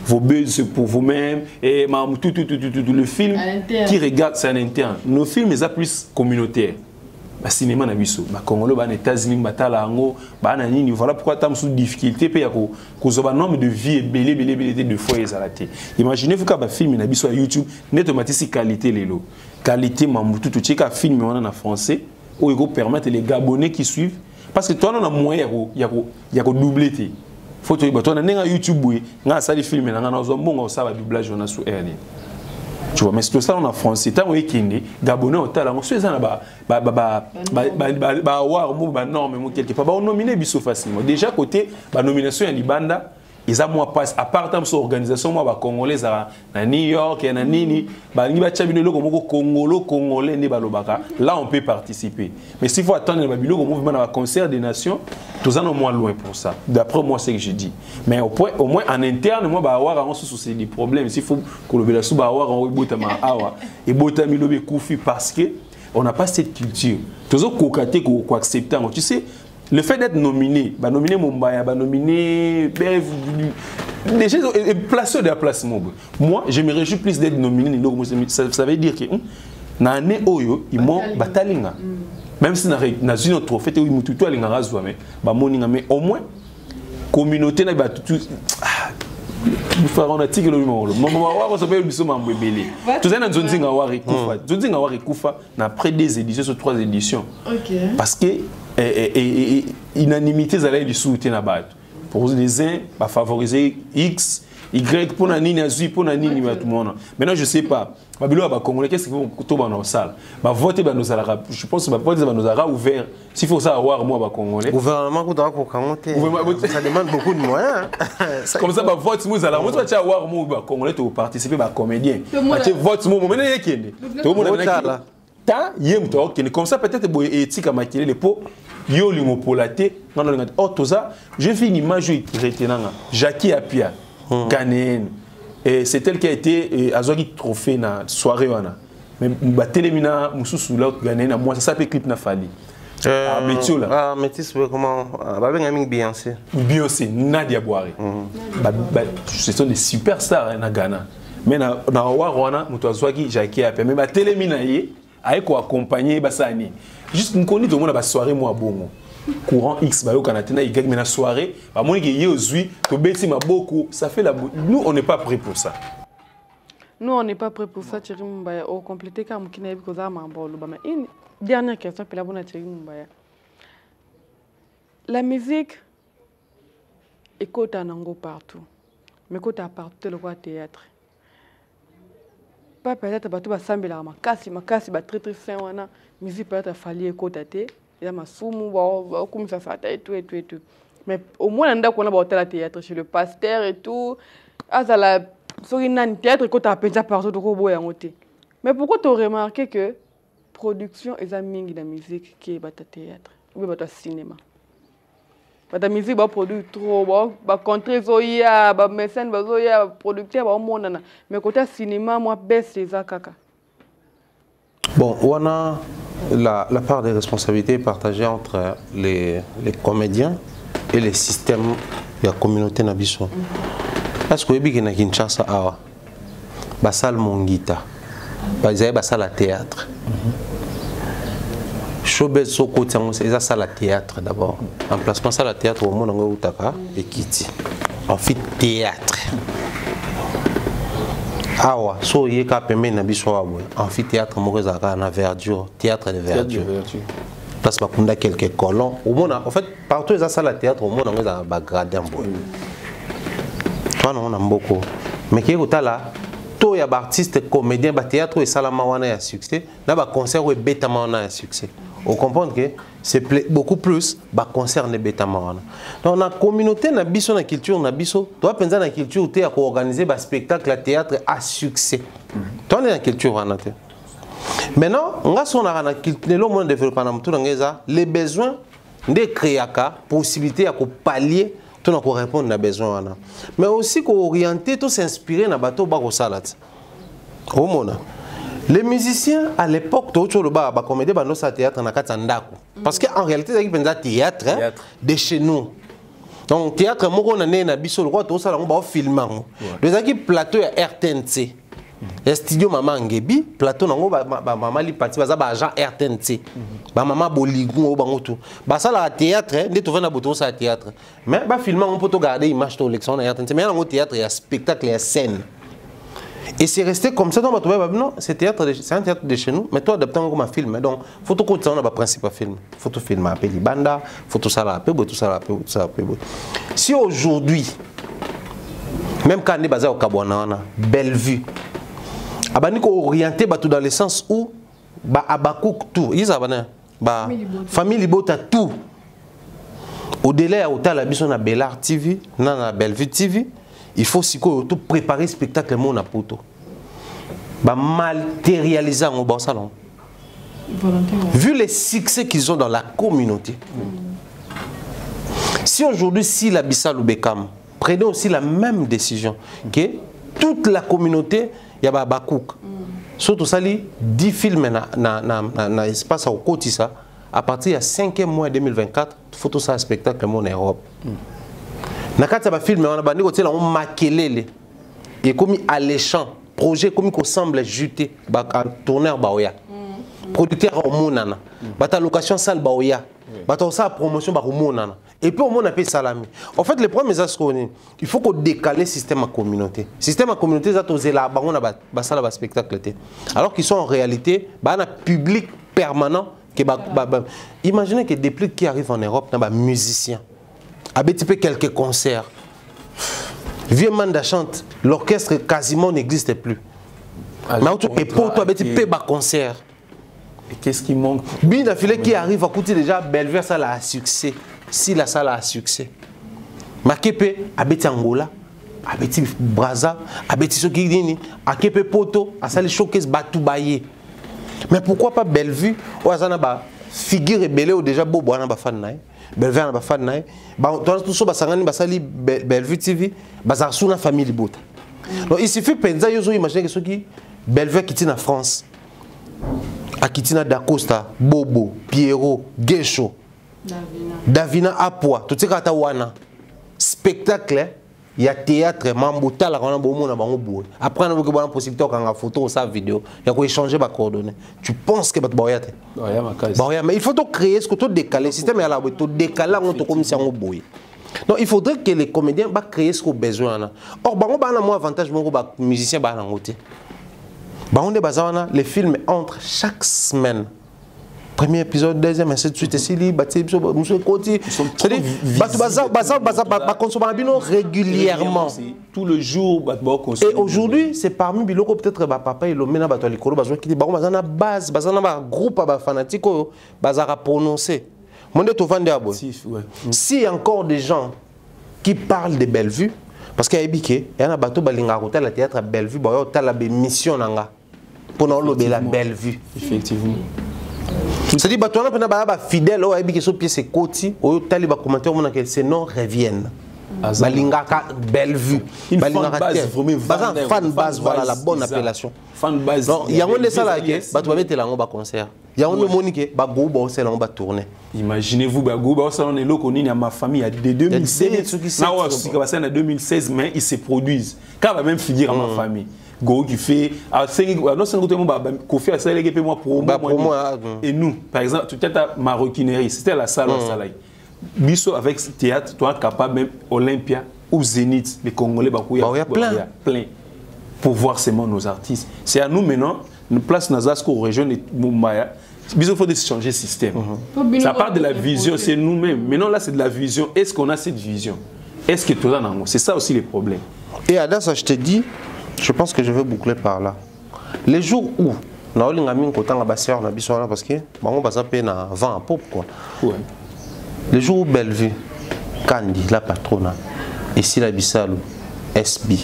vos buzz c'est pour vous-même et tout le film qui regarde c'est un interne. Nos films ils sont plus communautaires. Le cinéma na biso, ba Congolais ba États-Unis batala ngo, ba na nini voilà pourquoi tam sous difficulté pe ya ko zoba nombre de vie belé de fois ezalate. Imaginez-vous ka ba film na biso à YouTube net automatique qualité lelo. Qualité mamutu tout cheka film on en français ou il permettre les Gabonais qui suivent parce que toi on a moyen ya ko doubler té. Faut que toi on a YouTube oui, nga ça les films na nga zo mbongo ça ba doublage on a sous RN. Tu vois, mais c'est tout ça en français. Tant que les Gabonais ont talent, ceux ça norme quelque part. On nomine biso facilement. Déjà côté nomination à Libanda, ils ont moi passe à part de son organisation moi congolais à New York et à Nini, congolais ne balobaka. Là on peut participer. Mais s'il faut attendre le Babylone au mouvement dans concert des nations, tout ça non moins loin pour ça. D'après moi c'est que je dis. Mais au moins en interne moi bah avoir on se des problèmes. S'il faut que le Bélassou bah avoir on botama awa et botami lobe koufi parce que on n'a pas cette culture. Toujours cocaté qu'on accepter. Tu sais. Le fait d'être nominé, nominé Mumbaya, nominé déjà placé de la place moi je me réjouis plus d'être nominé. Ça veut dire que na année oyo ils m'ont batalinga même si na une autre trophée où mutu to alinga razwa mais mais au moins communauté na ba tout nous ferons un article le numéro maman wa s'appelle biso mambebele tout ça na nzonzinga wa kufa na après 2 éditions sur 3 éditions. Parce que unanimité zala du soutien na bat pour les uns va favoriser X Y pour na nini azui pour na nini tout le monde. Maintenant je sais pas babilo ba congolais qu'est-ce qu'ils vont to ba na salle ba voter ba nos ala je pense ba voter ba nos ara ouvert s'il faut ça avoir moi ba congolais gouvernement ko doit ko kamoter ça demande beaucoup de moyens comme ça ba vote nous ala moi tu vas avoir moi ba congolais to participer ba comédien tu vote moi maintenant yekende tout le monde là ta yem to comme ça peut-être éthique à maquiller les pots yo lingopolaté non oh tout ça j'ai fait une image retenanga Jackie Apia ghanéenne et c'est elle qui a été azwaki trophée na soirée wana mais ba télémina mususu là ghanéenne moi ça s'appelle clip na fali ah métis comment ba benga Beyoncé Nadia Boire ce sont des superstars na Ghana mais na wana mutu azwaki Jackie Apia mais ba télémina yé aiko accompagner basani juste nous tout le monde a soirée moi bongo courant X bayo kanatena y mais la soirée ba moni ki yozui to beti maboko ça fait la nous on n'est pas prêt pour ça. Nous on n'est pas prêt pour ça Thierry Mumbaya au compléter comme kina bi ko za mambolo ba mais une dernière question puis la bonne Thierry Mumbaya. La musique écoute en ango partout. Mais écoute à partout le roi théâtre. Pas peut-être ba to ba sambela makasi ba très fin wana musique peut-être fallait écouter il y a ma soumou comme ça et tout mais au moins on a qu'on a au théâtre chez le pasteur et tout à la sur une théâtre que tu as peint partout de robot en côté mais pourquoi tu as remarqué que production est un mingi de musique qui est bata théâtre ou bata cinéma bata musique ba produit trop ba contre zoya ba mécène ba zoya producteur ba monana mais côté cinéma moi baisse les akaka. Bon, on a la part des responsabilités partagée entre les comédiens et les systèmes de la communauté nabiso. Parce que vous avez Kinshasa awa, basal mongita, basal théâtre. Showbiz soko tiango c'est ça la théâtre d'abord. Emplacement ça la théâtre au monde ngo utaka et kiti. Amphithéâtre. Awa so yeka pembe na biso abwe amphithéâtre moko zaka na verdure théâtre de verdure place bakunda quelques colons au monde en fait partout ça ça la théâtre au monde on a ba gradin boy on a beaucoup mais qui est là to ya ba artiste comédien ba théâtre et salama wana ya succès là ba concert ou bêta wana ya succès on comprend que c'est beaucoup plus ba concert ne bêta wana donc la communauté na biso na culture na biso doit penser na culture te à organiser ba spectacle à théâtre à succès toi na culture wana te maintenant on a son na culture le monde développement na mutu ngeza les besoins de créer possibilité à pallier tout na ko répondre na besoin wana mais aussi ko orienter tout s'inspirer na bateau ba ko salat au monde. Les musiciens à l'époque, comédie théâtre parce qu'en réalité, c'est un théâtre de chez nous. Donc théâtre moko na né na biso le roi to sala ngo ba filmer. Les aki plateau ya RTNC. Le studio Maman Ngebi, plateau nango ba maman li parti baza ba agent RTNC. Ba maman Boligon bango tout. Ba ça la théâtre, ndé to vena boto ça théâtre. Mais ba filmer on peut to garder image to l'élection na RTNC. Mais nango théâtre il y a spectacle, il y a scène. Et c'est resté comme ça dans ma toile. Non, c'est un théâtre de chez nous, mais toi adaptant comme un film. Donc, photo côté ça on a pas principal film. Photo film à appelé banda, photo ça là appelé tout ça là tout ça appelé. Si aujourd'hui, même quand on est basé au Kabouana, Bellevue, abani ko orienté tout dans le sens où ba abakouk tout, ils abana ba famille Libota tout. Au-delà au la biso na Bellard TV, na Bellevue TV. Il faut aussi tout préparer le spectacle mon apoto. Ba matérialiser en bon salon. Vu les succès qu'ils ont dans la communauté. Si aujourd'hui si la Bissau Bekam prenait aussi la même décision que toute la communauté y a ba bakouk. Surtout ça li 10 films na espace au côté ça à partir du 5e mois 2024 photo ça spectacle mon Europe. Nakati ba film on a bandi ko tela on makelele et comme alléchant projet comme ko semble jeter ba tourneur baoya producteur au monana bata location salle baoya bata ça promotion ba monana et puis au monde appelle salami en fait les premiers astronomes il faut qu'on décaler système à communauté ça tozela bango na ba sala ba spectacle té alors qu'ils sont en réalité ba na public permanent que imaginez que des plus qui arrivent en Europe na ba musiciens avec quelques concerts. Vieux Manda chante, l'orchestre quasiment n'existe plus. Mais pour toi, avec bas concert. Et qu'est-ce qui manque? Bien la filet qui arrive à coûter déjà Bellevue ça a succès. Si la salle a succès. Makepe avec Angola, avec Brazza, avec Sokidini, avec Poto, à ça les showcase Batou Baye. Mais pourquoi pas Bellevue ou Azana figure rebelle ou déjà beau boana ba fan naï. Bellevue na ba fan naï. Ba tout ça ba sangani ba sali Bellevue TV, ba za suna famille Libota. Donc il suffit penza yozo imaginer que ceux qui Bellevue qui na France. Akitina Dacosta, Bobo, Pierrot, Gesho, Davina Apoa, tout ce qui est wana. Spectacle, il y a théâtre, Mambuta, la rana bomo na bango boue. Après on a une possibilité de faire photo ou sa vidéo, il y a quoi échanger ma coordonnée. Tu penses que baoyate? Mais il faut donc créer ce que tu décaler, le système est là, tu décaler on te comme si on boue. Donc il faudrait que les comédiens ba créer ce qu'on besoin. Or bango ba na mo avantage bango ba musicien ba na ngote. Les films entrent chaque semaine. Premier épisode, deuxième, ainsi de suite. Et si les régulièrement. Tout le jour, et aujourd'hui, c'est parmi les peut-être papa et le mena qui dit base, groupe fanatique, prononcé. S'il y a encore des gens qui parlent de Bellevue, parce qu'il y a un bateau qui a théâtre à Bellevue, il y a une mission pour nous la Bellevue. Effectivement. C'est-à-dire que les gens fidèles qui sont pieds côtés, les ces noms reviennent. Balingaka Bellevue. Une fan base, voilà la bonne appellation. Fan base. Il y a un ça là qui est concert. Il y a un monique qui est tourner. Imaginez-vous, on est là, on est ma famille à 2016. En 2016, mais ils se produisent. Quand va même finir à ma famille. Go qui fait et nous par exemple tu as maroquinerie c'était la salle biso avec théâtre toi capable même Olympia ou Zénith les Congolais plein pour voir seulement nos artistes. C'est à nous maintenant une place Nazasco région de Mumaya biso faut changer système. Ça part de la vision, c'est nous-mêmes. Maintenant là c'est de la vision. Est-ce qu'on a cette vision? Est-ce que tout là c'est ça aussi les problèmes. Et à ça je te dis. Je pense que je vais boucler par là. Les jours où nous avons parce que les jours où Bellevue, Kandi, la patronne, ici la Bissau, SB,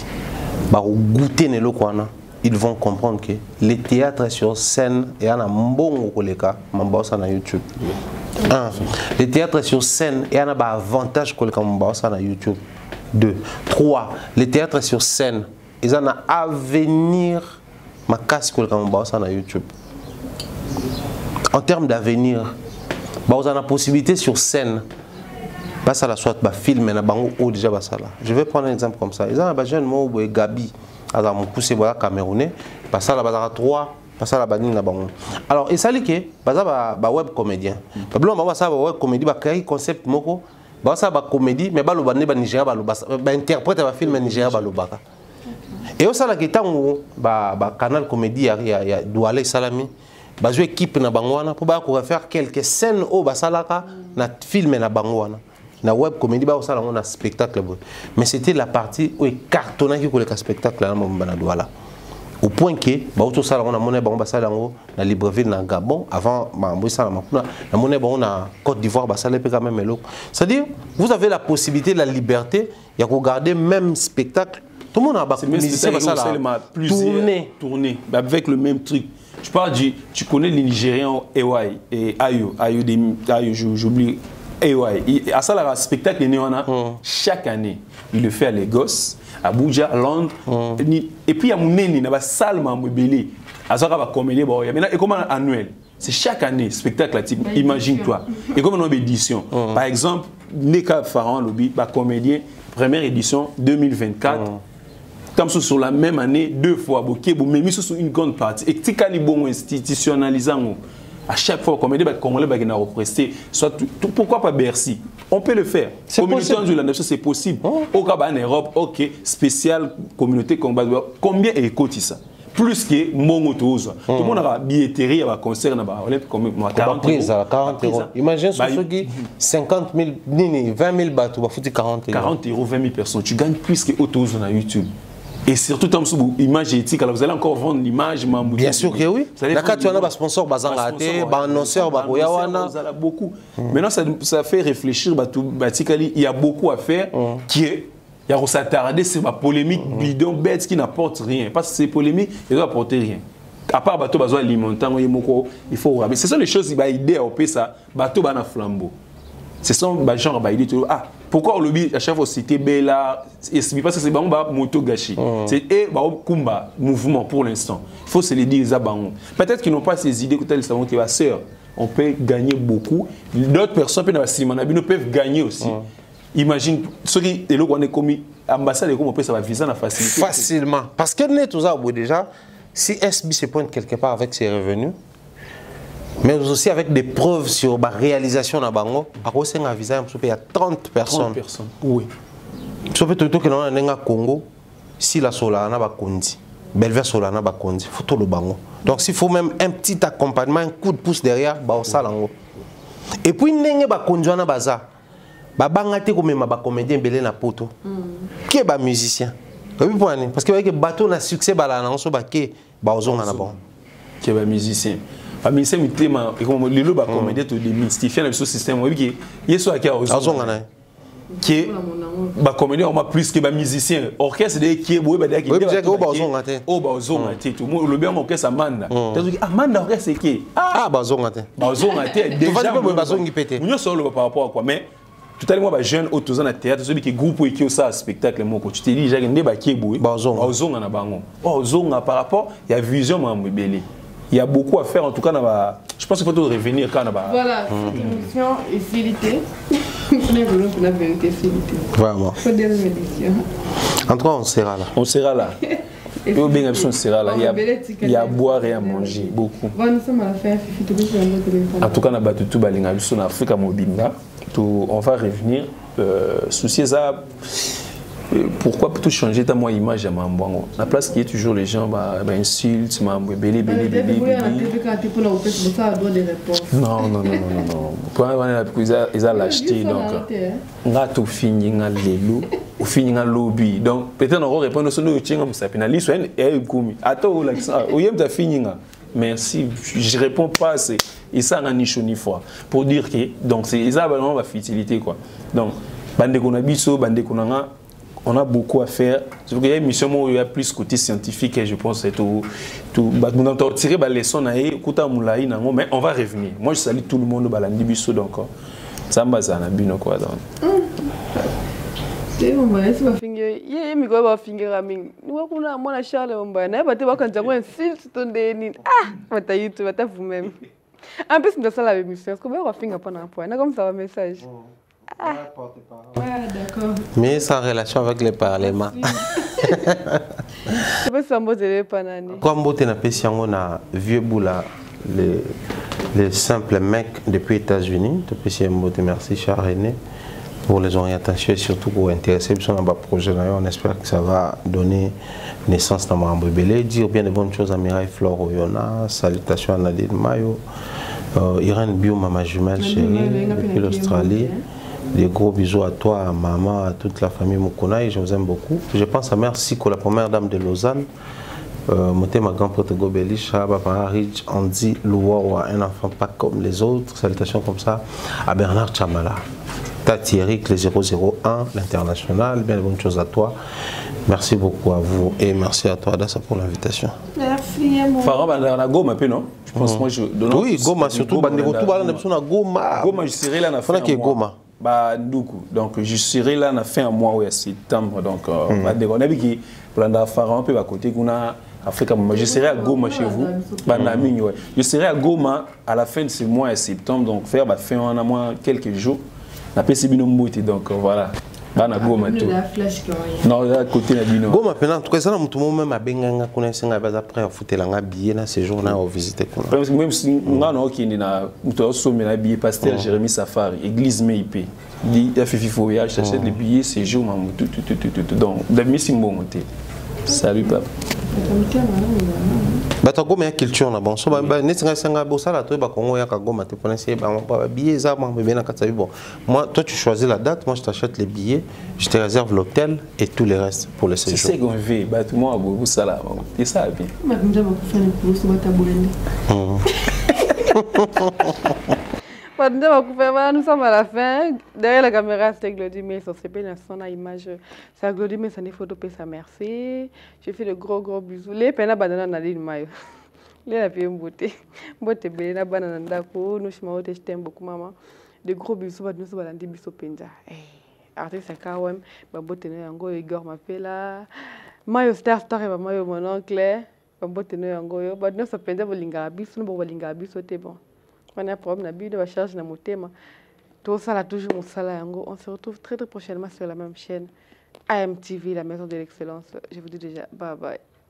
ils vont comprendre que les théâtres sur scène, il y a un bon colléga, sur YouTube. Les théâtres sur scène, il y a un avantage sur YouTube. 2. 3. Les théâtres sur scène, ils ont un avenir ma casse sur YouTube. En termes d'avenir, ils ont la possibilité sur scène basala soit ba film na bango ou déjà basala. Je vais prendre un exemple comme ça. Ils ont un jeune mo Gabi à mon poussé voilà camerounais basala basala 3 basala banini na bango. Alors et ça li que basala ba web comédien. Problème ba basala web comédie ba créer concept moko basala ba comédie mais ba lo bande ba Nigeria ba lo ba interprète ba film Nigeria ba lo baka. Et au sala que tango ba canal comédie ya Douale Salami ba jouer équipe na bango wana pour ba ko faire quelques scènes au basalaka na film na bango wana. Na web comédie ba osala on a spectacle mais c'était la partie où il cartonnait qui le spectacle là mon bana Douala au point que ba auto sala on a monnaie bango basala ngo na Libreville na Gabon avant ba mbo sala makuna na monnaie bango na Côte d'Ivoire basala pe quand même eloko c'est-à-dire vous avez la possibilité la liberté il y a regarder même spectacle tout le monde a musicien basala tourner avec le même truc. Je parle tu connais les Nigérians EY et Ayo j'oublie EY. À ça, le spectacle est né chaque année. Il le fait à Lagos, à Abuja, à Londres. Et puis, il y a une salle qui à ça, va comédie. Et comment annuel? C'est chaque année, spectacle type. Imagine-toi. Et comme une édition. Par exemple, Neka Pharaon Lobby, comédien, première édition 2024. Comme sur la même année, 2 fois, mais mis sur une grande partie. Et si on institutionnalise, à chaque fois, comme les Congolais va represter, soit pourquoi pas Bercy? On peut le faire. Communauté de la nation, c'est possible. Au Cap en Europe, ok, spécial communauté combat. Combien est coté ça? Plus que Mongotozo. Tout le monde a billetterie, a concert, comme 40 €. Imagine ceux qui 50 000, 20 000 bateaux, va foutre 40 €. 40 €, 20 000 personnes. Tu gagnes plus que Otozo sur YouTube. Et surtout, dans l'image éthique, vous allez encore vendre l'image. Bien sûr que oui. Quand tu as un sponsor, un annonceur, beaucoup. Maintenant, ça fait réfléchir. Il y a beaucoup à faire. Il y a s'attarder sur la polémique bidon bête qui n'apporte rien. Parce que ces polémiques, elles ne doivent apporter rien. À part bateau besoin alimentaire, il faut ramer. Ce sont les choses qui vont aider à opérer ça. Bateau bana flambeau. Ce sont les gens qui disent pourquoi on lobby à chaque fois citer Bella parce que c'est bon moto gâché. C'est Kumba mouvement pour l'instant. Il faut se le dire les abandons. Peut-être qu'ils n'ont pas ces idées que tel savons qui va sœur. On peut gagner beaucoup. D'autres personnes peuvent gagner aussi. Imagine ceux qui est là on est commis ambassade et comment on peut ça va viser la facilité. Facilement. Parce que nous tous ça déjà si SB se pointe quelque part avec ses revenus. Mais aussi avec des preuves sur la réalisation de Bango. Il y a 30 personnes. 30 personnes, oui. Si peut tout que dans le Congo, si la Solana va conduire, Belver Solana va conduire, il faut tout le Bango. Donc s'il faut même un petit accompagnement, un coup de pouce derrière, bah ça lango. Et puis n'engue va conduire na baza, bah bangate comme même bah comédien belé na poto. Qui est bah musicien? Parce que avec bateau na succès bah la nanso bah qui bah ozonga na bon. Qui est bah musicien? Le musicien et comme le loba comédien te démystifier le système oui qui est soit qui a ozonga qui est bah comédien on a plus que bah musicien orchestre de qui est boé bah qui est bah ozonga te oh bah ozonga te tout le bien orchestre Amanda Amanda orchestre c'est qui ah bah ozonga te déjà bah ozongi pété nous sommes par rapport à quoi mais tout à l'heure moi jeune autour dans théâtre celui qui groupe qui au ça spectacle moi tu te dis j'ai ne ba qui est boé bah ozonga na bango ozonga par rapport il y a vision moi belé. Il y a beaucoup à faire, en tout cas, je pense qu'il faut tout revenir quand on a... Voilà, cette émission est filtrée. La vérité filtrée. Vraiment. Il faut dire l'émission. En tout cas, on sera là. On sera là. On sera là. Il y a à boire et à manger, beaucoup. Nous sommes à la fin, en tout cas, on a battu tout balinga, en Afrique à Mobimba. On va revenir. Soucier ça. Pourquoi tout changer ta moi image à Mambouango? La place qui est toujours les gens insultent, belé. Non. Pour ils ont l'acheté donc. On a tout fini, on a l'élo, on finit on lobby. Donc peut-être on va répondre sur le tien comme ça. Pénalise soit et koumi. Attends l'accent. Oyem ta fini. Merci. Je réponds pas c'est et ça n'a ni chaud ni froid. Pour dire que donc c'est ça vraiment la futilité quoi. Donc bande qu'on a biso, bande qu'on a on a beaucoup à faire. Il y a une mission où il y a plus côté scientifique et je pense que tout. On a tiré la leçon, mais on va revenir. Moi je salue tout le monde dans Bisso donc ça m'a bien quoi donc. C'est bon, c'est ma finger. Il me va finger à ming. Nous on a Charles on va na ba te ba quand tu as insulte ton déni. Ah, va ta YouTube, va ta vous-même. En plus de ça la mission, est-ce que on va finger pendant un point. Na comme ça un message. D'accord. Mais sans relation avec le Parlement. Je peux savoir de panani. Comme Bote n'a pas si on a vieux boula les simples mecs depuis les États-Unis. Merci cher René pour les orientations et surtout pour intéresser sur notre projet. On espère que ça va donner naissance à Marambo Belé. Dire bien de bonnes choses à Mireille Flore Oyona. Salutations à Nadine Mayo. Irène Bio, ma jumelle chérie, depuis l'Australie. Des gros bisous à toi, à maman, à toute la famille Moukonaï, je vous aime beaucoup. Je pense à Mère Siko, la première dame de Lausanne. Moté ma grand-pote Gobelich, Papa Rich, Andy Louawa, un enfant pas comme les autres. Salutations comme ça à Bernard Chamala. Tati Eric, le 001, l'international. Bien de bonnes choses à toi. Merci beaucoup à vous et merci à toi, Adassa, pour l'invitation. Merci, mon. Farah, la Goma, non? Je pense moi, je donne. Oui, Goma, surtout, Goma. Goma, je serai là, on a fait un mois. Bah, donc, je serai là, on a fait un mois, oui, à septembre. Donc, on a vu que pour Farah, un peu à côté, qu'on a Afrique, je serai à Goma chez vous. Je serai à Goma à la fin de ce mois de septembre, donc faire un mois, quelques jours. On a fait ce binôme, donc voilà. Bana Goma tout. Non, là côté la bino. Goma maintenant, en tout cas, ça n'a tout le monde même à Benganga connaissant après à foutre la billet là ces jours là au visiter. Même si on a un qui n'a pas sommet la billet pasteur Jérémy Safari église MIP. Il a fait voyage, j'achète les billets ces jours tout donc d'amis simbo monté. Salut papa. Bata Goma culture na bon so ba netinga sanga bosala to ba Congo ya ka Goma te connaissez ba billets ça ba bien na katsabi bon. Moi toi tu choisis la date, moi je t'achète les billets, je te réserve l'hôtel et tout le reste pour le séjour. C'est qu'on veut bah tout le monde a beaucoup ça là. Et ça bien. Nous sommes à la fin. Derrière la caméra, c'était Glody Mais. Sur CP, son image. C'est Glody Mais, ça n'est photo, ça merci. Je fais de gros bisous. Les peines banana Nadine Mayo. Les la pied beauté. Beauté belle, la banana d'ako. Nous, je t'aime beaucoup, maman. De gros bisous, nous sommes dans des bisous penja. Artiste à KOM, ma beauté n'ango, Igor m'appelle. Mayo star, Mayo mon oncle. Ma beauté n'ango, but nous sommes penja, bolinga bisous, nous bolinga bisous, c'est bon. On a un problème de la charge de mon thème. Tout ça, là, toujours mon salaire. On se retrouve très prochainement sur la même chaîne. AMTV, la maison de l'excellence. Je vous dis déjà, bye bye.